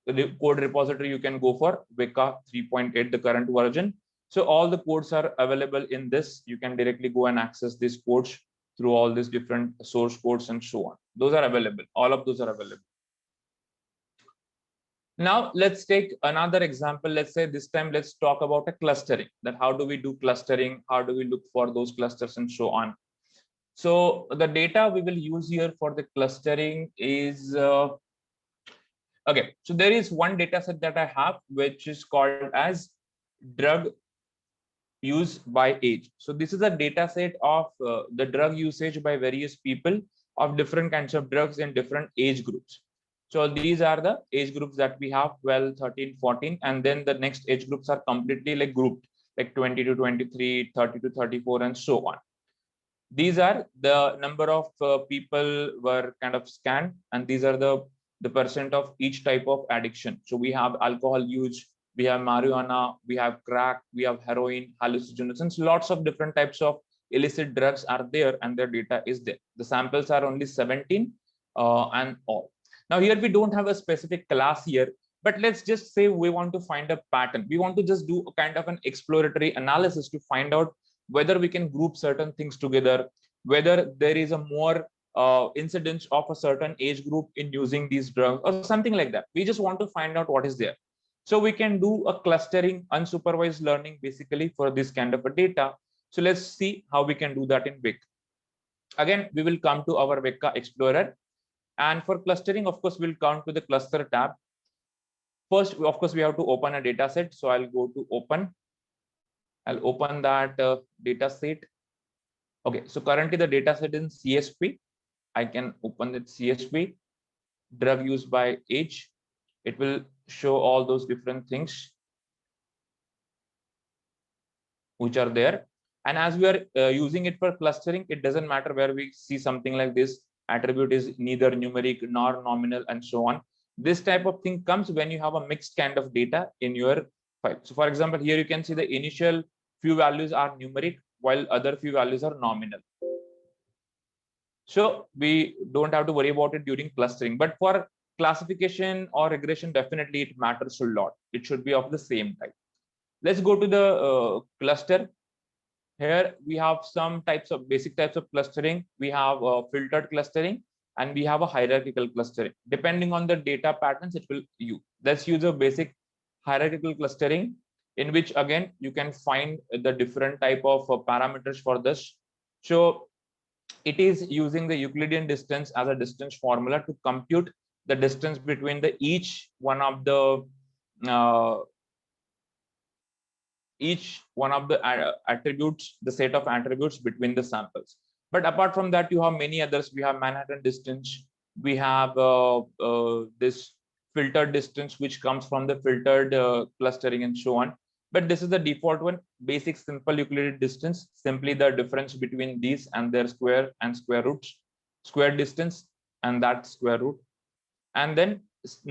code repository you can go for, Weka 3.8, the current version. So all the codes are available in this. You can directly go and access these codes through all these different source codes and so on. Those are available. All of those are available. Now let's take another example. Let's say this time let's talk about a clustering. That how do we do clustering? How do we look for those clusters and so on? So the data we will use here for the clustering is okay. So there is one data set that I have, which is called as drug use by age. So this is a data set of the drug usage by various people of different kinds of drugs in different age groups. So these are the age groups that we have, 12, 13, 14, and then the next age groups are completely like grouped, like 20 to 23, 30 to 34, and so on. These are the number of people were kind of scanned, and these are the percent of each type of addiction. So we have alcohol use, we have marijuana, we have crack, we have heroin, hallucinogens, lots of different types of illicit drugs are there, and their data is there. The samples are only 17 and all. Now here we don't have a specific class here, but let's just say we want to find a pattern. We want to just do a kind of an exploratory analysis to find out whether we can group certain things together, whether there is a more incidence of a certain age group in using these drugs or something like that. We just want to find out what is there. So we can do a clustering, unsupervised learning basically for this kind of a data. So let's see how we can do that in Weka. Again, we will come to our Weka Explorer. And for clustering, of course, we'll come to the cluster tab. First, of course, we have to open a data set. So I'll go to open. I'll open that data set. Okay, so currently the data set in CSV. I can open the CSV, drug use by age. It will show all those different things which are there. And as we are using it for clustering, it doesn't matter where we see something like this. Attribute is neither numeric nor nominal and so on. This type of thing comes when you have a mixed kind of data in your file. So for example, here you can see the initial few values are numeric while other few values are nominal. So we don't have to worry about it during clustering, but for classification or regression, definitely it matters a lot. It should be of the same type. Let's go to the cluster. Here we have some types of basic types of clustering. We have filtered clustering, and we have a hierarchical clustering. Depending on the data patterns, it will use. Let's use a basic hierarchical clustering, in which again you can find the different type of parameters for this. So it is using the Euclidean distance as a distance formula to compute the distance between the each one of the attributes, the set of attributes between the samples. But apart from that, you have many others. We have Manhattan distance. We have this filtered distance, which comes from the filtered clustering and so on. But this is the default one, basic simple Euclidean distance, simply the difference between these and their square and square roots, square distance and that square root. And then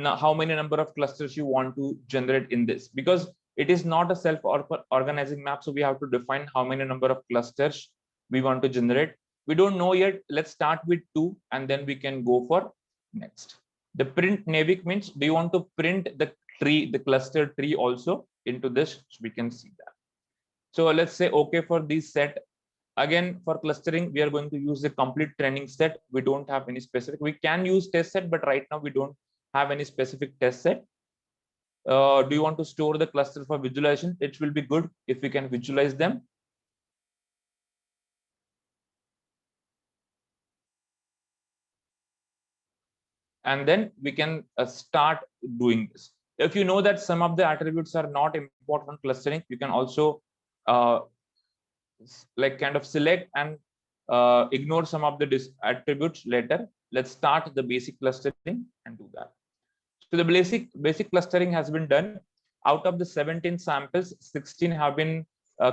how many number of clusters you want to generate in this, because it is not a self-organizing map. So we have to define how many number of clusters we want to generate. We don't know yet. Let's start with 2 and then we can go for next. The print NAVIC means, do you want to print the tree, the cluster tree also into this? So we can see that. So let's say okay for this set. Again, for clustering, we are going to use the complete training set. We don't have any specific. We can use test set, but right now we don't have any specific test set. Do you want to store the cluster for visualization? It will be good if we can visualize them. And then we can start doing this. If you know that some of the attributes are not important clustering, you can also like kind of select and ignore some of the attributes later. Let's start the basic clustering and do that. So the basic clustering has been done. Out of the 17 samples, 16 have been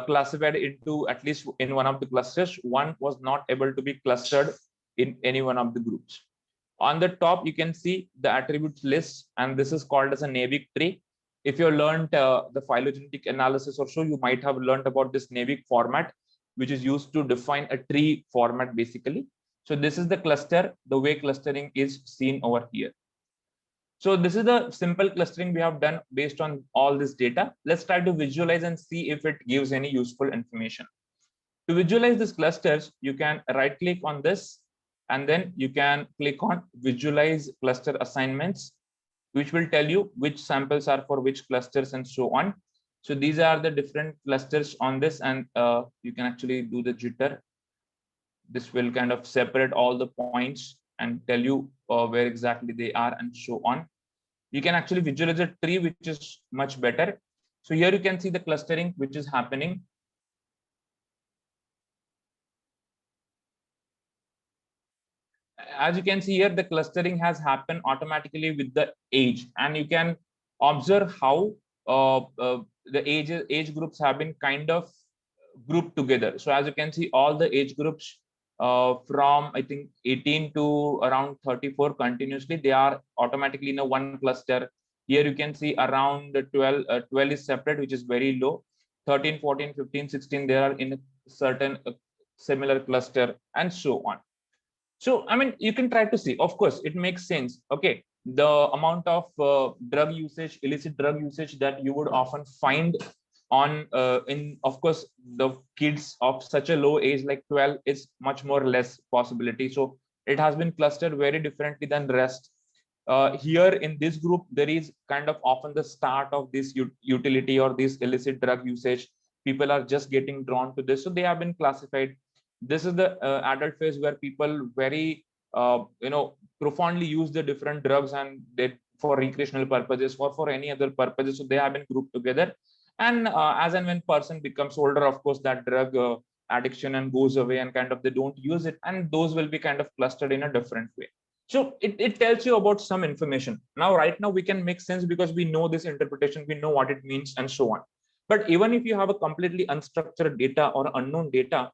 classified into at least in one of the clusters. One was not able to be clustered in any one of the groups. On the top, you can see the attributes list, and this is called as a NAVIC tree. If you learned the phylogenetic analysis or so, you might have learned about this NAVIC format, which is used to define a tree format basically. So this is the cluster, the way clustering is seen over here. So this is the simple clustering we have done based on all this data. Let's try to visualize and see if it gives any useful information. To visualize these clusters, you can right click on this, and then you can click on visualize cluster assignments, which will tell you which samples are for which clusters and so on. So these are the different clusters on this, and you can actually do the jitter. This will kind of separate all the points and tell you where exactly they are and so on. You can actually visualize a tree, which is much better. So here you can see the clustering which is happening. As you can see here, the clustering has happened automatically with the age, and you can observe how the age groups have been kind of grouped together. So as you can see, all the age groups from I think 18 to around 34 continuously, they are automatically in a one cluster. Here you can see around 12 is separate, which is very low. 13, 14, 15, 16, they are in a certain similar cluster and so on. So, I mean, you can try to see, of course, it makes sense. Okay, the amount of drug usage, illicit drug usage that you would often find on in, of course, the kids of such a low age like 12 is much more less possibility. So it has been clustered very differently than the rest. Here in this group, there is kind of often the start of this utility or this illicit drug usage. People are just getting drawn to this, so they have been classified. This is the adult phase where people very profoundly use the different drugs and they for recreational purposes or for any other purposes. So they have been grouped together. And as and when person becomes older, of course, that drug addiction and goes away and kind of they don't use it, and those will be kind of clustered in a different way. So it tells you about some information. Now, right now we can make sense because we know this interpretation, we know what it means and so on. But even if you have a completely unstructured data or unknown data,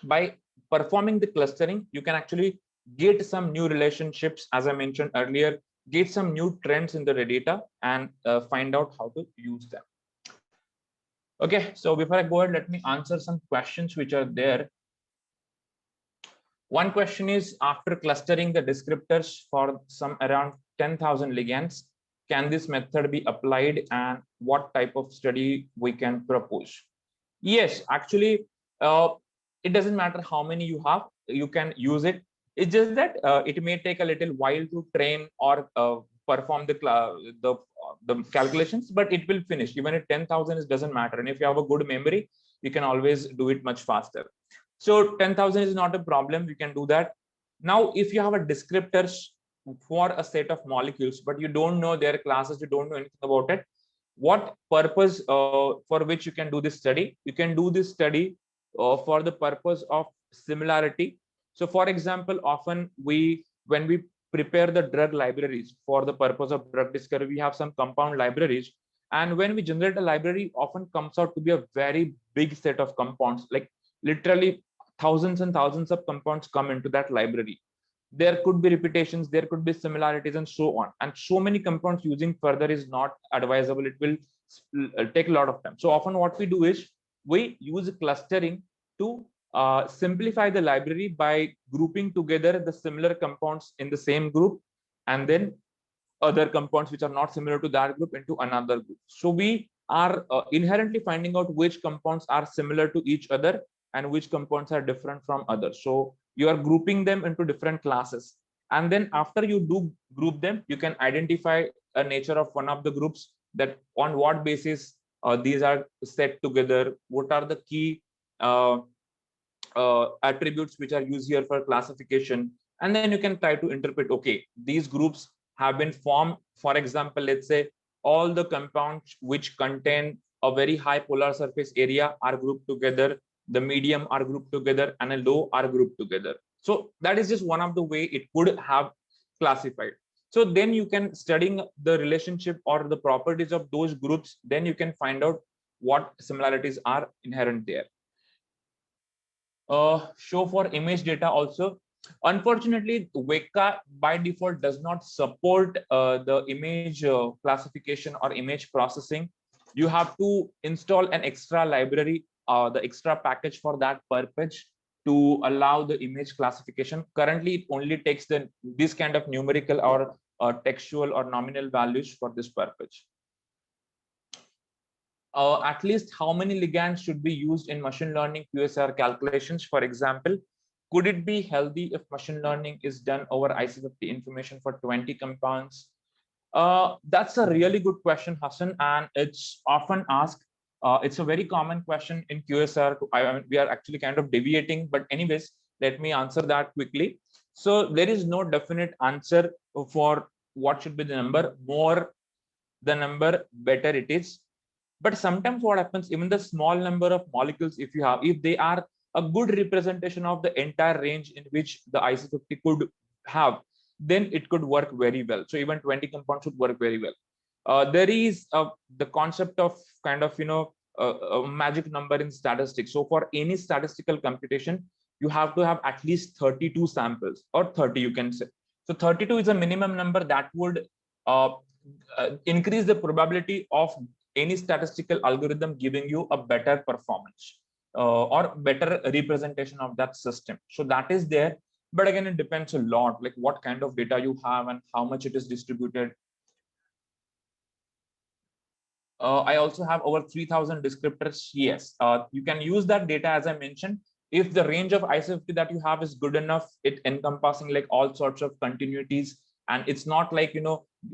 by performing the clustering, you can actually get some new relationships, as I mentioned earlier, get some new trends in the data and find out how to use them. Okay, so before I go ahead, let me answer some questions which are there. One question is, after clustering the descriptors for some around 10,000 ligands, can this method be applied and what type of study we can propose? Yes, actually, it doesn't matter how many you have, you can use it. It's just that it may take a little while to train or perform the calculations, but it will finish. Even if 10,000 it doesn't matter. And if you have a good memory, you can always do it much faster. So 10,000 is not a problem. You can do that. Now, if you have a descriptors for a set of molecules, but you don't know their classes, you don't know anything about it, what purpose for which you can do this study? You can do this study for the purpose of similarity. So for example, often when we prepare the drug libraries for the purpose of drug discovery, we have some compound libraries. And when we generate a library, often comes out to be a very big set of compounds, like literally thousands and thousands of compounds come into that library. There could be repetitions, there could be similarities, and so on. And so many compounds using further is not advisable. It will take a lot of time. So often what we do is we use clustering to simplify the library by grouping together the similar compounds in the same group, and then other compounds which are not similar to that group into another group. So we are inherently finding out which compounds are similar to each other and which compounds are different from others. So you are grouping them into different classes. And then after you do group them, you can identify a nature of one of the groups, that on what basis these are set together, what are the key attributes which are used here for classification. And then you can try to interpret, okay, these groups have been formed. For example, let's say all the compounds which contain a very high polar surface area are grouped together, the medium are grouped together, and a low are grouped together. So that is just one of the way it could have classified. So then you can, studying the relationship or the properties of those groups, then you can find out what similarities are inherent there. Show for image data also. Unfortunately, Weka by default does not support the image classification or image processing. You have to install an extra library, the extra package for that purpose, to allow the image classification. Currently, it only takes this kind of numerical or textual or nominal values for this purpose. At least how many ligands should be used in machine learning QSAR calculations? For example, could it be healthy if machine learning is done over IC50 information for 20 compounds? That's a really good question, Hassan, and it's often asked. It's a very common question in QSAR. I mean, we are actually kind of deviating, but anyways, let me answer that quickly. So there is no definite answer for what should be the number. More the number, better it is. But sometimes what happens, even the small number of molecules, if they are a good representation of the entire range in which the IC50 could have, then it could work very well. So even 20 compounds should work very well. There is the concept of kind of, a magic number in statistics. So for any statistical computation, you have to have at least 32 samples, or 30, you can say. So 32 is a minimum number that would increase the probability of any statistical algorithm giving you a better performance or better representation of that system. So that is there. But again, it depends a lot, like what kind of data you have and how much it is distributed. I also have over 3,000 descriptors. Yes, you can use that data, as I mentioned. If the range of IC50 that you have is good enough, it encompassing like all sorts of continuities, and it's not like,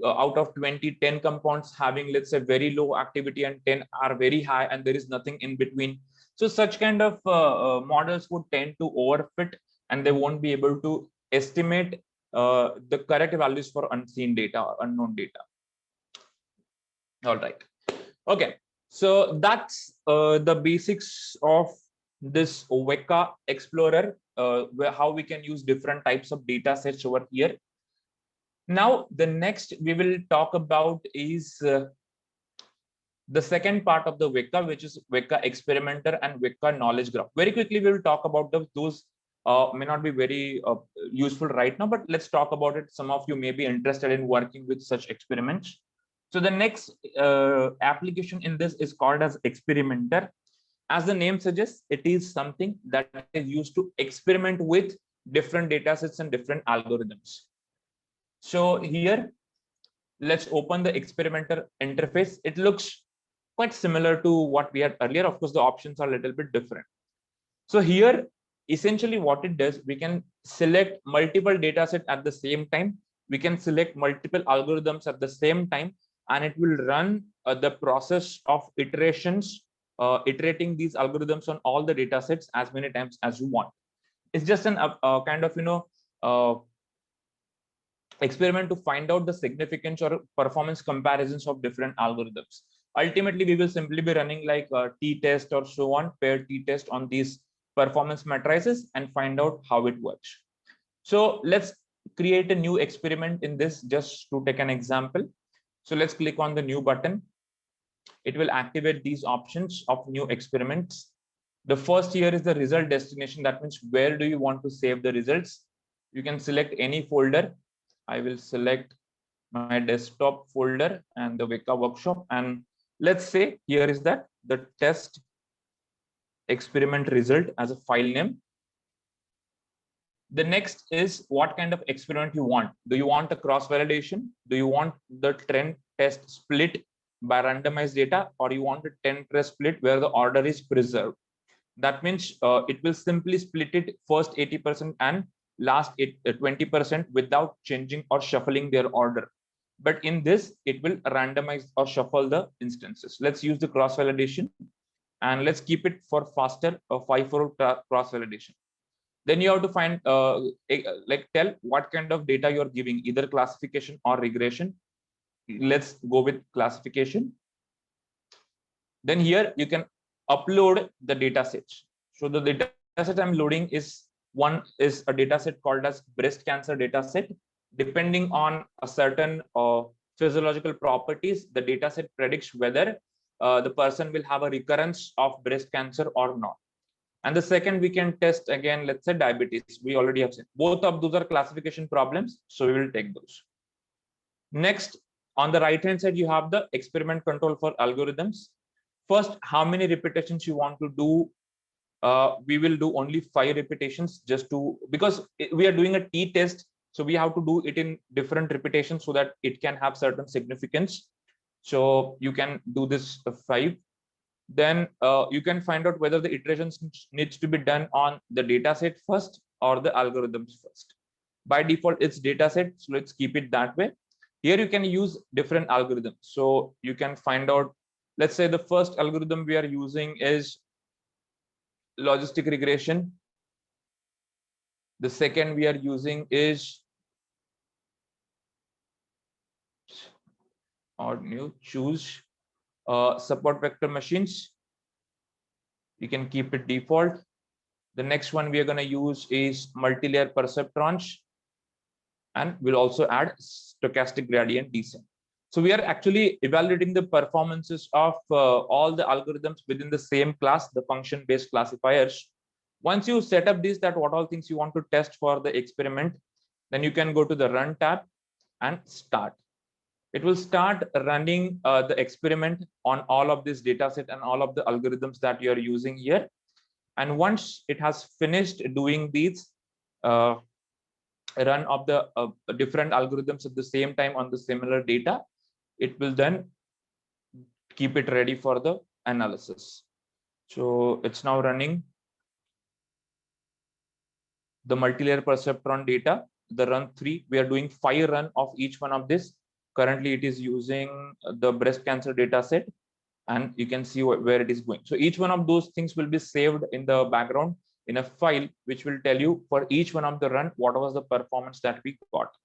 out of 20, 10 compounds having, let's say, very low activity and 10 are very high and there is nothing in between. So such kind of models would tend to overfit, and they won't be able to estimate the correct values for unseen data or unknown data. All right. Okay. So that's the basics of this Weka Explorer, how we can use different types of data sets over here. Now, the next we will talk about is the second part of the Weka, which is Weka Experimenter and Weka Knowledge Graph. Very quickly, we will talk about those. May not be very useful right now, but let's talk about it. Some of you may be interested in working with such experiments. So the next application in this is called as Experimenter. As the name suggests, it is something that is used to experiment with different data sets and different algorithms. So here, let's open the Experimenter interface. It looks quite similar to what we had earlier. Of course, the options are a little bit different. So here, essentially what it does, we can select multiple data set at the same time. We can select multiple algorithms at the same time, and it will run the process of iterations, iterating these algorithms on all the data sets as many times as you want. It's just an kind of experiment to find out the significance or performance comparisons of different algorithms. Ultimately, we will simply be running like a t-test or so on, paired t-test on these performance matrices and find out how it works. So let's create a new experiment in this, just to take an example. So let's click on the new button. It will activate these options of new experiments. The first here is the result destination. That means where do you want to save the results? You can select any folder. I will select my desktop folder and the Weka workshop. And let's say here is that the test experiment result as a file name. The next is what kind of experiment you want. Do you want a cross validation? Do you want the trend test split by randomized data, or you want a 10 test split where the order is preserved? That means it will simply split it first 80% and last 20% without changing or shuffling their order. But in this, it will randomize or shuffle the instances. Let's use the cross validation, and let's keep it for faster 5-4 cross validation. Then you have to find like tell what kind of data you're giving, either classification or regression. Let's go with classification. Then here you can upload the data sets. So the data set I'm loading is one is a data set called as breast cancer data set. Depending on a certain physiological properties, the data set predicts whether the person will have a recurrence of breast cancer or not. And the second, we can test again, let's say diabetes. We already have seen both of those are classification problems, so we will take those. Next, on the right hand side, you have the experiment control for algorithms. First, how many repetitions you want to do? We will do only 5 repetitions, just to, because we are doing a t-test, so we have to do it in different repetitions so that it can have certain significance. So you can do this 5. Then you can find out whether the iterations needs to be done on the data set first or the algorithms first. By default, it's data set, so let's keep it that way. Here you can use different algorithms. So you can find out, let's say the first algorithm we are using is logistic regression. The second we are using is choose support vector machines. You can keep it default. The next one we are going to use is multi-layer perceptrons, and we'll also add stochastic gradient descent. So we are actually evaluating the performances of all the algorithms within the same class, the function-based classifiers. Once you set up this, that what all things you want to test for the experiment, then you can go to the run tab and start. It will start running the experiment on all of this data set and all of the algorithms that you are using here. And once it has finished doing these run of the different algorithms at the same time on the similar data, it will then keep it ready for the analysis. So it's now running the multi-layer perceptron data, the run 3. We are doing 5 run of each one of this. Currently, it is using the breast cancer data set, and you can see where it is going. So each one of those things will be saved in the background in a file, which will tell you for each one of the run, what was the performance that we got.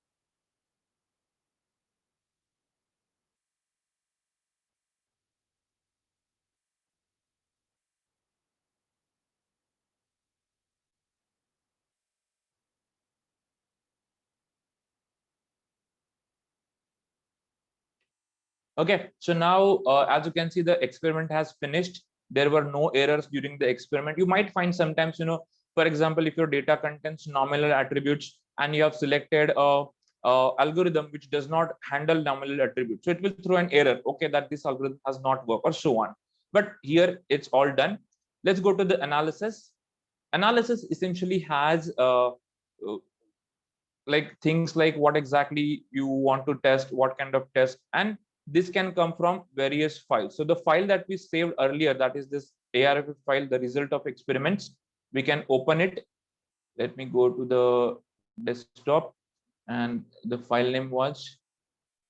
Okay, so now as you can see, the experiment has finished. There were no errors during the experiment. You might find sometimes, for example, if your data contains nominal attributes and you have selected a algorithm which does not handle nominal attributes, so it will throw an error, okay, that this algorithm has not worked or so on. But here it's all done. Let's go to the analysis. Analysis essentially has like things like what exactly you want to test, what kind of test, and this can come from various files. So the file that we saved earlier, that is this ARF file, the result of experiments, we can open it Let me go to the desktop, and the file name was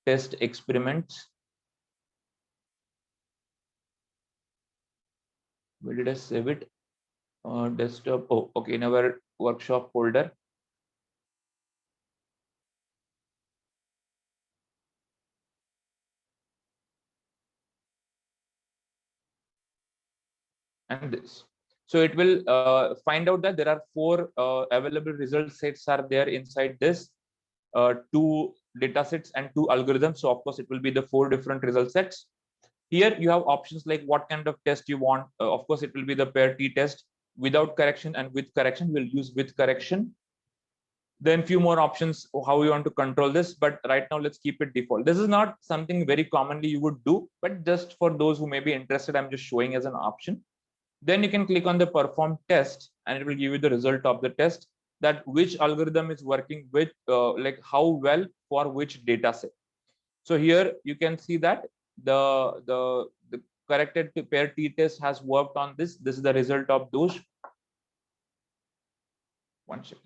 test experiments. Where did I save it? Desktop. Oh, okay, in our workshop folder. And this. So it will find out that there are 4 available result sets are there inside this, 2 data sets and 2 algorithms. So of course it will be the 4 different result sets. Here you have options like what kind of test you want. Of course it will be the pair t-test without correction, and with correction we'll use with correction. Then few more options how you want to control this, but right now let's keep it default. This is not something very commonly you would do, but just for those who may be interested, I'm just showing as an option. Then you can click on the perform test, and it will give you the result of the test, that which algorithm is working with like how well for which data set. So here you can see that the corrected pair t-test has worked on this. This is the result of those. One second.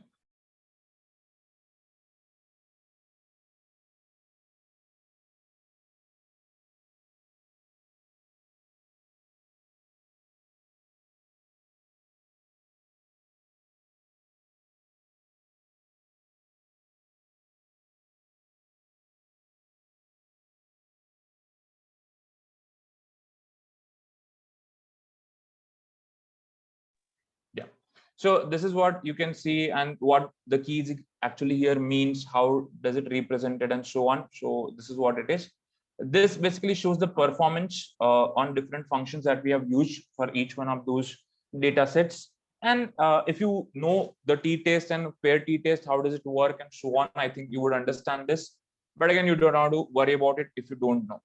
Yeah. So this is what you can see, and what the keys actually here means, how does it represented, and so on. So this is what it is. This basically shows the performance on different functions that we have used for each one of those data sets. And if you know the t-test and pair t-test, how does it work and so on, I think you would understand this. But again, you don't have to worry about it if you don't know.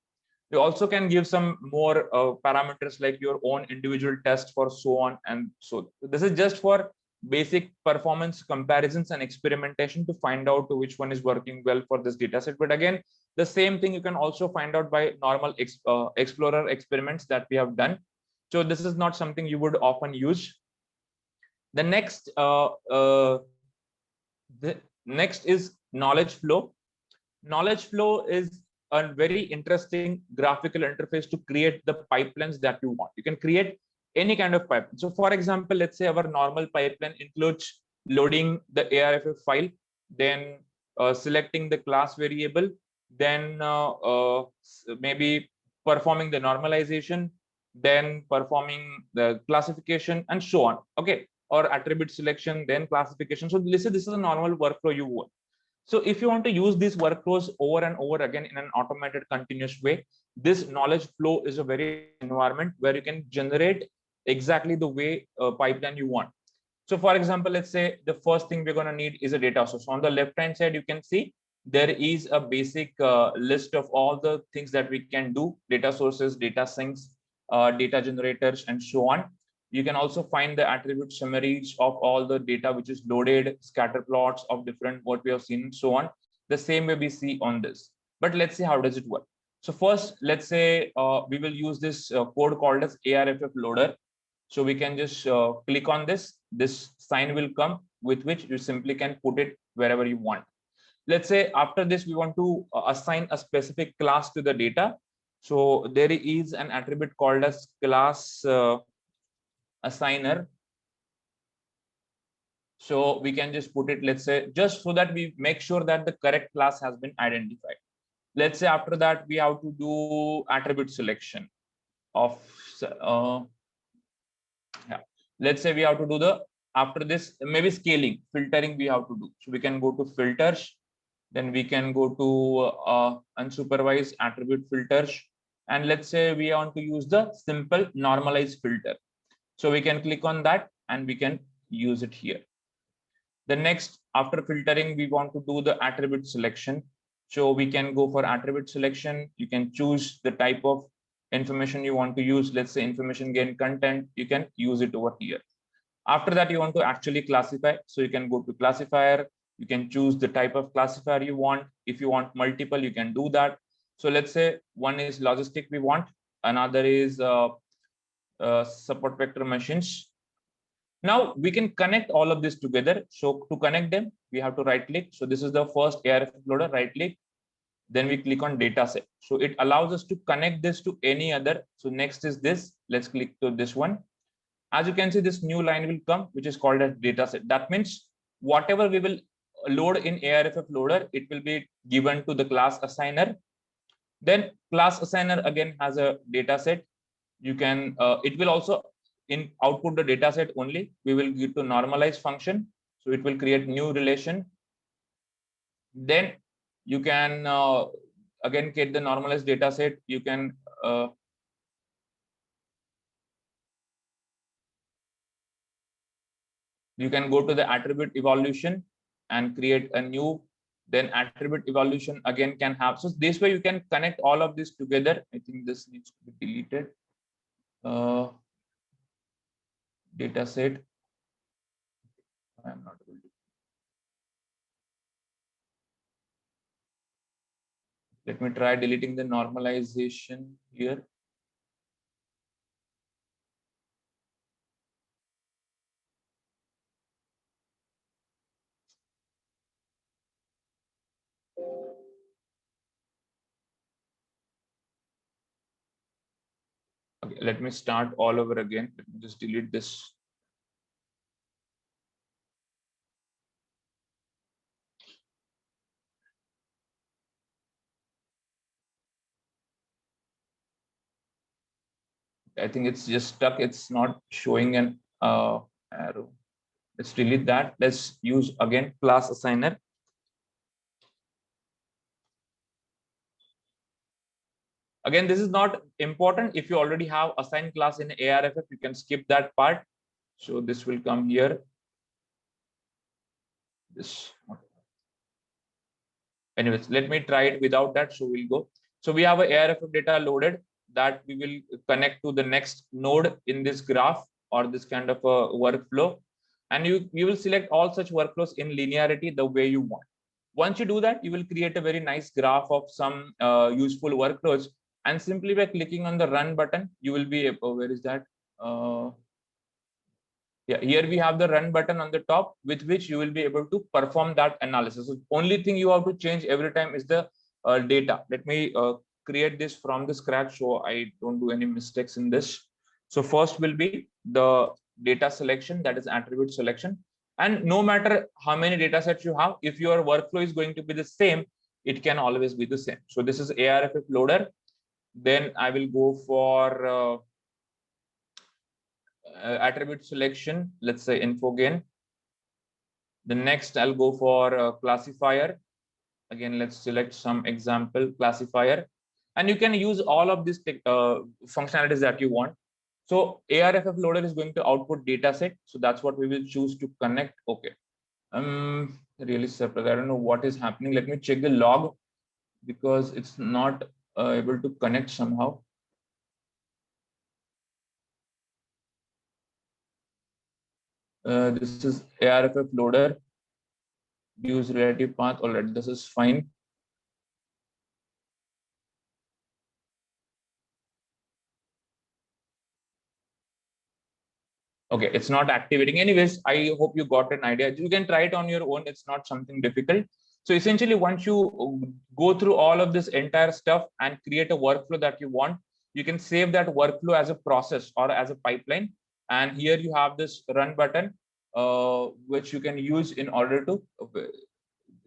You also can give some more parameters like your own individual test for so on. And so this is just for basic performance comparisons and experimentation to find out which one is working well for this data set. But again, the same thing you can also find out by normal explorer experiments that we have done. So this is not something you would often use. The next is knowledge flow. Knowledge flow is a very interesting graphical interface to create the pipelines that you want. You can create any kind of pipeline. So for example, let's say our normal pipeline includes loading the ARFF file, then selecting the class variable, then maybe performing the normalization, then performing the classification, and so on. Okay, or attribute selection, then classification. So this is a normal workflow you want. So if you want to use these workflows over and over again in an automated continuous way, this knowledge flow is a very environment where you can generate exactly the way pipeline you want. So for example, let's say the first thing we're going to need is a data source. On the left hand side, you can see there is a basic list of all the things that we can do: data sources, data sinks, data generators, and so on. You can also find the attribute summaries of all the data which is loaded, scatter plots of different what we have seen, and so on. The same way we see on this. But let's see how does it work. So first, let's say we will use this code called as ARFF loader. So we can just click on this. This sign will come with which you simply can put it wherever you want. Let's say after this, we want to assign a specific class to the data. So there is an attribute called as class assigner. So we can just put it, let's say, just so that we make sure that the correct class has been identified. Let's say after that, we have to do attribute selection of, yeah. Let's say we have to do the, after this, maybe scaling, filtering we have to do. So we can go to filters, then we can go to unsupervised attribute filters. And let's say we want to use the simple normalized filter. So we can click on that and we can use it here. The next, after filtering, we want to do the attribute selection. So we can go for attribute selection. You can choose the type of information you want to use. Let's say information gain content, you can use it over here. After that, you want to actually classify. So you can go to classifier. You can choose the type of classifier you want. If you want multiple, you can do that. So let's say one is logistic we want, another is support vector machines. Now we can connect all of this together. So to connect them, we have to right click. So this is the first ARFF loader, right click. Then we click on data set. So it allows us to connect this to any other. So next is this. Let's click to this one. As you can see, this new line will come, which is called as data set. That means whatever we will load in ARFF loader, it will be given to the class assigner. Then class assigner again has a data set. You can, it will also in output the data set only. We will give to normalize function. So it will create new relation. Then you can again get the normalized data set. You can go to the attribute evaluation and create a new, then attribute evaluation again can have. So this way you can connect all of this together. I think this needs to be deleted. Data set. I'm not able to. Let me try deleting the normalization here. Okay, let me start all over again. Let me just delete this. I think it's just stuck. It's not showing an arrow. Let's delete that. Let's use again class assigner. Again, this is not important. If you already have assigned class in ARFF, you can skip that part. So this will come here. This. Anyways, let me try it without that. So we'll go. So we have a ARFF data loaded that we will connect to the next node in this graph or this kind of a workflow. And you will select all such workflows in linearity the way you want. Once you do that, you will create a very nice graph of some useful workflows. And simply by clicking on the run button, you will be able, where is that? Yeah, here we have the run button on the top with which you will be able to perform that analysis. So only thing you have to change every time is the data. Let me create this from the scratch so I don't do any mistakes in this. So first will be the data selection, that is attribute selection. And no matter how many data sets you have, if your workflow is going to be the same, it can always be the same. So this is ARFF loader. Then I will go for attribute selection, let's say InfoGain. The next I'll go for classifier. Again, let's select some example classifier. And you can use all of these functionalities that you want. So ARFF loader is going to output data set. So that's what we will choose to connect. Okay. Really separate. I don't know what is happening. Let me check the log because it's not able to connect somehow. This is ARFF loader. Use relative path. All right, this is fine. Okay, it's not activating. Anyways, I hope you got an idea. You can try it on your own. It's not something difficult. So essentially, once you go through all of this entire stuff and create a workflow that you want, you can save that workflow as a process or as a pipeline. And here you have this run button, which you can use in order to,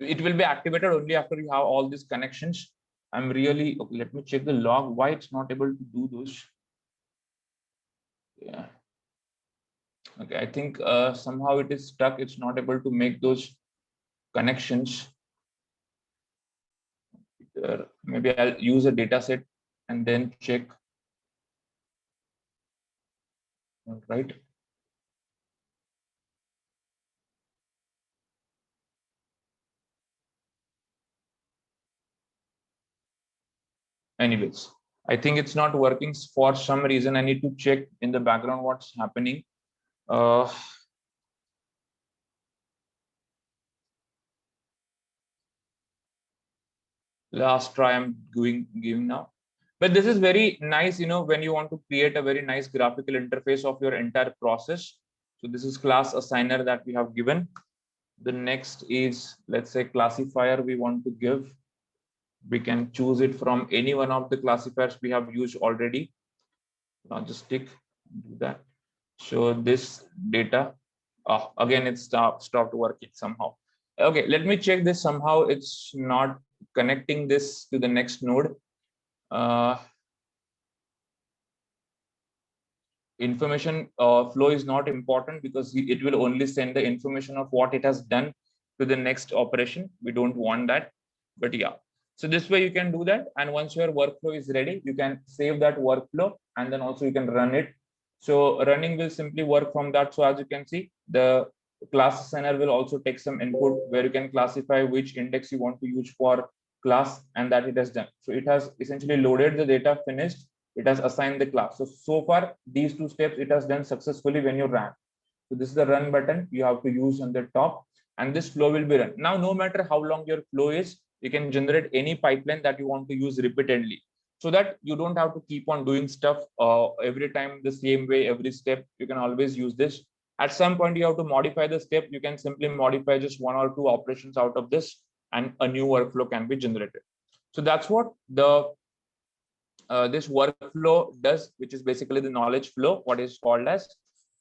it will be activated only after you have all these connections. I'm really, okay, let me check the log, why it's not able to do those. Yeah. Okay, I think somehow it is stuck. It's not able to make those connections. Maybe I'll use a data set and then check. All right. Anyways, I think it's not working for some reason. I need to check in the background what's happening. Last try I'm giving now. But this is very nice, you know, when you want to create a very nice graphical interface of your entire process. So this is class assigner that we have given. The next is, let's say, classifier we want to give. We can choose it from any one of the classifiers we have used already. Logistic, do that. So this data, again, it stopped working somehow. Okay, let me check this. Somehow it's not connecting this to the next node. Information flow is not important because it will only send the information of what it has done to the next operation. We don't want that, but yeah. So this way you can do that. And once your workflow is ready, you can save that workflow and then also you can run it. So running will simply work from that. So as you can see, the class assigner will also take some input where you can classify which index you want to use for class, and that it has done. So it has essentially loaded the data, finished. It has assigned the class. So far, these two steps it has done successfully when you ran. So this is the run button you have to use on the top, and this flow will be run. Now, no matter how long your flow is, you can generate any pipeline that you want to use repeatedly, so that you don't have to keep on doing stuff every time the same way, every step. You can always use this. At some point, you have to modify the step. You can simply modify just one or two operations out of this, and a new workflow can be generated. So that's what the this workflow does, which is basically the knowledge flow, what is called as.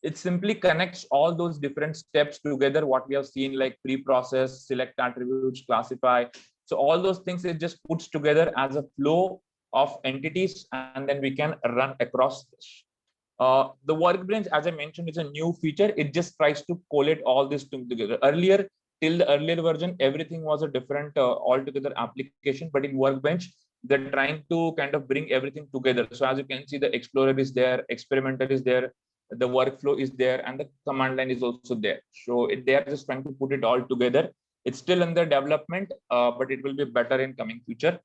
It simply connects all those different steps together, what we have seen, like pre-process, select attributes, classify. So all those things, it just puts together as a flow of entities, and then we can run across this. The workbench, as I mentioned, is a new feature. It just tries to collate all this together. Earlier, till the earlier version, everything was a different altogether application, but in workbench, they're trying to kind of bring everything together. So as you can see, the explorer is there, experimenter is there, the workflow is there, and the command line is also there. So they are just trying to put it all together. It's still under development, but it will be better in coming future.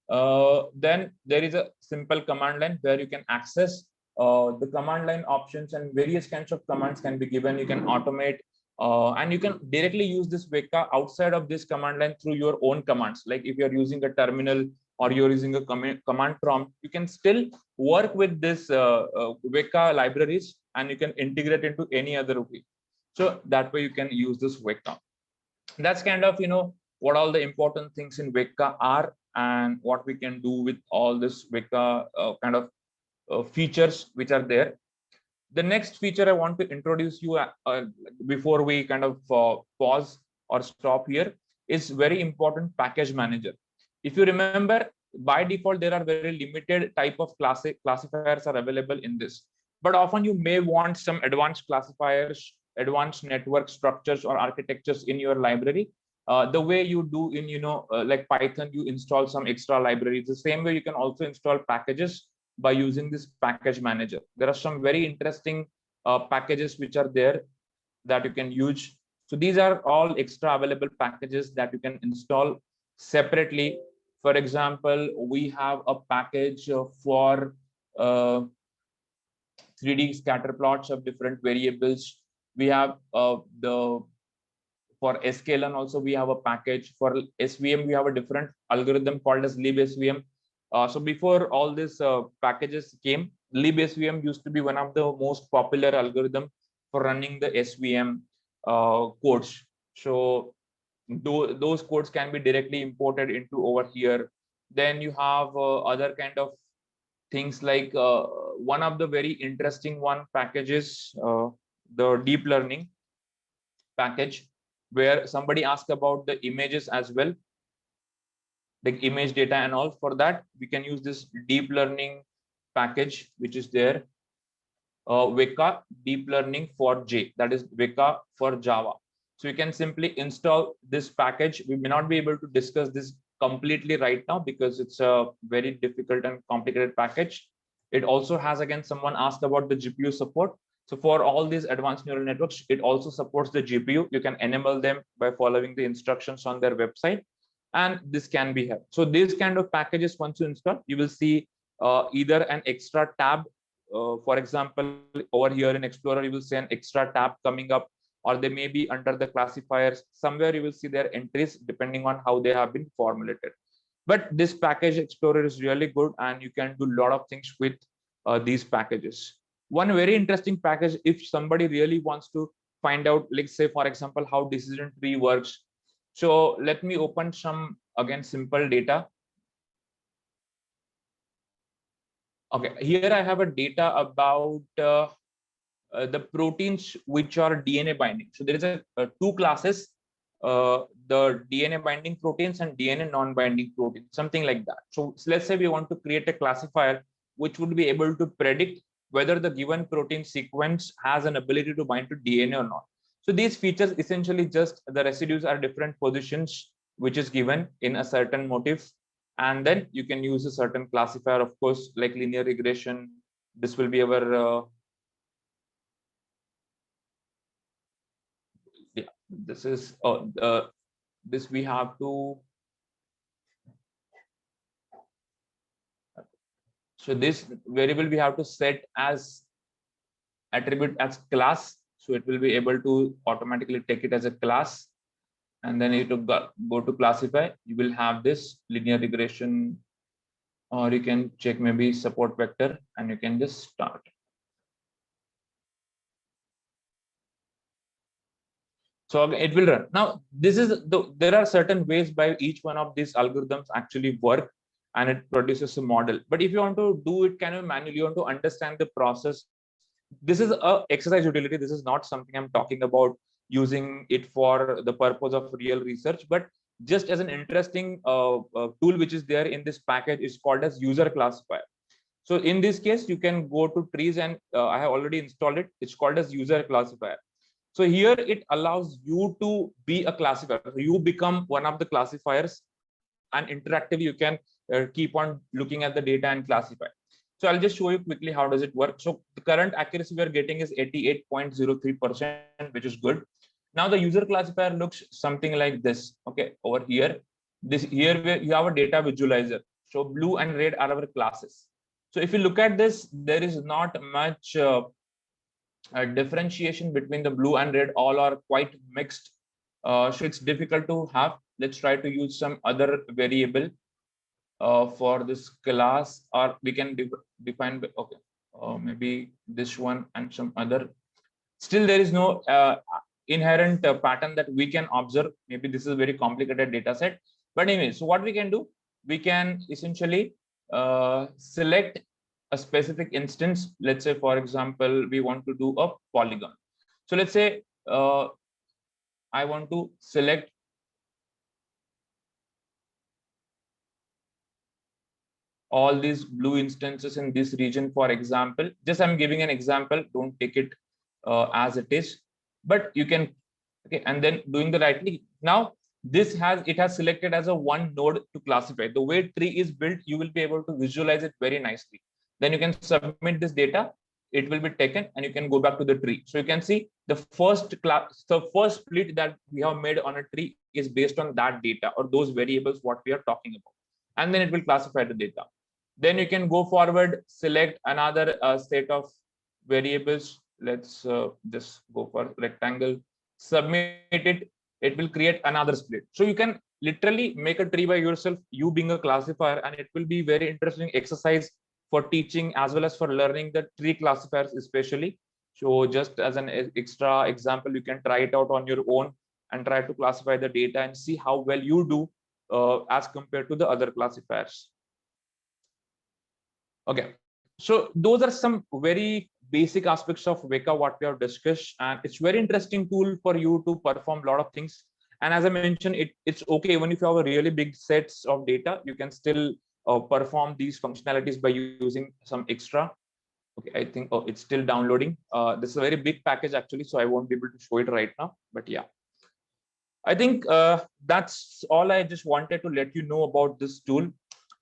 Then there is a simple command line where you can access the command line options, and various kinds of commands can be given. You can automate, and you can directly use this Weka outside of this command line through your own commands. Like if you're using a terminal or you're using a command prompt, you can still work with this Weka libraries, and you can integrate into any other way. So that way you can use this Weka. That's kind of, what all the important things in Weka are, and what we can do with all this Weka kind of features which are there. The next feature I want to introduce you before we kind of pause or stop here is very important, package manager. If you remember, by default, there are very limited type of classifiers are available in this. But often you may want some advanced classifiers, advanced network structures or architectures in your library. The way you do in, like Python, you install some extra libraries. The same way you can also install packages by using this package manager. There are some very interesting packages which are there that you can use. So these are all extra available packages that you can install separately. For example, we have a package for 3D scatter plots of different variables. We have for sklearn also we have a package. For SVM, we have a different algorithm called as libsvm. So before all these packages came, libsvm used to be one of the most popular algorithm for running the SVM codes. So those codes can be directly imported into over here. Then you have other kind of things like one of the very interesting packages, the deep learning package, where somebody asked about the images as well, the image data and all. For that, we can use this deep learning package, which is there. Weka deep learning for J, that is Weka for Java. So you can simply install this package. We may not be able to discuss this completely right now because it's a very difficult and complicated package. It also has, again, someone asked about the GPU support. So for all these advanced neural networks, it also supports the GPU. You can enable them by following the instructions on their website, and this can be helped. So these kind of packages, once you install, you will see either an extra tab. For example, over here in Explorer, you will see an extra tab coming up, or they may be under the classifiers. Somewhere you will see their entries depending on how they have been formulated. But this package Explorer is really good, and you can do a lot of things with these packages. one very interesting package, if somebody really wants to find out, like say for example, how decision tree works. So let me open some, again, simple data. Okay, here I have a data about the proteins which are DNA binding. So there is a two classes, the DNA binding proteins and DNA non-binding proteins, something like that. So let's say we want to create a classifier which would be able to predict whether the given protein sequence has an ability to bind to DNA or not. So these features essentially just the residues are different positions which is given in a certain motif, and then you can use a certain classifier, of course, like linear regression. This will be our this is this we have to, so this variable we have to set as attribute as class, so it will be able to automatically take it as a class, and then you to go to classify, you will have this linear regression, or you can check maybe support vector, and you can just start. So it will run. Now, this is there are certain ways by each one of these algorithms actually work, and it produces a model. But if you want to do it kind of manually, you want to understand the process. This is a exercise utility. This is not something I'm talking about using it for the purpose of real research, but just as an interesting tool which is there in this package is called as user classifier. So in this case, you can go to trees, and I have already installed it. It's called as user classifier. So here it allows you to be a classifier. So you become one of the classifiers, and interactively you can keep on looking at the data and classify. So I'll just show you quickly how does it work. So the current accuracy we are getting is 88.03%, which is good. Now the user classifier looks something like this. Okay, over here, here you have a data visualizer. So blue and red are our classes. So if you look at this, there is not much differentiation between the blue and red. All are quite mixed. So it's difficult to have. Let's try to use some other variable for this class, or we can define, okay, maybe this one and some other. Still, there is no inherent pattern that we can observe. Maybe this is a very complicated data set. But anyway, so what we can do, we can essentially select a specific instance. Let's say, for example, we want to do a polygon. So let's say I want to select all these blue instances in this region, for example. Just I'm giving an example, don't take it as it is, but you can, okay, and then doing the right click. Now this has selected as a one node to classify. The way tree is built, you will be able to visualize it very nicely. Then you can submit this data, it will be taken, and you can go back to the tree. So you can see the first split that we have made on a tree is based on that data or those variables what we are talking about, and then it will classify the data. Then you can go forward, select another set of variables. Let's just go for rectangle, submit it. It will create another split. So you can literally make a tree by yourself, you being a classifier, and it will be very interesting exercise for teaching as well as for learning the tree classifiers especially. So just as an extra example, you can try it out on your own and try to classify the data and see how well you do as compared to the other classifiers. Okay, so those are some very basic aspects of Weka what we have discussed, and it's very interesting tool for you to perform a lot of things. And as I mentioned, it's okay even if you have a really big sets of data, you can still perform these functionalities by using some extra. Okay, I think it's still downloading. This is a very big package actually, so I won't be able to show it right now, but yeah. I think that's all I just wanted to let you know about this tool.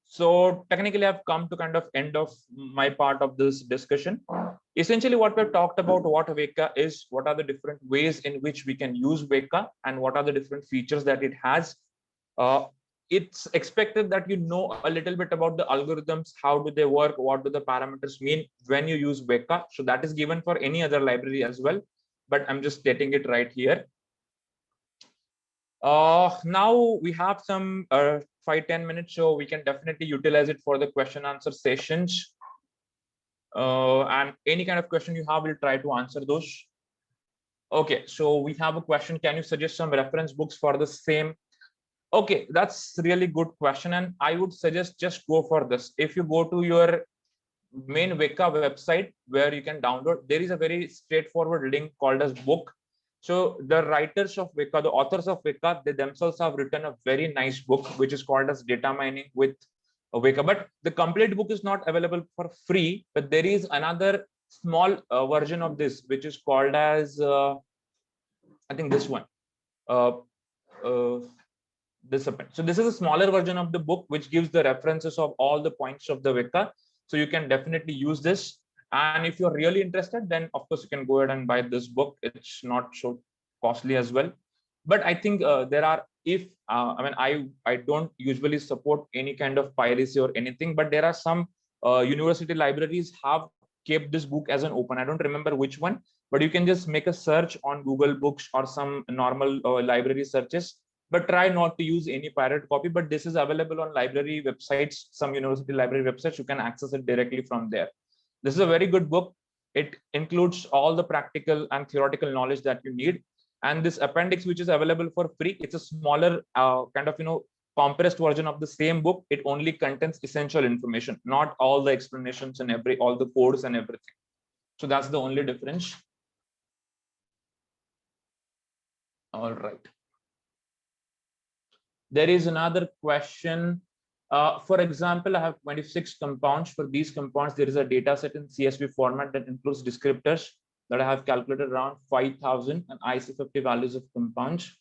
So technically, I've come to kind of end of my part of this discussion. Essentially, what we've talked about what Weka is, what are the different ways in which we can use Weka, and what are the different features that it has. It's expected that you know a little bit about the algorithms, how do they work, what do the parameters mean when you use Weka. So that is given for any other library as well, but I'm just getting it right here. Now we have some 5-10 minutes, so we can definitely utilize it for the question answer sessions. And any kind of question you have, we'll try to answer those. Okay, so we have a question. Can you suggest some reference books for the same? Okay, that's really good question. And I would suggest just go for this. If you go to your main Weka website where you can download, there is a very straightforward link called as book. So the writers of Weka, the authors of Weka, they themselves have written a very nice book, which is called as Data Mining with Weka. But the complete book is not available for free, but there is another small version of this, which is called as, I think this one. So this is a smaller version of the book, which gives the references of all the points of the Weka. So you can definitely use this. And if you're really interested, then of course you can go ahead and buy this book. It's not so costly as well. But I think there are, if I don't usually support any kind of piracy or anything, but there are some university libraries have kept this book as an open. I don't remember which one, but you can just make a search on Google Books or some normal library searches, but try not to use any pirate copy. But this is available on library websites, some university library websites. You can access it directly from there. This is a very good book. It includes all the practical and theoretical knowledge that you need. And this appendix, which is available for free, it's a smaller kind of, compressed version of the same book. It only contains essential information, not all the explanations and all the codes and everything. So that's the only difference. All right. There is another question. For example, I have 26 compounds. For these compounds, there is a data set in CSV format that includes descriptors that I have calculated around 5,000 and IC50 values of compounds.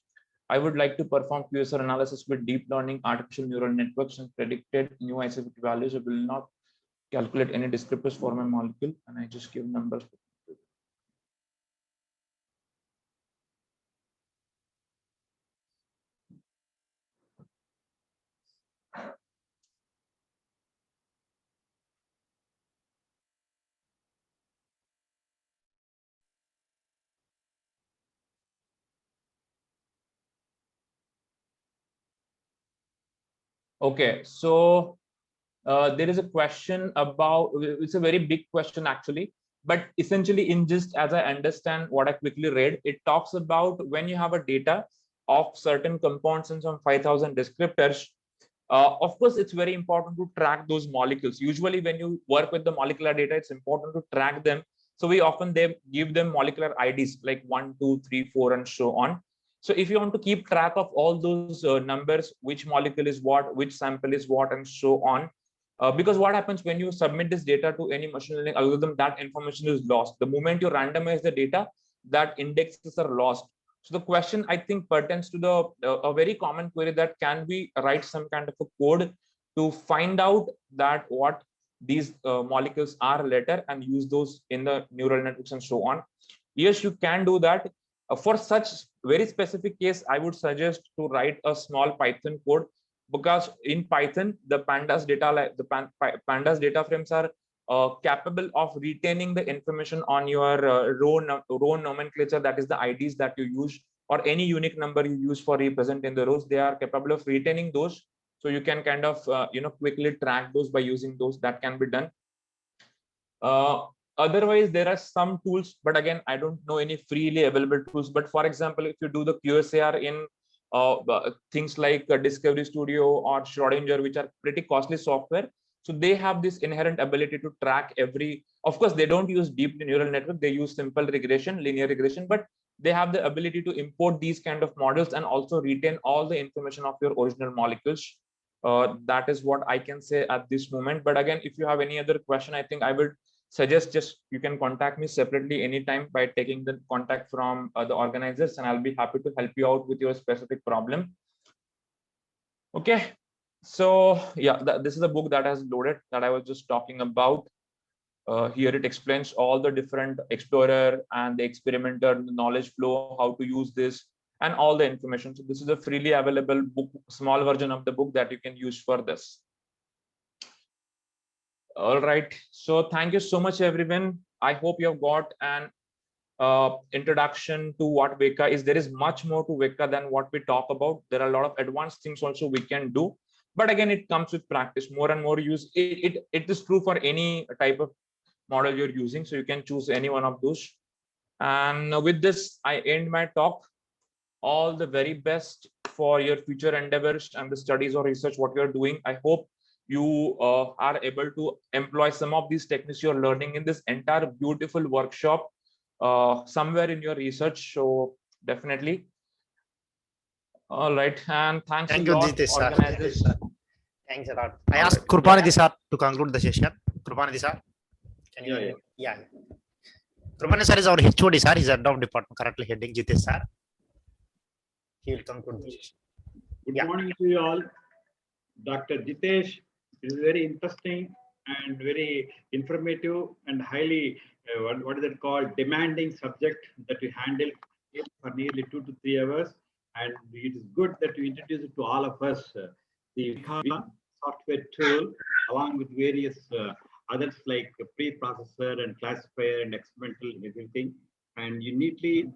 I would like to perform QSR analysis with deep learning artificial neural networks and predicted new IC50 values. I will not calculate any descriptors for my molecule, and I just give numbers. Okay, so there is a question about, it's a very big question actually, but essentially in just as I understand what I quickly read, it talks about when you have a data of certain compounds and some 5,000 descriptors. Of course, it's very important to track those molecules. Usually when you work with the molecular data, it's important to track them. So we often give them molecular IDs like 1, 2, 3, 4, and so on. So if you want to keep track of all those numbers, which molecule is what, which sample is what, and so on, because what happens when you submit this data to any machine learning algorithm, that information is lost. The moment you randomize the data, that indexes are lost. So the question, I think, pertains to a very common query that can we write some kind of a code to find out that what these molecules are later and use those in the neural networks and so on. Yes, you can do that. For such very specific case, I would suggest to write a small Python code, because in Python, the pandas data frames are capable of retaining the information on your row nomenclature, that is the IDs that you use, or any unique number you use for representing the rows. They are capable of retaining those. So you can kind of quickly track those by using those. That can be done. Otherwise, there are some tools, but again, I don't know any freely available tools. But for example, if you do the QSAR in things like Discovery Studio or Schrodinger, which are pretty costly software, so they have this inherent ability to track every, of course, they don't use deep neural network, they use simple regression, linear regression, but they have the ability to import these kind of models and also retain all the information of your original molecules. That is what I can say at this moment. But again, if you have any other question, I think I would suggest just you can contact me separately anytime by taking the contact from the organizers, and I'll be happy to help you out with your specific problem. Okay, so yeah, this is a book that has loaded that I was just talking about. Here it explains all the different explorer and the experimenter, the knowledge flow, how to use this, and all the information. So this is a freely available book, small version of the book that you can use for this. All right, so thank you so much, everyone. I hope you have got an introduction to what Weka is. There is much more to Weka than what we talk about. There are a lot of advanced things also we can do, but again, it comes with practice. More and more use it is true for any type of model you're using. So you can choose any one of those. And with this, I end my talk. All the very best for your future endeavors and the studies or research what you're doing. I hope you are able to employ some of these techniques you're learning in this entire beautiful workshop somewhere in your research. So definitely. All right, and thanks Thank a you, lot, Jitesh sir. organizers. Thanks a lot. I ask Krupanidhi sir to conclude the session. Krupanidhi sir, can you? Yeah. Krupanidhi sir is our HOD sir. He's head of department currently heading Jitesh sir. He will conclude the session. Good morning to you all. Dr. Jitesh is very interesting and very informative and highly, what is it called, demanding subject that we handle for nearly 2 to 3 hours. And it is good that you introduce it to all of us, the Vika software tool, along with various others like pre-processor and classifier and experimental and everything. And you neatly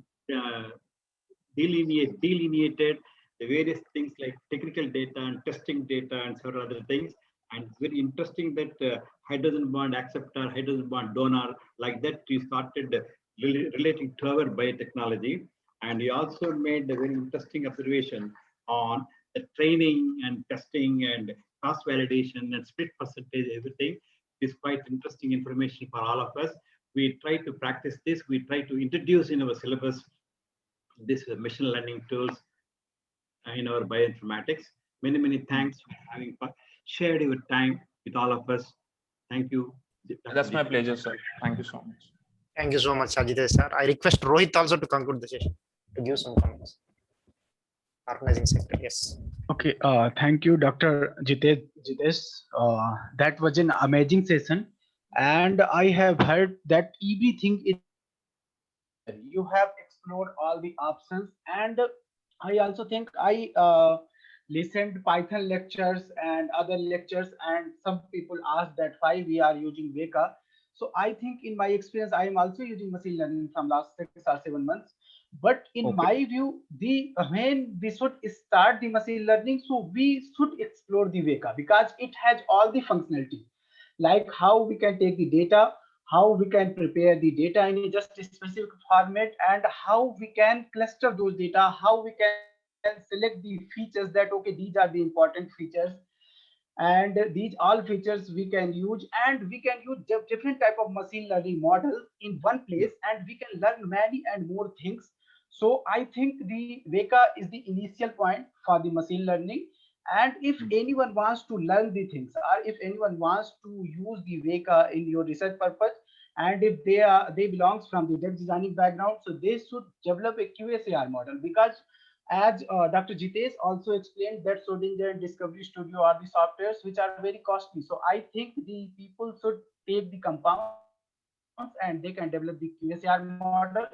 delineated the various things like technical data and testing data and several other things. And it's very interesting that hydrogen bond acceptor, hydrogen bond donor, like that you started relating to our biotechnology. And you also made a very interesting observation on the training and testing and cross validation and split percentage, everything. It's quite interesting information for all of us. We try to practice this. We try to introduce in our syllabus this machine learning tools in our bioinformatics. Many, many thanks for having shared your time with all of us. Thank you. That's my pleasure, sir. Thank you so much. Thank you so much, Jitesh sir. I request Rohit also to conclude the session, to give some comments. Organizing sector, yes. Okay, thank you, Dr. Jitesh. That was an amazing session, and I have heard that everything is. You have explored all the options, and I also think I listened Python lectures and other lectures, and some people asked that why we are using Veka. So I think in my experience, I am also using machine learning from last 6 or 7 months. But in my view, when we should start the machine learning, so we should explore the Veka because it has all the functionality, like how we can take the data, how we can prepare the data in just a specific format, and how we can cluster those data, how we can select the features that, okay, these are the important features. And these all features we can use, and we can use different type of machine learning model in one place, and we can learn many and more things. So I think the Veka is the initial point for the machine learning. And if anyone wants to learn the things, or if anyone wants to use the Veka in your research purpose, and if they belongs from the data designing background, so they should develop a QSAR model, because as Dr. Jitesh also explained, that Schrodinger and Discovery Studio are the softwares which are very costly. So I think the people should take the compounds and they can develop the QSAR model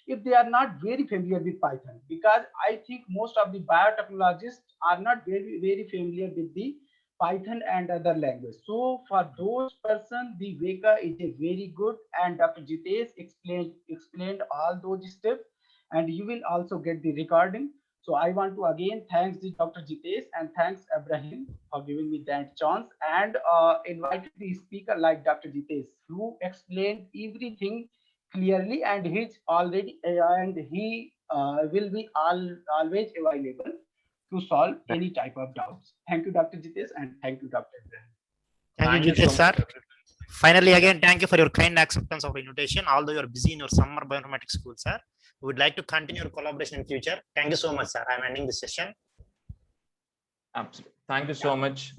if they are not very familiar with Python, because I think most of the biotechnologists are not very familiar with the Python and other language. So for those persons, the Veka is a very good, and Dr. Jitesh explained all those steps, and you will also get the recording. So I want to again thanks the Dr. Jitesh and thanks Ibrahim for giving me that chance, and invite the speaker like Dr. Jitesh, who explained everything clearly, and he's already he will be always available to solve any type of doubts. Thank you, Dr. Jitesh, and thank you, Dr. Ibrahim. Thank you, Jitesh sir. Finally, again, thank you for your kind acceptance of invitation. Although you are busy in your summer bioinformatics school, sir, we would like to continue your collaboration in future. Thank you so much, sir. I'm ending this session. Absolutely. Thank you so much.